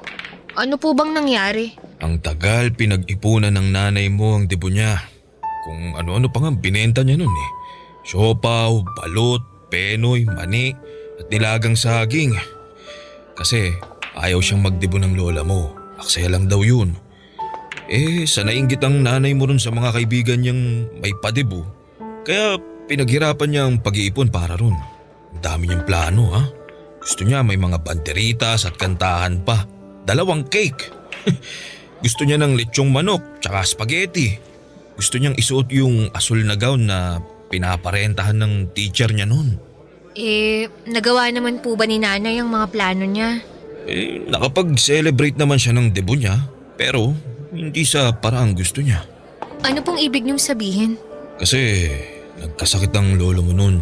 Ano po bang nangyari? Ang tagal pinag-ipunan ng nanay mo ang debut niya. Kung ano-ano pa nga binenta niya noon eh. Siopaw, balot, penoy, mani at nilagang saging. Kasi ayaw siyang magdebut ng lola mo. Aksaya lang daw yun. Sa nainggit ang nanay mo ron sa mga kaibigan niyang may padebu. Kaya pinaghirapan niya ang pag-iipon para ron. Ang dami niyang plano ha. Gusto niya may mga banderitas at kantahan pa. 2 cake. Gusto niya ng lechong manok tsaka spaghetti. Gusto niyang isuot yung asul na gown na pinaparentahan ng teacher niya noon. Nagawa naman po ba ni nanay ang mga plano niya? Nakapag-celebrate naman siya ng debut niya. Pero hindi sa paraang gusto niya. Ano pong ibig niyong sabihin? Kasi nagkasakit ang lolo mo noon.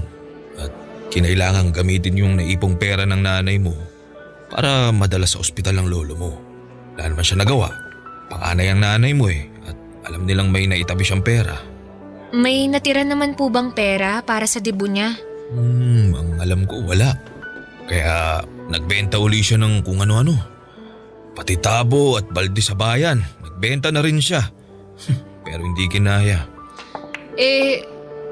At kinailangang gamitin yung naipong pera ng nanay mo para madala sa ospital ang lolo mo. Wala naman siya nagawa. Panganay ang nanay mo eh. At alam nilang may naitabi siyang pera. May natira naman po bang pera para sa debut niya? Ang alam ko wala. Kaya nagbenta uli siya ng kung ano-ano. Pati tabo at balde sa bayan, nagbenta na rin siya. Pero hindi kinaya.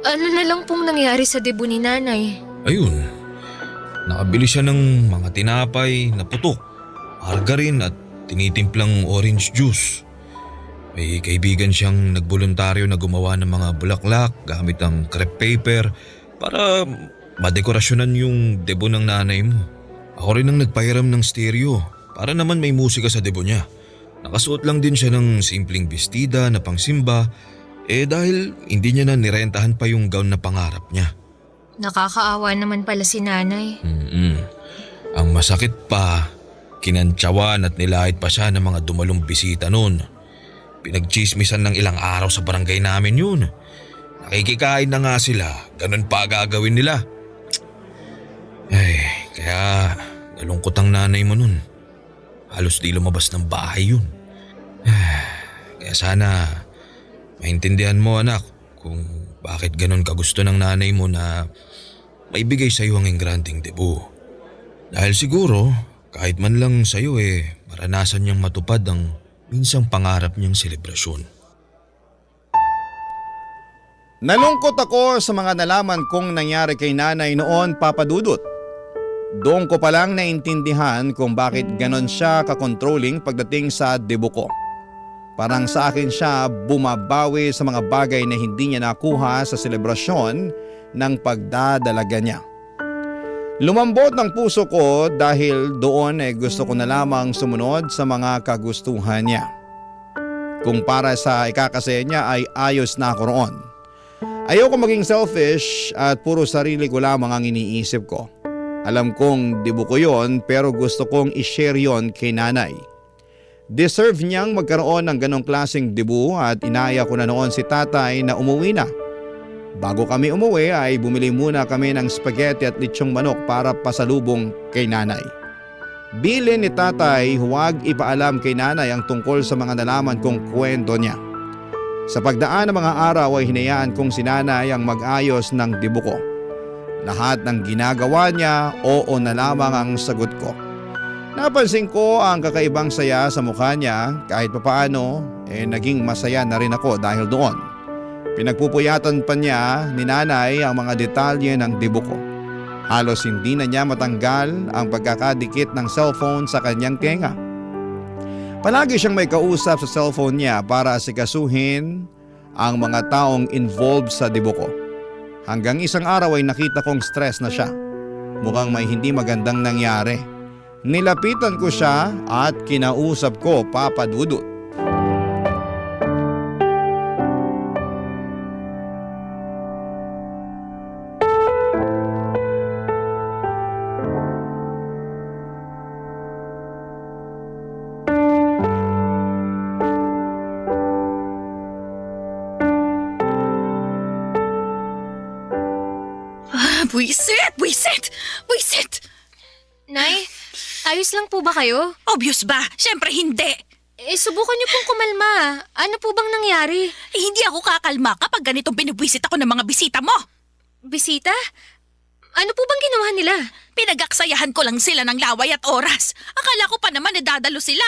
Ano na lang pong nangyari sa debut ni nanay? Ayun, nakabili siya ng mga tinapay na putok, margarine at tinitimplang orange juice. May kaibigan siyang nagboluntaryo na gumawa ng mga bulaklak gamit ang crepe paper para madekorasyonan yung debut ng nanay mo. Ako rin ang nagpahiram ng stereo para naman may musika sa debut niya. Nakasuot lang din siya ng simpleng bestida na pangsimba dahil hindi niya na nirentahan pa yung gown na pangarap niya. Nakakaawa naman pala si nanay. Ang masakit pa, kinantsawan at nilait pa siya ng mga dumalong bisita noon. Pinagchismisan ng ilang araw sa barangay namin yun. Nakikikain na nga sila, ganun pa gagawin nila. Kaya nalungkot ang nanay mo nun. Halos di lumabas ng bahay yun. Kaya sana maintindihan mo anak kung bakit ganun kagusto ng nanay mo na maibigay sa iyo ang engranding debut. Dahil siguro kahit man lang sa iyo maranasan niyang matupad ang minsang pangarap niyang selebrasyon. Nalungkot ako sa mga nalaman kong nangyari kay nanay noon, Papa Dudut. Doon ko palang naintindihan kung bakit ganon siya ka-controlling pagdating sa debut ko. Parang sa akin siya bumabawi sa mga bagay na hindi niya nakuha sa selebrasyon ng pagdadalaga niya. Lumambot ng puso ko dahil doon gusto ko na lamang sumunod sa mga kagustuhan niya. Kung para sa ikakasaya niya ay ayos na ako roon. Ayoko maging selfish at puro sarili ko lamang ang iniisip ko. Alam kong debut ko yon pero gusto kong i-share yon kay nanay. Deserve niyang magkaroon ng ganong klaseng debut at inaya ko na noon si tatay na umuwi na. Bago kami umuwi ay bumili muna kami ng spaghetti at litsyong manok para pasalubong kay nanay. Bilin ni tatay huwag ipaalam kay nanay ang tungkol sa mga nalaman kong kwento niya. Sa pagdaan ng mga araw ay hinayaan kong si nanay ang mag-ayos ng debut ko. Lahat ng ginagawa niya, oo na lamang ang sagot ko. Napansin ko ang kakaibang saya sa mukha niya kahit papaano naging masaya na rin ako dahil doon. Pinagpupuyatan pa niya ni nanay ang mga detalye ng debut ko. Halos hindi na niya matanggal ang pagkakadikit ng cellphone sa kanyang tenga. Palagi siyang may kausap sa cellphone niya para asikasuhin ang mga taong involved sa debut ko. Hanggang isang araw ay nakita kong stress na siya. Mukhang may hindi magandang nangyari. Nilapitan ko siya at kinausap ko, Papa Dudut. Buisit! Nay, ayos lang po ba kayo? Obvious ba? Siyempre hindi. Subukan niyo pong kumalma. Ano po bang nangyari? Hindi ako kakalma kapag ganitong binibwisit ako ng mga bisita mo. Bisita? Ano po bang ginawa nila? Pinagaksayahan ko lang sila ng laway at oras. Akala ko pa naman dadalo sila.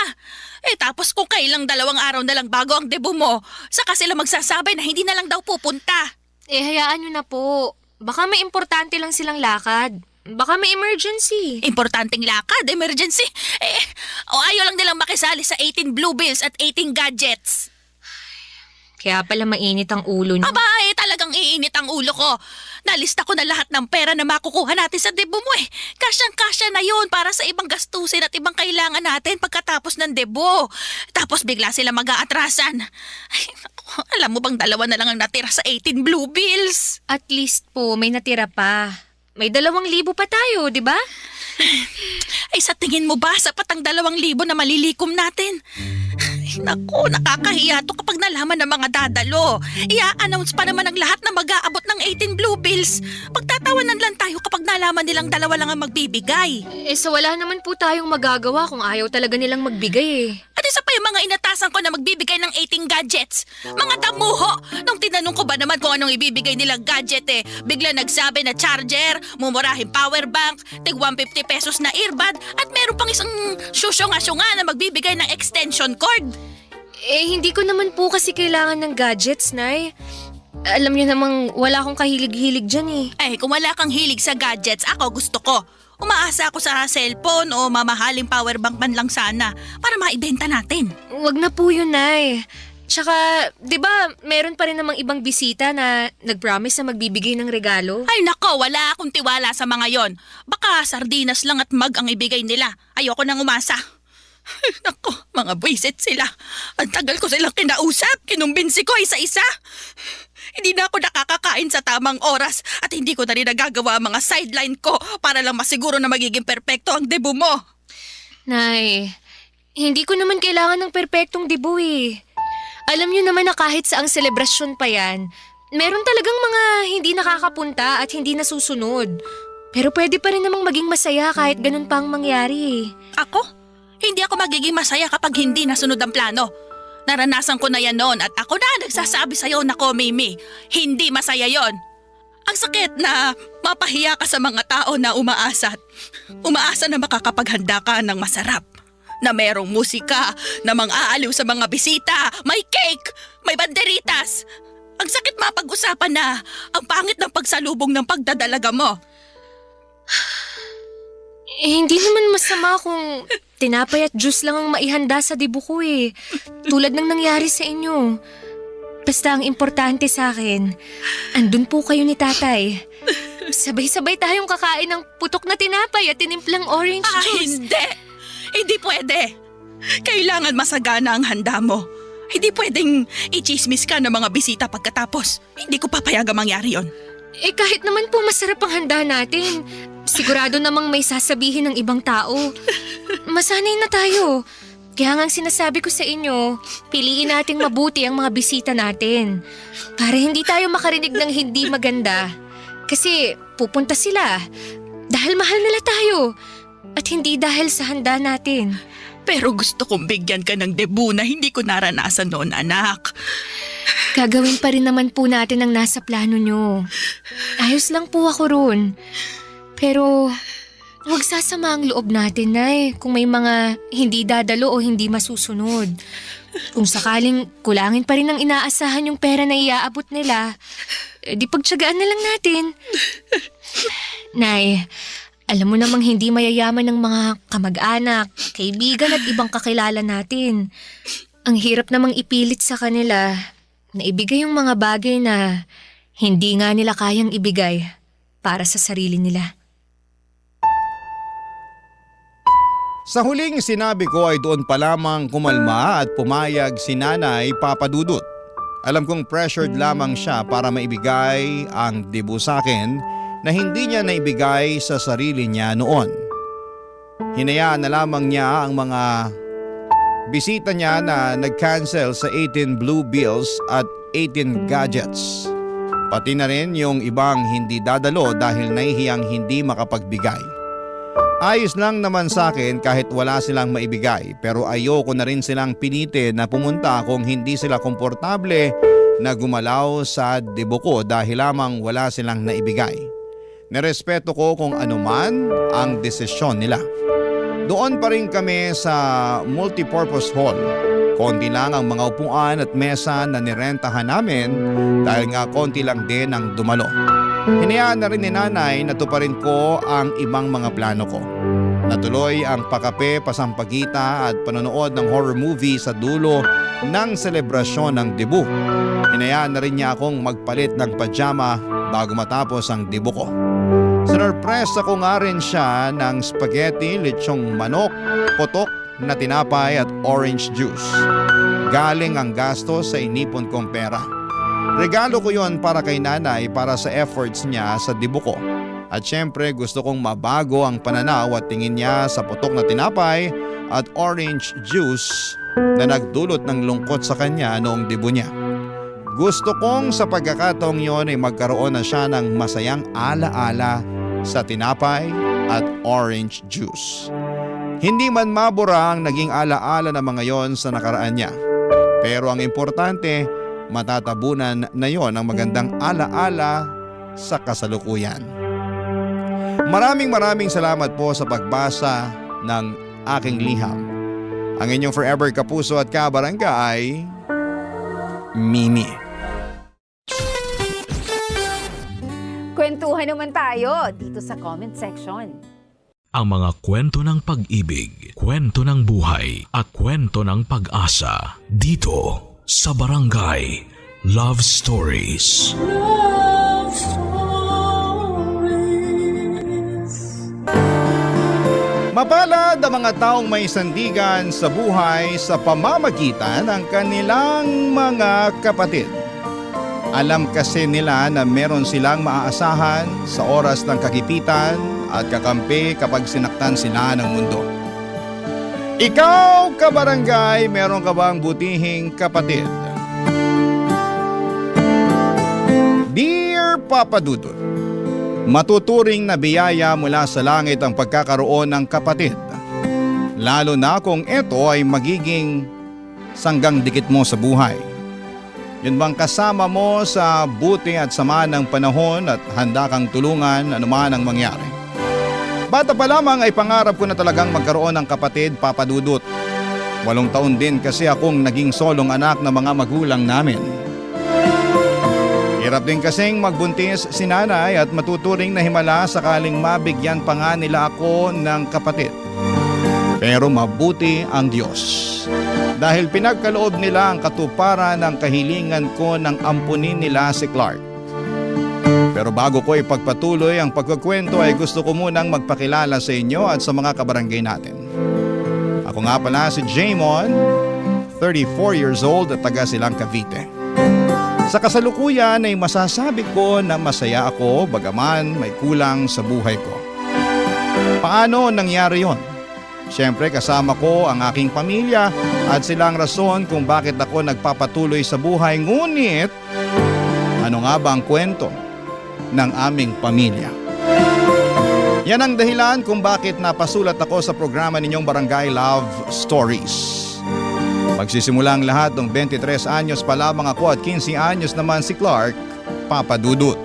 Tapos kung kailang 2 araw na lang bago ang debut mo, saka sila magsasabi na hindi na lang daw pupunta. Hayaan niyo na po. Baka may importante lang silang lakad. Baka may emergency. Importanteng lakad, emergency. Ayaw lang nilang makisali sa 18 blue bills at 18 gadgets. Kaya pala mainit ang ulo niyo. Talagang iinit ang ulo ko. Nalista ko na lahat ng pera na makukuha natin sa debut mo Kasyang-kasya na yun para sa ibang gastusin at ibang kailangan natin pagkatapos ng debut. Tapos bigla sila mag-aatrasan. Alam mo bang 2 na lang ang natira sa 18 blue bills? At least po, may natira pa. May 2,000 pa tayo, di ba? Sa tingin mo ba sapat ang 2,000 na malilikom natin? Naku, nakakahiya to kapag nalaman ng mga dadalo. I-announce pa naman ang lahat na mag-aabot ng 18 blue bills. Pagtatawanan lang tayo kapag nalaman nilang 2 lang ang magbibigay. So wala naman po tayong magagawa kung ayaw talaga nilang magbigay. Isa pa yung mga inatasan ko na magbibigay ng 18 gadgets. Mga damuho! Nung tinanong ko ba naman kung anong ibibigay nilang gadget bigla nagsabi na charger, mumurahing power bank, tig 150 pesos na earbud, at meron pang isang syusyonga-syunga na magbibigay ng extension cord. Hindi ko naman po kasi kailangan ng gadgets, Nay. Alam niyo namang wala akong kahilig-hilig dyan Kung wala kang hilig sa gadgets, ako gusto ko. Umaasa ako sa cellphone o mamahaling powerbank man lang sana para maibenta natin. Wag na po yun, Nay. Tsaka, di ba, meron pa rin namang ibang bisita na nag-promise na magbibigay ng regalo? Ay nako, wala akong tiwala sa mga yon. Baka sardinas lang at mag ang ibigay nila. Ayoko nang umasa. Ay nako, mga buwisit sila. Ang tagal ko silang kinausap, kinumbinsi ko isa-isa. Hindi na ako nakakakain sa tamang oras at hindi ko na rin nagagawa ang mga sideline ko para lang masiguro na magiging perpekto ang debut mo. Nay, hindi ko naman kailangan ng perpektong debut Alam niyo naman na kahit saang selebrasyon pa yan, meron talagang mga hindi nakakapunta at hindi nasusunod. Pero pwede pa rin namang maging masaya kahit ganun pa ang mangyari. Ako? Hindi ako magiging masaya kapag hindi nasunod ang plano. Naranasan ko na yan noon at ako na nagsasabi sa'yo na Mimi, hindi masaya yon. Ang sakit na mapahiya ka sa mga tao na umaasa na makakapaghanda ka ng masarap. Na merong musika, na mang-aaliw sa mga bisita, may cake, may banderitas. Ang sakit mapag-usapan na ang pangit ng pagsalubong ng pagdadalaga mo. Hindi naman masama kung tinapay at juice lang ang maihanda sa dibu ko Tulad ng nangyari sa inyo. Basta ang importante sa akin, andun po kayo ni tatay. Sabay-sabay tayong kakain ng putok na tinapay at tinimplang orange juice. Hindi! Hindi pwede! Kailangan masagana ang handa mo. Hindi pwedeng i-chismis ka ng mga bisita pagkatapos. Hindi ko papayagang mangyari yon. Kahit naman po masarap ang handa natin, sigurado namang may sasabihin ng ibang tao. Masanay na tayo. Kaya nga sinasabi ko sa inyo, piliin nating mabuti ang mga bisita natin. Para hindi tayo makarinig ng hindi maganda. Kasi pupunta sila dahil mahal nila tayo at hindi dahil sa handa natin. Pero gusto kong bigyan ka ng debut na hindi ko naranasan noon, anak. Gagawin pa rin naman po natin ang nasa plano nyo. Ayos lang po ako ron. Pero huwag sasama ang loob natin, Nay, kung may mga hindi dadalo o hindi masusunod. Kung sakaling kulangin pa rin ang inaasahan yung pera na iaabot nila, di pagtsagaan na lang natin. Nay, alam mo namang hindi mayayaman ng mga kamag-anak, kaibigan at ibang kakilala natin. Ang hirap namang ipilit sa kanila na ibigay yung mga bagay na hindi nga nila kayang ibigay para sa sarili nila. Sa huling sinabi ko ay doon pa lamang kumalma at pumayag si Nanay Papadudut. Alam kong pressured lamang siya para maibigay ang debut sa akin na hindi niya naibigay sa sarili niya noon. Hinayaan na lamang niya ang mga bisita niya na nag-cancel sa 18 blue bills at 18 gadgets. Pati na rin yung ibang hindi dadalo dahil nahihiyang hindi makapagbigay. Ayos lang naman sa akin kahit wala silang maibigay pero ayoko na rin silang pinitin na pumunta kung hindi sila komportable na gumalaw sa debut ko dahil lamang wala silang naibigay. Nerespeto ko kung anuman ang desisyon nila. Doon pa rin kami sa multipurpose hall. Konti lang ang mga upuan at mesa na nirentahan namin dahil nga konti lang din ang dumalo. Hinayaan na rin ni Nanay na tuparin ko ang ibang mga plano ko. Natuloy ang pakape, pasampagita at panonood ng horror movie sa dulo ng selebrasyon ng debut. Hinayaan na rin niya akong magpalit ng pajama bago matapos ang debut ko. Sinurpresa ko nga rin siya ng spaghetti, lechong manok, potok na tinapay at orange juice. Galing ang gastos sa inipon kong pera. Regalo ko yon para kay Nanay para sa efforts niya sa debut ko. At syempre gusto kong mabago ang pananaw at tingin niya sa putok na tinapay at orange juice na nagdulot ng lungkot sa kanya noong debut niya. Gusto kong sa pagkakataong yon ay magkaroon na siya ng masayang alaala sa tinapay at orange juice. Hindi man mabura ang naging alaala ng mga yon sa nakaraan niya. Pero ang importante, matatabunan na yon ang magandang alaala sa kasalukuyan. Maraming salamat po sa pagbasa ng aking liham. Ang inyong forever kapuso at kabarangay, Mimi. Kwentuhan naman tayo dito sa comment section. Ang mga kwento ng pag-ibig, kwento ng buhay at kwento ng pag-asa dito sa Barangay Love Stories. Love Stories. Mapalad ang mga taong may sandigan sa buhay sa pamamagitan ng kanilang mga kapatid. Alam kasi nila na meron silang maaasahan sa oras ng kagipitan at kakampi kapag sinaktan sila ng mundo. Ikaw, kabarangay, meron ka bang butihing kapatid? Dear Papa Dudut, matuturing na biyaya mula sa langit ang pagkakaroon ng kapatid. Lalo na kung ito ay magiging sanggang dikit mo sa buhay. Yun bang kasama mo sa buti at sama ng panahon at handa kang tulungan anuman ang mangyari. Bata pa lamang ay pangarap ko na talagang magkaroon ng kapatid, Papa Dudut. 8 taon din kasi akong naging solong anak ng mga magulang namin. Hirap din kasing magbuntis si nanay at matuturing na himala sakaling mabigyan pa nga nila ako ng kapatid. Pero mabuti ang Diyos. Dahil pinagkaloob nila ang katuparan ng kahilingan ko nang ampunin nila si Clark. Pero bago ko ipagpatuloy ang pagkukwento ay gusto ko munang magpakilala sa inyo at sa mga kabarangay natin. Ako nga pala si Jaymon, 34 years old at taga Silang Cavite. Sa kasalukuyan ay masasabi ko na masaya ako bagaman may kulang sa buhay ko. Paano nangyari yon? Siyempre kasama ko ang aking pamilya at sila ang rason kung bakit ako nagpapatuloy sa buhay. Ngunit, ano nga ba ang kwento ng aming pamilya? Yan ang dahilan kung bakit napasulat ako sa programa ninyong Barangay Love Stories. Magsisimula ang lahat ng 23 anyos pa lamang ako at 15 anyos naman si Clark, Papa Dudut.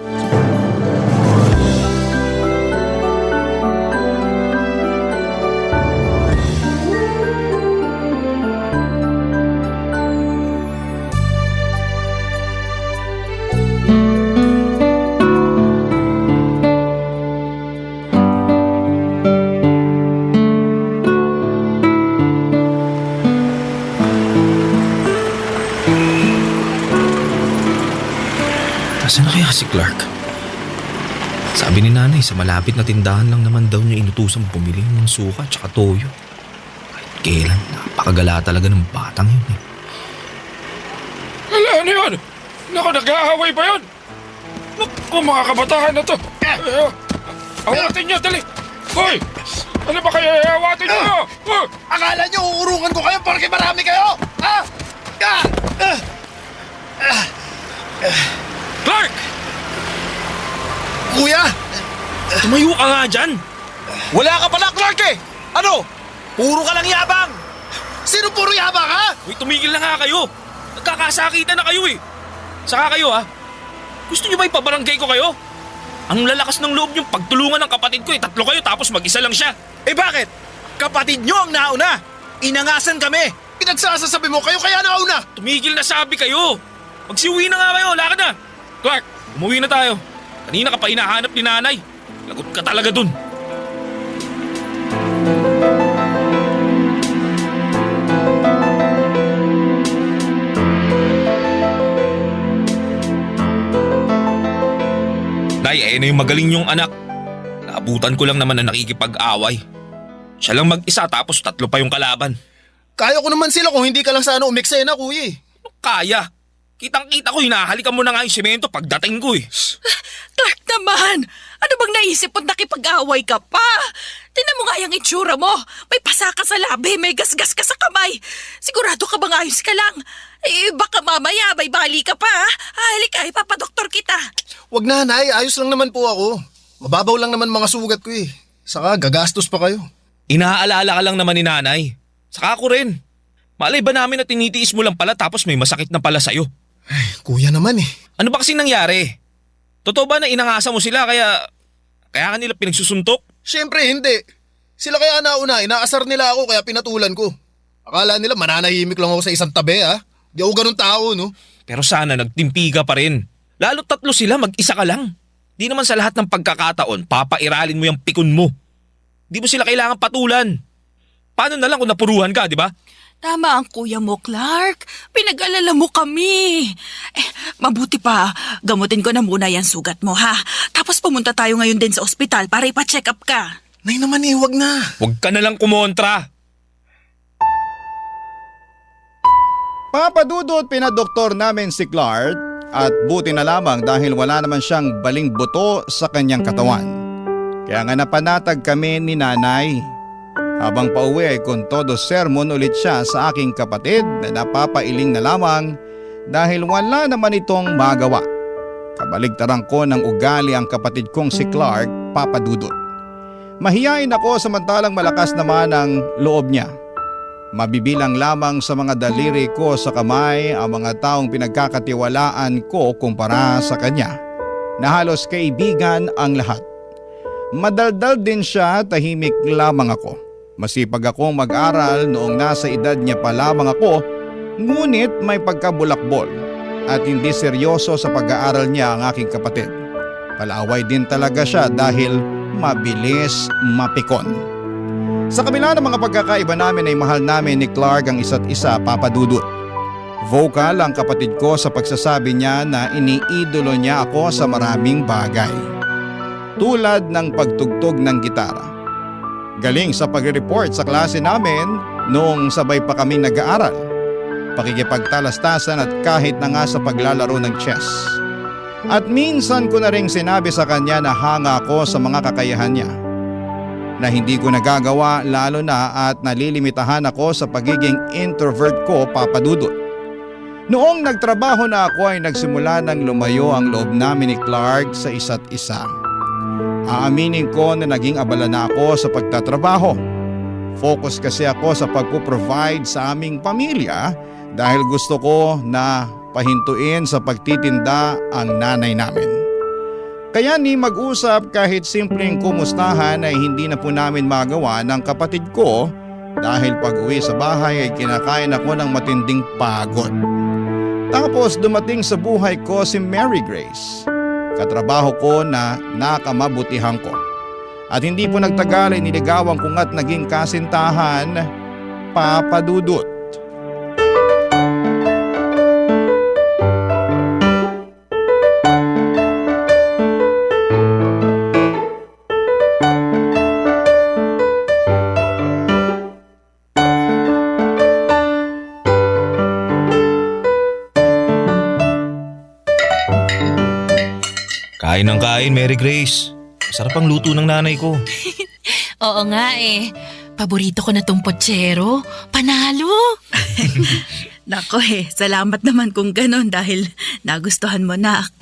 Nasaan na kaya si Clark? Sabi ni nanay sa malapit na tindahan lang naman daw niya inutusang bumili ng suka at toyo. Kahit kailan, napakagala talaga ng batang yun eh. Wala na yun! Naku, nag-aaway ba yun? Naku, mga kabataan na to! Awatin niyo, dali! Hoy! Ano ba kayo awatin niyo? Akala niyo uurungan ko kayo porque marami kayo? Ha? Clark! Kuya! Tumayo ka nga dyan! Wala ka pala, Clark eh! Ano? Puro ka lang yabang! Sino puro yabang, ha? Uy, tumigil na nga kayo! Nagkakasakitan na kayo eh! Saka kayo ha? Gusto niyo ba ipabarangay ko kayo? Ang lalakas ng loob niyong pagtulungan ng kapatid ko eh. 3 kayo tapos mag-isa lang siya. Eh bakit? Kapatid niyo ang nauna! Inangasan kami! Pinagsasasabi mo kayo kaya nauna! Tumigil na sabi kayo! Magsiuwi na nga kayo, lakad na! Clark, umuwi na tayo. Kanina ka pa hinahanap ni nanay. Lagot ka talaga dun. Nay, na yung magaling yung anak. Naabutan ko lang naman na nakikipag-away. Siya lang mag-isa tapos 3 pa yung kalaban. Kaya ko naman sila kung hindi ka lang sana umiksena, kuya eh. Kaya. Kitang-kita ko, hinahalikan mo na nga yung semento pagdating ko eh. Clark naman! Ano bang naisip mo't nakipag-away ka pa? Tingnan mo nga yung itsura mo. May pasa ka sa labi, may gasgas ka sa kamay. Sigurado ka bang ayos ka lang? Eh, baka mamaya may bali ka pa, ha? Halika, ipapadoktor kita. Wag na, Nay. Ayos lang naman po ako. Mababaw lang naman mga sugat ko eh. Saka gagastos pa kayo. Inaalala ka lang naman ni nanay. Saka ako rin. Malay ba namin na tinitiis mo lang pala tapos may masakit na pala sa'yo? Ay, kuya naman eh. Ano ba kasi nangyari? Totoo ba na inangasa mo sila kaya ka nila pinagsusuntok? Siyempre hindi. Sila kaya nauna, inaasar nila ako kaya pinatulan ko. Akala nila mananahimik lang ako sa isang tabi ha. Di ako ganun tao no. Pero sana nagtimpi ka pa rin. Lalo 3 sila, mag-isa ka lang. Di naman sa lahat ng pagkakataon, papairalin mo yung pikon mo. Di mo sila kailangan patulan. Paano na lang kung napuruhan ka, di ba? Tama ang kuya mo, Clark. Pinag-alala mo kami. Mabuti pa, gamutin ko na muna yan sugat mo, ha? Tapos pumunta tayo ngayon din sa ospital para ipa-check up ka. Nay naman eh, wag na. Huwag ka na lang kumontra. Papadudot pinadoktor namin si Clark at buti na lamang dahil wala naman siyang baling buto sa kanyang katawan. Kaya nga napanatag kami ni nanay. Habang pauwi ay kontodo sermon ulit siya sa aking kapatid na napapailing na lamang dahil wala naman itong magawa. Kabaligtaran ko ng ugali ang kapatid kong si Clark, papadudot. Mahiyain ako samantalang malakas naman ang loob niya. Mabibilang lamang sa mga daliri ko sa kamay ang mga taong pinagkakatiwalaan ko kumpara sa kanya, na halos kaibigan ang lahat. Madaldal din siya, tahimik lamang ako. Masipag akong mag-aral noong nasa edad niya pa lamang ako, ngunit may pagkabulakbol at hindi seryoso sa pag-aaral niya ang aking kapatid. Palaaway din talaga siya dahil mabilis mapikon. Sa kabila ng mga pagkakaiba namin ay mahal namin ni Clark ang isa't isa, papadudot. Vocal ang kapatid ko sa pagsasabi niya na iniidolo niya ako sa maraming bagay. Tulad ng pagtugtog ng gitara. Galing sa pag-report sa klase namin noong sabay pa kaming nag-aaral. Pakikipagtalastasan at kahit na nga sa paglalaro ng chess. At minsan ko na ring sinabi sa kanya na hanga ako sa mga kakayahan niya. Na hindi ko nagagawa lalo na at nalilimitahan ako sa pagiging introvert ko, papadudot. Noong nagtrabaho na ako ay nagsimula ng lumayo ang loob namin ni Clark sa isa't isa. Aaminin ko na naging abala na ako sa pagtatrabaho. Focus kasi ako sa pagpo-provide sa aming pamilya dahil gusto ko na pahintuin sa pagtitinda ang nanay namin. Kaya ni mag-usap kahit simpleng kumustahan ay hindi na po namin magawa ng kapatid ko dahil pag-uwi sa bahay ay kinakain ako ng matinding pagod. Tapos dumating sa buhay ko si Mary Grace. Katrabaho ko na nakamabutihan ko. At hindi po nagtagal ay niligawan ko nga't naging kasintahan, papadudot. Kain ng kain, Mary Grace. Sarap ang luto ng nanay ko. Oo nga eh. Paborito ko na tong potsero. Panalo! Nako salamat naman kung ganon dahil nagustuhan mo, nak.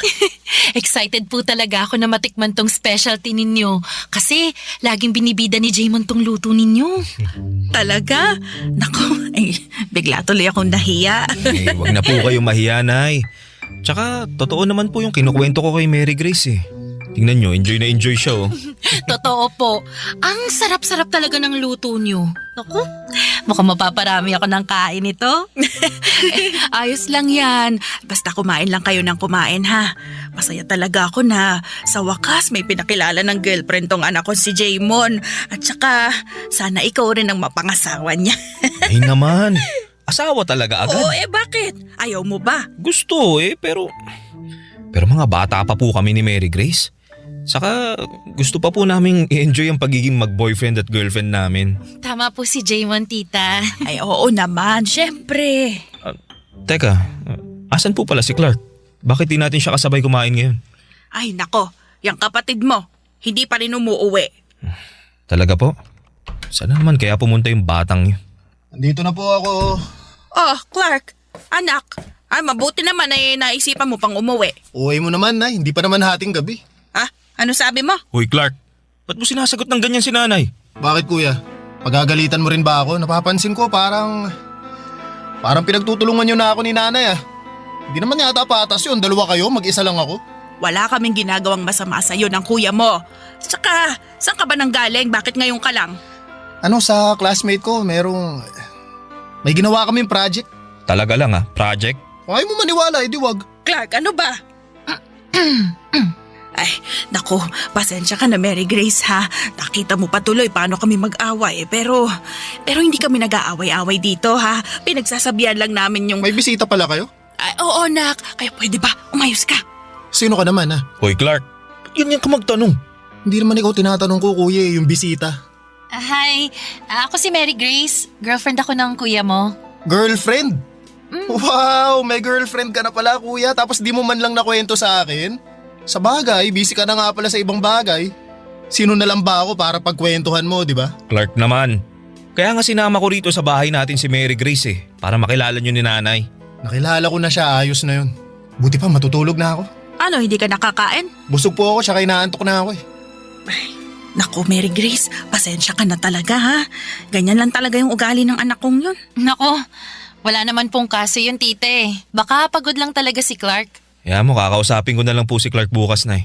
Excited po talaga ako na matikman tong specialty ninyo. Kasi laging binibida ni Jaymon tong luto ninyo. Talaga? Nako, bigla tuloy akong nahiya. Wag na po kayong mahiya, Nay. Tsaka, totoo naman po yung kinukwento ko kay Mary Grace eh. Tingnan nyo, enjoy na enjoy siya oh. Totoo po. Ang sarap-sarap talaga ng luto nyo. Naku, mukhang mapaparami ako ng kain ito. Ayos lang yan. Basta kumain lang kayo ng kumain, ha? Masaya talaga ako na sa wakas may pinakilala ng girlfriend tong anak ko si Jaymon. At saka, sana ikaw rin ang mapangasawa niya. Ay naman, asawa talaga agad. Oo, bakit? Ayaw mo ba? Gusto pero mga bata pa po kami ni Mary Grace. Saka gusto pa po naming i-enjoy ang pagiging mag-boyfriend at girlfriend namin. Tama po si Jaymon, tita. Ay oo naman, syempre. Teka, asan po pala si Clark? Bakit di natin siya kasabay kumain ngayon? Ay nako, yung kapatid mo, hindi pa rin umuuwi. Talaga po? Sana naman kaya pumunta yung batang yun? Andito na po ako. Oh, Clark, anak. Ay, mabuti naman ay naisipan mo pang umuwi. Uwi mo naman, Nay. Hindi pa naman hating gabi. Ha? Ano sabi mo? Hoy Clark, ba't mo sinasagot ng ganyan si nanay? Bakit, Kuya? Gusto eh, pero... Andito na po ako. Pero mga bata pa po kami ni Mary Grace eh. Tingnan nyo, enjoy ang pagiging mag-boyfriend at girlfriend namin. Andito na po ako. Pagagalitan mo rin ba ako? Napapansin ko parang pinagtutulungan niyo na ako ni nanay ah. Hindi naman yata patas yun, dalawa kayo, mag-isa lang ako. Wala kaming ginagawang masama sa'yo ng kuya mo. Saka, saan ka ba nanggaling? Bakit ngayon ka lang? Ano, sa classmate ko, may ginawa kaming project. Talaga lang project? Kung ayaw mo maniwala, edi wag. Clark, ano ba? Ay, naku, pasensya ka na Mary Grace ha. Nakita mo pa tuloy paano kami mag-away. Pero hindi kami nag-aaway-away dito ha. Pinagsasabihan lang namin yung… May bisita pala kayo? Ay, oo nak, kaya pwede ba umayos ka? Sino ka naman ha? Hoy Clark, yan ka magtanong. Hindi naman ikaw tinatanong ko kuya yung bisita. Hi, ako si Mary Grace. Girlfriend ako ng kuya mo. Girlfriend? Wow, may girlfriend ka na pala kuya tapos di mo man lang nakwento sa akin? Sa bagay, busy ka na nga pala sa ibang bagay. Sino na lang ba ako para pagkwentuhan mo, di ba? Clark naman. Kaya nga sinama ko rito sa bahay natin si Mary Grace para makilala niyo ni nanay. Nakilala ko na siya, ayos na yun. Buti pa matutulog na ako. Ano, hindi ka nakakain? Busog po ako, tsaka inaantok na ako eh. Naku Mary Grace, pasensya ka na talaga ha. Ganyan lang talaga yung ugali ng anak kong yun. Nako, wala naman pong kaso yun tite. Baka pagod lang talaga si Clark. Kaya mo, kakausapin ko na lang po si Clark bukas na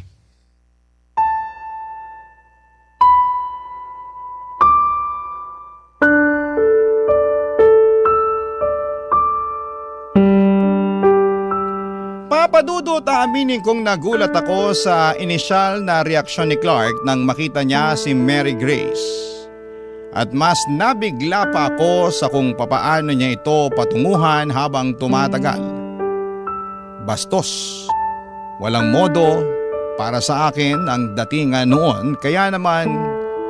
Papadudot aminin kong nagulat ako sa inisyal na reaksyon ni Clark nang makita niya si Mary Grace. At mas nabigla pa ako sa kung papaano niya ito patunguhan habang tumatagal. Bastos, walang modo para sa akin ang datingan noon, kaya naman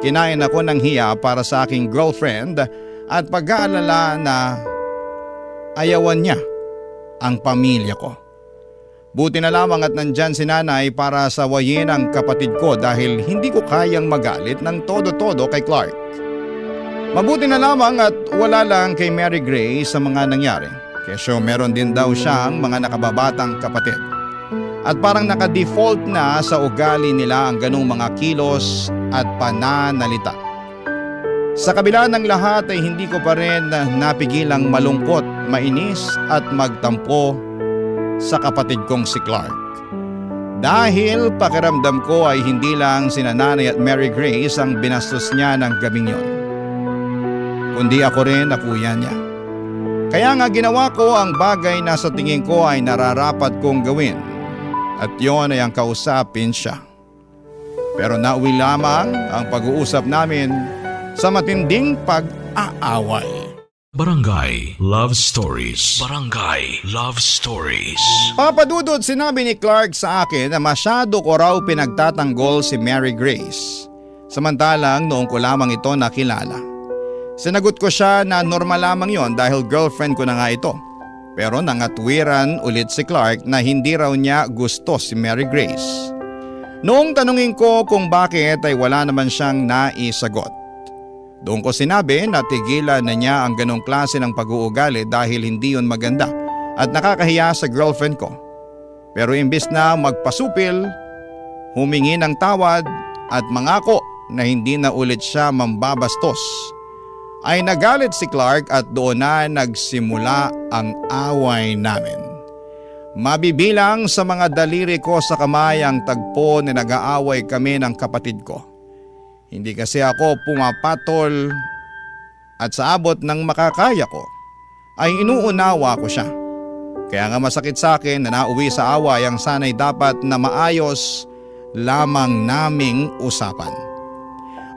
kinain ako ng hiya para sa aking girlfriend at pag-aalala na ayawan niya ang pamilya ko. Buti na lamang at nandyan si nanay para sawayin ang kapatid ko dahil hindi ko kayang magalit ng todo-todo kay Clark. Mabuti na lamang at wala lang kay Mary Grace sa mga nangyari. Kesyo meron din daw siyang mga nakababatang kapatid. At parang naka-default na sa ugali nila ang ganung mga kilos at pananalita. Sa kabila ng lahat ay hindi ko pa rin napigilang malungkot, mainis at magtampo sa kapatid kong si Clark. Dahil pakiramdam ko ay hindi lang sina nanay at Mary Grace ang binastos niya ng gabing yon, kundi ako rin na kuya niya. Kaya nga ginawa ko ang bagay na sa tingin ko ay nararapat kong gawin, at yon ay ang kausapin siya. Pero nauwi lamang ang pag-uusap namin sa matinding pag-aaway. Barangay Love Stories. Barangay Love Stories. Papadudod, sinabi ni Clark sa akin na masyado ko raw pinagtatanggol si Mary Grace. Samantalang noong ko lamang ito nakilala. Sinagot ko siya na normal lamang yon dahil girlfriend ko na nga ito. Pero nangatwiran ulit si Clark na hindi raw niya gusto si Mary Grace. Noong tanungin ko kung bakit ay wala naman siyang naisagot. Doon ko sinabi na tigilan na niya ang ganong klase ng pag-uugali dahil hindi yun maganda at nakakahiya sa girlfriend ko. Pero imbis na magpasupil, humingi ng tawad at mangako na hindi na ulit siya mambabastos, ay nagalit si Clark at doon na nagsimula ang away namin. Mabibilang sa mga daliri ko sa kamay ang tagpo na nag-aaway kami ng kapatid ko. Hindi kasi ako pumapatol at sa abot ng makakaya ko ay inuunawa ko siya. Kaya nga masakit sa akin na nauwi sa away ang sanay dapat na maayos lamang naming usapan.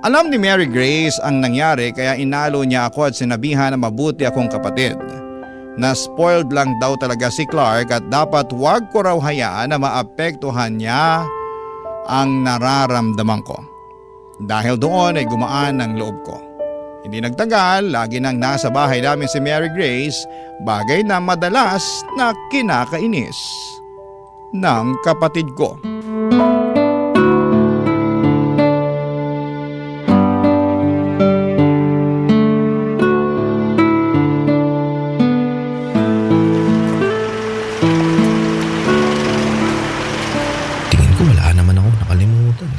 Alam ni Mary Grace ang nangyari kaya inalo niya ako at sinabihan na mabuti akong kapatid. Na spoiled lang daw talaga si Clark at dapat wag ko raw hayaan na maapektuhan niya ang nararamdaman ko. Dahil doon ay gumaan ang loob ko. Hindi nagtagal, lagi nang nasa bahay namin si Mary Grace, bagay na madalas na kinakainis ng kapatid ko. Tingin ko wala naman ako nakalimutan.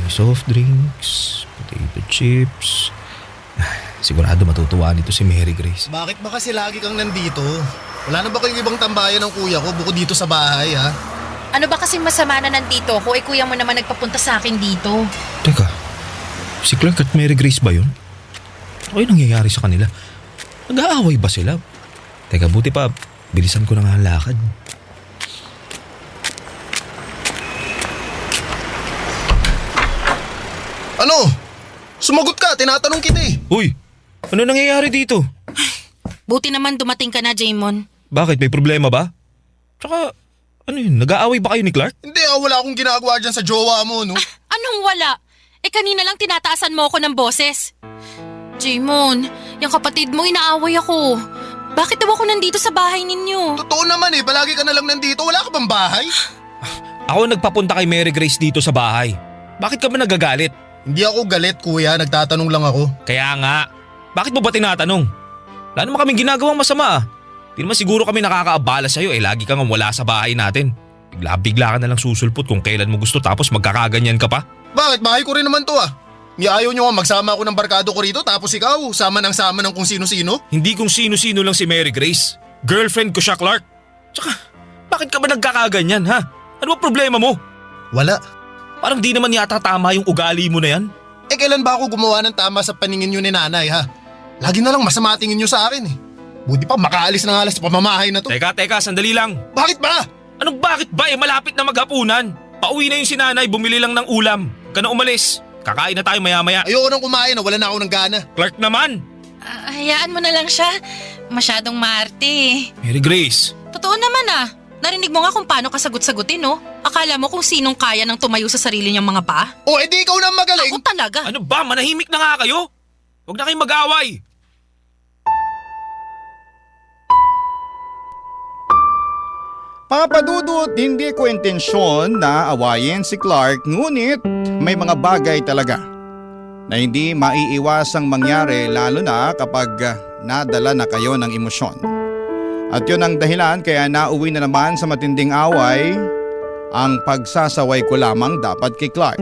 Soft drinks, potato chips, Sigurado matutuwa nito si Mary Grace. Bakit ba kasi lagi kang nandito? Wala na ba kayong ibang tambayan ng kuya ko bukod dito sa bahay ha? Ano ba kasing masama na nandito ko? Kuya mo naman nagpapunta sa akin dito. Teka, si Clark at Mary Grace ba yun? Ano kayo nangyayari sa kanila? Nag-aaway ba sila? Teka, buti pa, bilisan ko na nga ang lakad. Ano? Sumagot ka, tinatanong kita eh. Uy, ano nangyayari dito? Buti naman dumating ka na, Jaymon. Bakit? May problema ba? Tsaka, ano yun? Nag-aaway ba kayo ni Clark? Hindi wala akong ginagawa dyan sa jowa mo, no? Anong wala? Kanina lang tinataasan mo ako ng boses. Jaymon, yung kapatid mo inaaway ako. Bakit daw ako nandito sa bahay ninyo? Totoo naman palagi ka na lang nandito. Wala ka bang bahay? Ako nagpapunta kay Mary Grace dito sa bahay. Bakit ka ba nagagalit? Hindi ako galit, kuya. Nagtatanong lang ako. Kaya nga, bakit mo ba tinatanong? Wala naman kaming ginagawang masama. Di naman siguro kami nakakaabala sa'yo lagi kang wala sa bahay natin. Bigla-bigla ka na lang susulpot kung kailan mo gusto tapos magkakaganyan ka pa. Bakit? Bahay ko rin naman to Ayaw nyo nga magsama ako ng barkado ko rito tapos ikaw, sama ng kung sino-sino? Hindi kung sino-sino lang si Mary Grace. Girlfriend ko siya, Clark. Tsaka, bakit ka ba nagkakaganyan, ha? Ano ba problema mo? Wala. Parang di naman yata tama yung ugali mo na yan. Kailan ba ako gumawa ng tama sa paningin nyo ni nanay, ha? Lagi na lang masama tingin nyo sa akin Buti pa makaalis na nga sa pamamahay na to. Teka, sandali lang. Bakit ba? Anong bakit ba malapit na maghapunan? Pauwi na yung sinanay, bumili lang ng ulam. Ka na umalis. Kakain na tayo maya-maya. Ayoko nang kumain wala na ako ng gana. Clark naman. Hayaan mo na lang siya. Masyadong maarte. Mary Grace. Totoo naman Narinig mo nga kung paano ka sagot-sagutin, no? Akala mo kung sinong kaya nang tumayo sa sarili niyang mga paa? Edi ikaw na magaling. Ako talaga. Ano ba? Manahimik na nga kayo. Huwag na kayong mag-away. Papadudot, hindi ko intensyon na awayin si Clark, ngunit may mga bagay talaga na hindi maiiwasang mangyari lalo na kapag nadala na kayo ng emosyon. At yun ang dahilan kaya nauwi na naman sa matinding away ang pagsasaway ko lamang dapat kay Clark.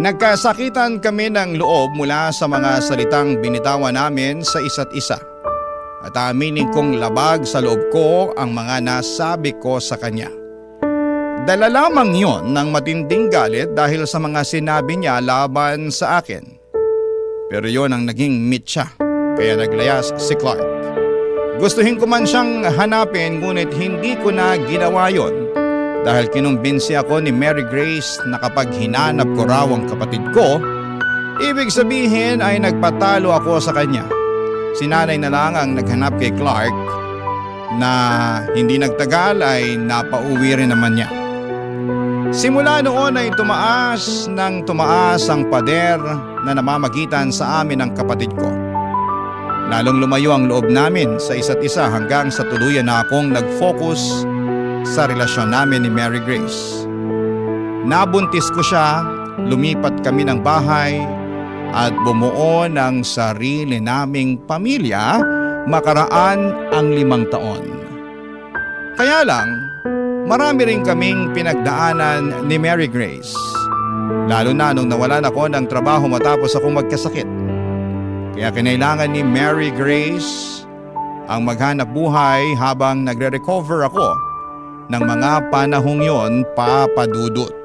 Nagkasakitan kami ng loob mula sa mga salitang binitawan namin sa isa't isa. At aminin kong labag sa loob ko ang mga nasabi ko sa kanya. Dala lamang yon ng matinding galit dahil sa mga sinabi niya laban sa akin. Pero yon ang naging mitya, kaya naglayas si Clark. Gustuhin ko man siyang hanapin ngunit hindi ko na ginawa yon dahil kinumbinsi ako ni Mary Grace na kapag hinanap ko raw ang kapatid ko, ibig sabihin ay nagpatalo ako sa kanya. Si nanay na lang ang naghanap kay Clark na hindi nagtagal ay napauwi rin naman niya. Simula noon ay tumaas ang pader na namamagitan sa amin ng kapatid ko. Lalong lumayo ang loob namin sa isa't isa hanggang sa tuluyan na akong nag-focus sa relasyon namin ni Mary Grace. Nabuntis ko siya, lumipat kami ng bahay, at bumuo ng sarili naming pamilya makaraan ang 5 taon. Kaya lang, marami rin kaming pinagdaanan ni Mary Grace. Lalo na nung nawalan ako ng trabaho matapos akong magkasakit. Kaya kinailangan ni Mary Grace ang maghanap buhay habang nagre-recover ako ng mga panahong yon, papadudot.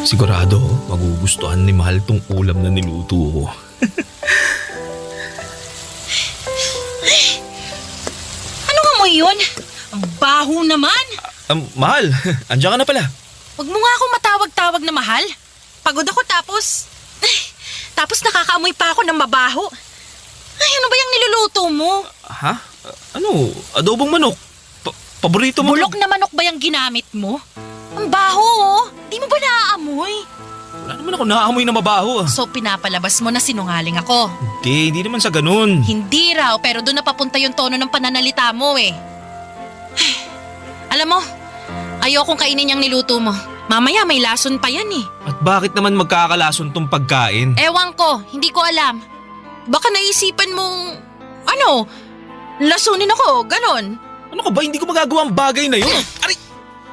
Sigurado, magugustuhan ni Mahal tong ulam na niluto ko. Anong amoy yun? Ang baho naman. Mahal, andiyan ka na pala. Huwag mo nga ako matawag-tawag na mahal. Pagod ako tapos nakakaamoy pa ako ng mabaho. Ay, ano ba yung niluluto mo? Ha? Ano? Adobong manok? Paborito mo? Bulok na manok ba yung ginamit mo? Ang baho, Di mo ba naaamoy? Wala naman ako naaamoy na mabaho. So pinapalabas mo na sinungaling ako? Hindi naman sa ganun. Hindi raw, pero doon napapunta yung tono ng pananalita mo Alam mo, ayokong kainin yung niluto mo. Mamaya may lason pa yan eh. At bakit naman magkakalason tong pagkain? Ewan ko, hindi ko alam. Baka naisipan mong, lasunin ako, ganon. Ano ka ba? Hindi ko magagawa ang bagay na yun. Aray!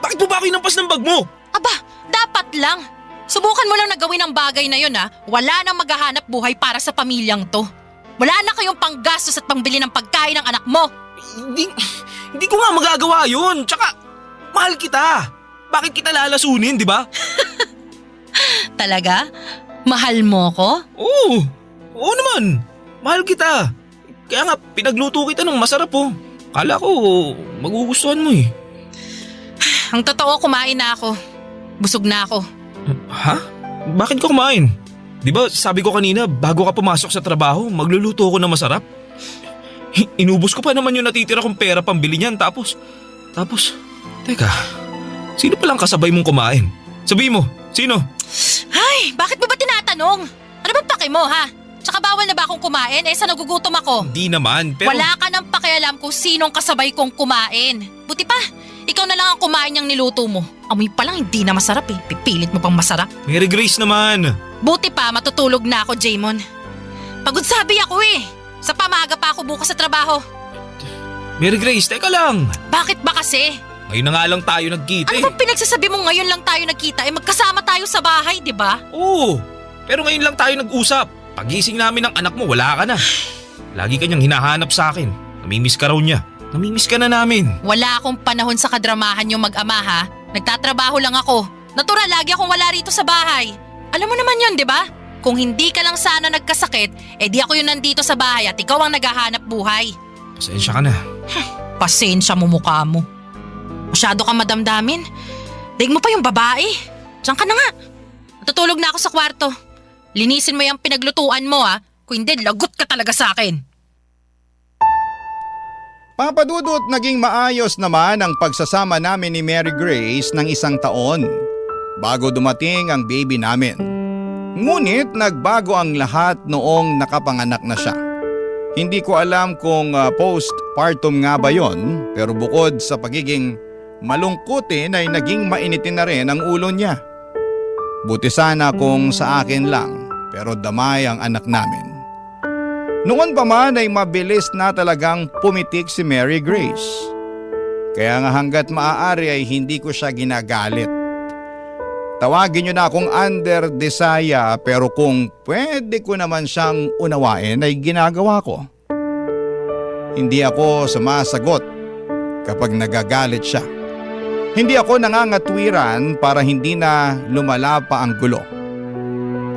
Bakit mo ba ako inampas ng bag mo? Aba, dapat lang. Subukan mo lang na gawin ang bagay na yun ha. Wala nang maghahanap buhay para sa pamilyang to. Wala na kayong panggastos at pangbili ng pagkain ng anak mo. Hindi ko nga magagawa yun. Tsaka, mahal kita. Bakit kita lalasunin, di ba? Talaga? Mahal mo ko? Oo naman. Mahal kita. Kaya nga, pinagluto kita ng masarap oh. Kala ko, magugustuhan mo eh. Ang totoo, kumain na ako. Busog na ako. Ha? Bakit ka kumain? Di ba sabi ko kanina, bago ka pumasok sa trabaho, magluluto ako ng masarap? Inubos ko pa naman yung natitira kong pera pambili niyan. Tapos, teka, sino palang kasabay mong kumain? Sabihin mo, sino? Ay, bakit mo ba tinatanong? Ano ba pake mo ha? Tsaka bawal na ba akong kumain? Sa nagugutom ako. Hindi naman, pero… Wala ka nang pakialam kung sinong kasabay kong kumain. Buti pa, ikaw na lang ang kumain niyang niluto mo. Amoy pa lang hindi na masarap eh. Pipilit mo pang masarap. Mary Grace naman. Buti pa, matutulog na ako, Jaymon. Pagod sabi ako eh. Sa pamaga pa ako bukas sa trabaho. Mary Grace, teka lang. Bakit ba kasi? Ngayon na nga lang tayo nagkita Ano bang pinagsasabi mo ngayon lang tayo nagkita? Magkasama tayo sa bahay, di ba? Oo, pero ngayon lang tayo nag-usap. Pagising namin ng anak mo, wala ka na. Lagi kanyang hinahanap sa akin. Namimiss ka raw niya. Namimiss ka na namin. Wala akong panahon sa kadramahan yung mag-ama ha. Nagtatrabaho lang ako. Natural, lagi akong wala rito sa bahay. Alam mo naman yun, di ba? Kung hindi ka lang sana nagkasakit, di ako yun nandito sa bahay at ikaw ang naghahanap buhay. Pasensya ka na. Pasensya mo mukha mo. Masyado ka madamdamin. Daig mo pa yung babae. Diyan ka na nga. Natutulog na ako sa kwarto. Linisin mo yung pinaglutuan mo ha. Kung hindi, lagot ka talaga sa akin. Papadudot, naging maayos naman ang pagsasama namin ni Mary Grace ng 1 taon bago dumating ang baby namin. Ngunit nagbago ang lahat noong nakapanganak na siya. Hindi ko alam kung postpartum nga ba yon, pero bukod sa pagiging malungkutin ay naging mainitin na rin ang ulo niya. Buti sana kung sa akin lang, pero damay ang anak namin. Noon pa man ay mabilis na talagang pumitik si Mary Grace. Kaya nga hanggat maaari ay hindi ko siya ginagalit. Tawagin niyo na akong under desaya, pero kung pwede ko naman siyang unawain ay ginagawa ko. Hindi ako sumasagot kapag nagagalit siya. Hindi ako nangangatwiran para hindi na lumala pa ang gulo.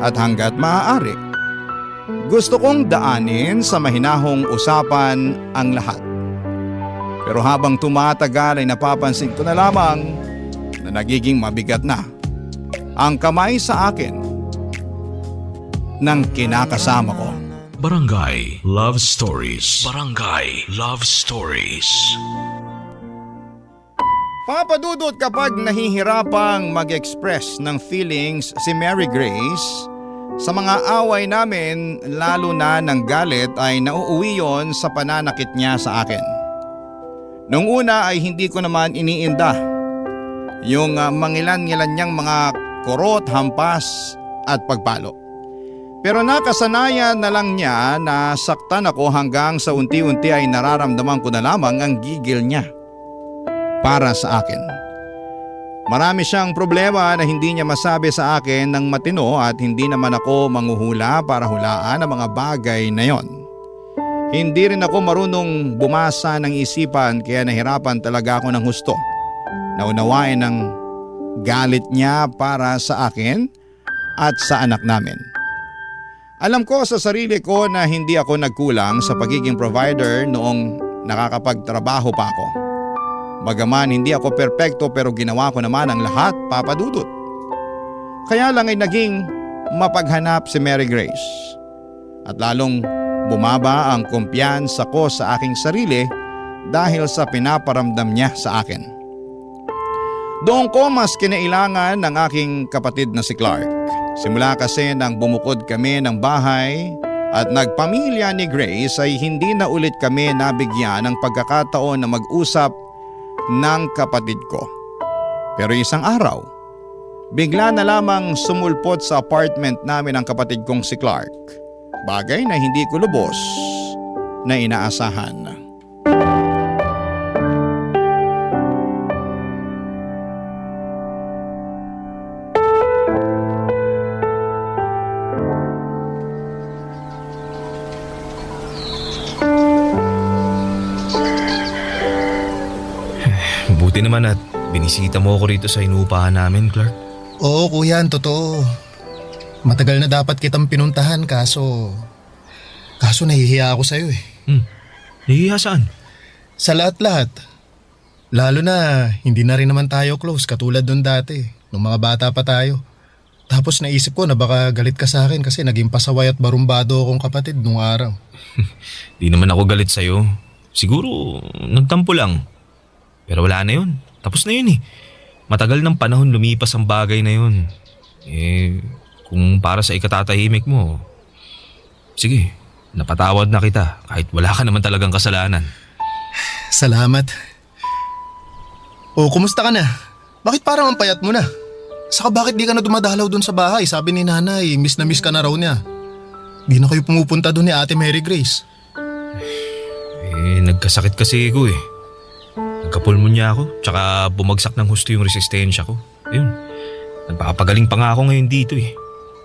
At hanggat maaari, gusto kong daanin sa mahinahong usapan ang lahat. Pero habang tumatagal ay napapansin ko na lamang na nagiging mabigat na ang kamay sa akin ng kinakasama ko. Barangay Love Stories. Barangay Love Stories. Papadudot, kapag nahihirapang mag-express ng feelings si Mary Grace, sa mga away namin, lalo na ng galit, ay nauuwi yon sa pananakit niya sa akin. Nung una ay hindi ko naman iniinda yung mangilan-ngilan niyang mga kurot, hampas at pagpalo. Pero nakasanayan na lang niya na saktan ako hanggang sa unti-unti ay nararamdaman ko na lamang ang gigil niya para sa akin. Marami siyang problema na hindi niya masabi sa akin ng matino at hindi naman ako manghuhula para hulaan ang mga bagay na yon. Hindi rin ako marunong bumasa ng isipan, kaya nahirapan talaga ako ng husto. Naunawain ang galit niya para sa akin at sa anak namin. Alam ko sa sarili ko na hindi ako nagkulang sa pagiging provider noong nakakapagtrabaho pa ako. Bagaman hindi ako perpekto, pero ginawa ko naman ang lahat, papadudot. Kaya lang ay naging mapaghanap si Mary Grace. At lalong bumaba ang kumpiyansa ko sa aking sarili dahil sa pinaparamdam niya sa akin. Doon ko mas kinailangan ng aking kapatid na si Clark. Simula kasi nang bumukod kami ng bahay at nagpamilya ni Grace ay hindi na ulit kami nabigyan ng pagkakataon na mag-usap ng kapatid ko. Pero isang araw, bigla na lamang sumulpot sa apartment namin ang kapatid kong si Clark. Bagay na hindi ko lubos na inaasahan. Buti naman at binisita mo ako rito sa inuupahan namin, Clark. Oo kuya, totoo. Matagal na dapat kitang pinuntahan kaso nahihiya ako sa'yo eh. Nahihiya saan? Sa lahat-lahat. Lalo na hindi na rin naman tayo close katulad nung dati, nung mga bata pa tayo. Tapos naisip ko na baka galit ka sa akin kasi naging pasaway at barumbado akong kapatid nung araw. Di naman ako galit sa'yo. Siguro nagtampo lang. Pero wala na yun. Tapos na yun eh. Matagal ng panahon lumipas ang bagay na yun. Kung para sa ikatatahimik mo, sige, napatawad na kita kahit wala ka naman talagang kasalanan. Salamat. Kumusta ka na? Bakit parang ang payat mo na? Saka bakit di ka na dumadalaw dun sa bahay? Sabi ni nanay, miss na miss ka na raw niya. Di na kayo pumupunta dun ni Ate Mary Grace. Nagkasakit kasi ako eh. Nagkapulmonya ako, tsaka bumagsak ng husto yung resistensya ko. Ayun, nagpapagaling pa nga ako ngayon dito eh.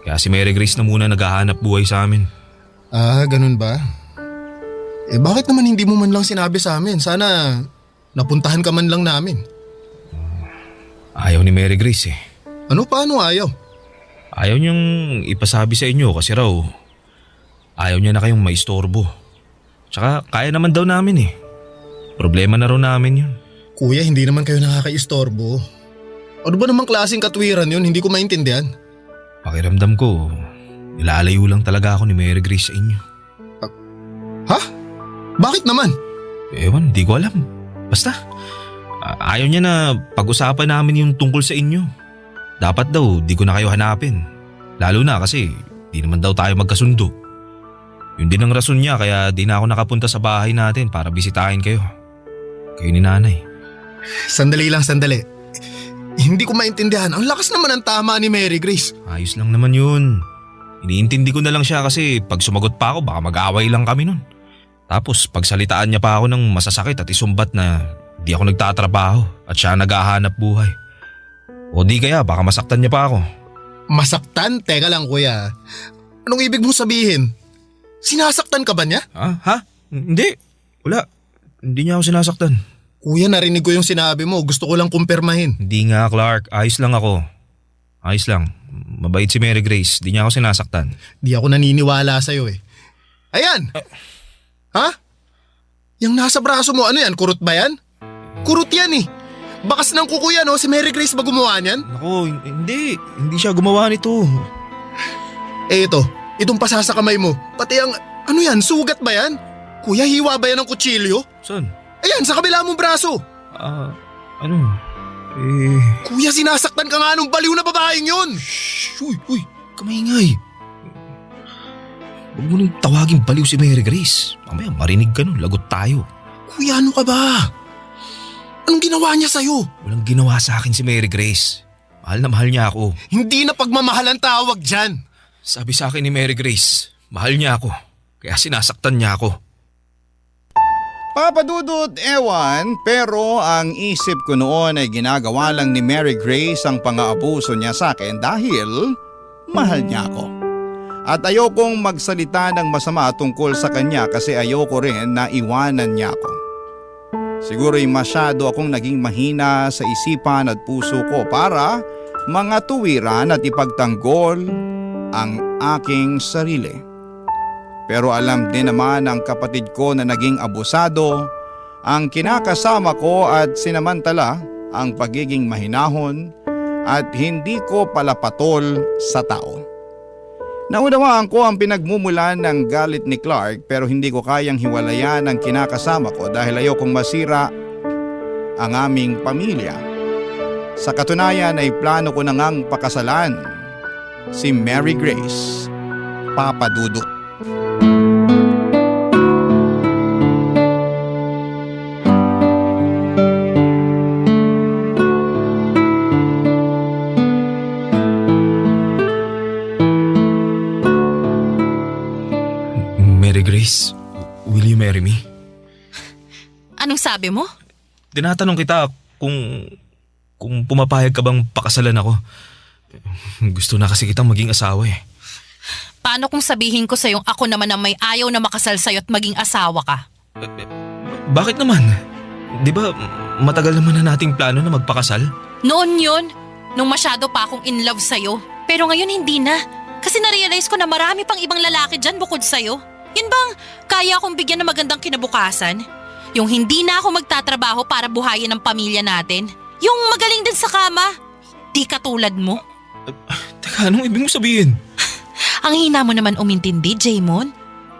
Kaya si Mary Grace na muna naghahanap buhay sa amin. Ganun ba? Bakit naman hindi mo man lang sinabi sa amin? Sana napuntahan ka man lang namin. Ayaw ni Mary Grace eh. Paano ayaw? Ayaw niyang ipasabi sa inyo kasi raw ayaw niya na kayong maistorbo. Tsaka kaya naman daw namin eh. Problema na raw namin yun. Kuya, hindi naman kayo nakakaistorbo. Ano ba namang klaseng katwiran yun? Hindi ko maintindihan. Pakiramdam ko, nilalayo lang talaga ako ni Mary Grace sa inyo. Ha? Bakit naman? Ewan, di ko alam. Basta, ayaw niya na pag-usapan namin yung tungkol sa inyo. Dapat daw, di ko na kayo hanapin. Lalo na kasi, di naman daw tayo magkasundo. Yun din ang rason niya kaya di na ako nakapunta sa bahay natin para bisitahin kayo. Kayo ni nanay. Sandali lang, sandali. Hindi ko maintindihan. Ang lakas naman ang tama ni Mary Grace. Ayos lang naman yun. Iniintindi ko na lang siya kasi pag sumagot pa ako baka mag-away lang kami nun. Tapos pagsalitaan niya pa ako ng masasakit at isumbat na di ako nagtatrabaho at siya naghahanap buhay. O di kaya baka masaktan niya pa ako. Masaktan? Teka lang kuya. Anong ibig mong sabihin? Sinasaktan ka ba niya? Ha? Hindi. Wala. Hindi niya ako sinasaktan. Kuya, narinig ko yung sinabi mo. Gusto ko lang kumpirmahin. Hindi nga, Clark. Ayos lang ako. Ayos lang. Mabait si Mary Grace. Di niya ako sinasaktan. Di ako naniniwala sa'yo eh. Ayan! Ha? Yung nasa braso mo, ano yan? Kurot ba yan? Kurot yan eh. Bakas ng kuko yan, oh. Si Mary Grace ba gumawa niyan? Naku, hindi. Hindi siya gumawa nito. Itong pasa sa kamay mo. Pati ang, ano yan? Sugat ba yan? Kuya, hiwa ba yan ng kutsilyo? Saan? Ayan, sa kabila mong braso. Ano? Kuya, sinasaktan ka nga nung baliw na babaeng yun. Shhh! Uy, kamaingay. Huwag mo nang tawaging baliw si Mary Grace. Mamaya marinig ka nun, lagot tayo. Kuya, ano ka ba? Anong ginawa niya sa'yo? Walang ginawa sa akin si Mary Grace. Mahal na mahal niya ako. Hindi na pagmamahal ang tawag dyan. Sabi sa akin ni Mary Grace, mahal niya ako. Kaya sinasaktan niya ako. Papadudot, ewan, pero ang isip ko noon ay ginagawa lang ni Mary Grace ang pang-aabuso niya sa akin dahil mahal niya ako. At ayokong magsalita ng masama tungkol sa kanya kasi ayoko rin na iwanan niya ako. Siguro'y masyado akong naging mahina sa isipan at puso ko para mga tuwiran at ipagtanggol ang aking sarili. Pero alam din naman ng kapatid ko na naging abusado ang kinakasama ko at sinamantala ang pagiging mahinahon at hindi ko palapatol sa tao. Naunawaan ko ang pinagmumulan ng galit ni Clark pero hindi ko kayang hiwalayan ang kinakasama ko dahil ayokong masira ang aming pamilya. Sa katunayan ay plano ko na ngang pakasalan si Mary Grace, Papa Dudut. Mary Grace, will you marry me? Anong sabi mo? Tinatanong kita kung pumapayag ka bang pakasalan ako. Gusto na kasi kitang maging asawa eh. Paano kung sabihin ko sa'yong ako naman ang may ayaw na makasal sa'yo at maging asawa ka? Bakit naman? Di ba matagal naman na nating plano na magpakasal? Noon yun, nung masyado pa akong in love sa'yo. Pero ngayon hindi na. Kasi narealize ko na marami pang ibang lalaki dyan bukod sa'yo. Yun bang kaya akong bigyan ng magandang kinabukasan? Yung hindi na ako magtatrabaho para buhayin ang pamilya natin? Yung magaling din sa kama? Di katulad mo? Teka, anong ibig mo sabihin? Ang hina mo naman umintindi, Jaymon.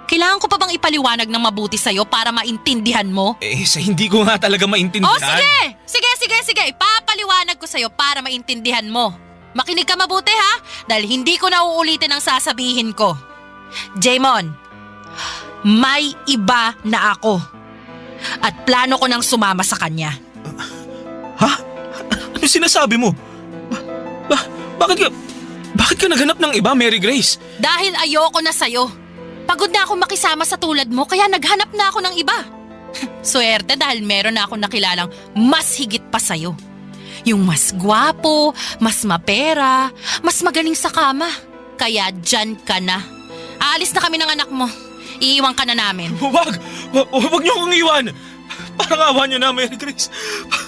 Kailangan ko pa bang ipaliwanag ng mabuti sa'yo para maintindihan mo? Sa hindi ko nga talaga maintindihan. Oh, sige! Sige! Ipapaliwanag ko sa'yo para maintindihan mo. Makinig ka mabuti ha, dahil hindi ko na uulitin ang sasabihin ko. Jaymon, may iba na ako. At plano ko nang sumama sa kanya. Ha? Ano sinasabi mo? Bakit ka naghanap ng iba, Mary Grace? Dahil ayoko na sa'yo. Pagod na akong makisama sa tulad mo, kaya naghanap na ako ng iba. Swerte dahil meron na akong nakilalang mas higit pa sa'yo. Yung mas gwapo, mas mapera, mas magaling sa kama. Kaya dyan ka na. Aalis na kami ng anak mo. Iiwan ka na namin. Wag niyo akong iwan. Parang awa niyo na, Mary Grace.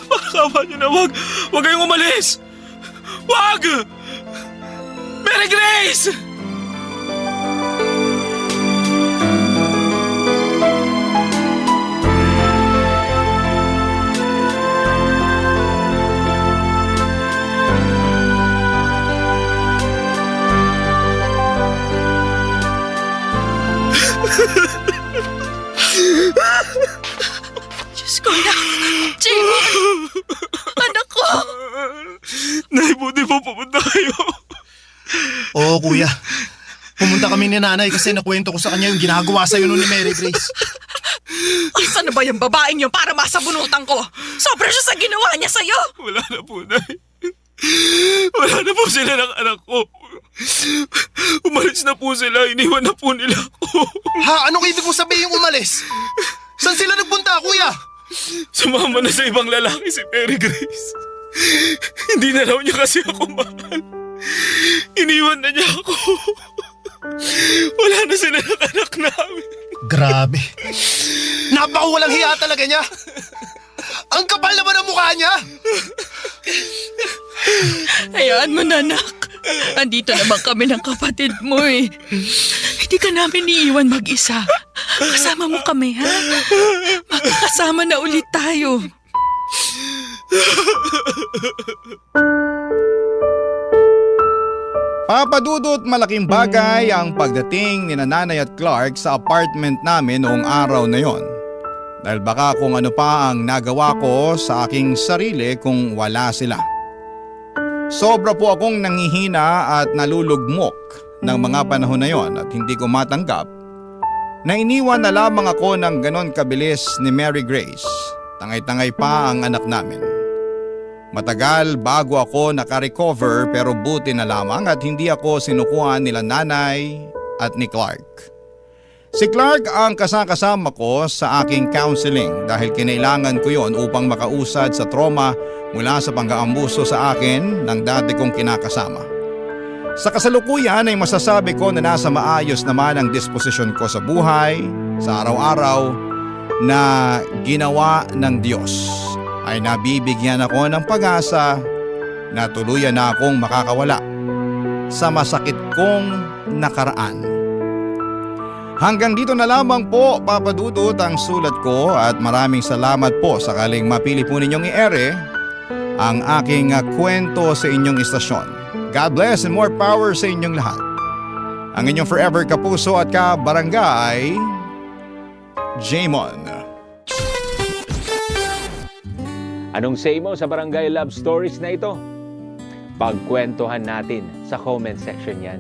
Parang awa niyo na, wag kayong umalis. Wag! Mary Grace! Diyos ko na! Jaymon! Anak ko! Nay, buti po pumunta kayo. Oo, kuya. Pumunta kami ni nanay kasi nakwento ko sa kanya yung ginagawa sa'yo nun ni Mary Grace. Saan na ba yung babaeng yun para masabunutan ko? Sobra siya sa ginawa niya sa'yo! Wala na po, Nay. Wala na po sila ng anak ko. Umalis na po sila. Iniwan na po nila ako. Ha? Anong ibig mo sabihin umalis? Saan sila nagpunta, kuya? Sumama na sa ibang lalaki si Mary Grace. Hindi na raw niya kasi ako mahal. Iniwan na niya ako. Wala na sila ng anak namin. Grabe. Napakawalang hiya talaga niya. Ang kapal naman ang mukha niya. Hayaan mo na, anak. Andito naman kami ng kapatid mo eh. Hindi ka namin iiwan mag-isa. Kasama mo kami, ha? Magkakasama na ulit tayo. Papadudot malaking bagay ang pagdating ni Nanay at Clark sa apartment namin noong araw na yon. Dahil baka kung ano pa ang nagawa ko sa aking sarili kung wala sila. Sobra po akong nangihina at nalulugmok ng mga panahon na yon at hindi ko matanggap na iniwan na lamang ako ng ganon kabilis ni Mary Grace. Tangay-tangay pa ang anak namin. Matagal bago ako nakarecover pero buti na lamang at hindi ako sinukuhan nila nanay at ni Clark. Si Clark ang kasama ko sa aking counseling dahil kinailangan ko yon upang makausad sa trauma mula sa pang-aambuso sa akin ng dati kong kinakasama. Sa kasalukuyan ay masasabi ko na nasa maayos naman ang disposisyon ko sa buhay, sa araw-araw na ginawa ng Diyos. Ay nabibigyan ako ng pag-asa na tuluyan na akong makakawala sa masakit kong nakaraan. Hanggang dito na lamang po, Papa Dudut, ang sulat ko at maraming salamat po sakaling mapili po ninyong i-ere ang aking kwento sa inyong istasyon. God bless and more power sa inyong lahat. Ang inyong forever kapuso at kabarangay, Jaymon. Anong say mo sa Barangay Love Stories na ito? Pagkwentuhan natin sa comment section yan.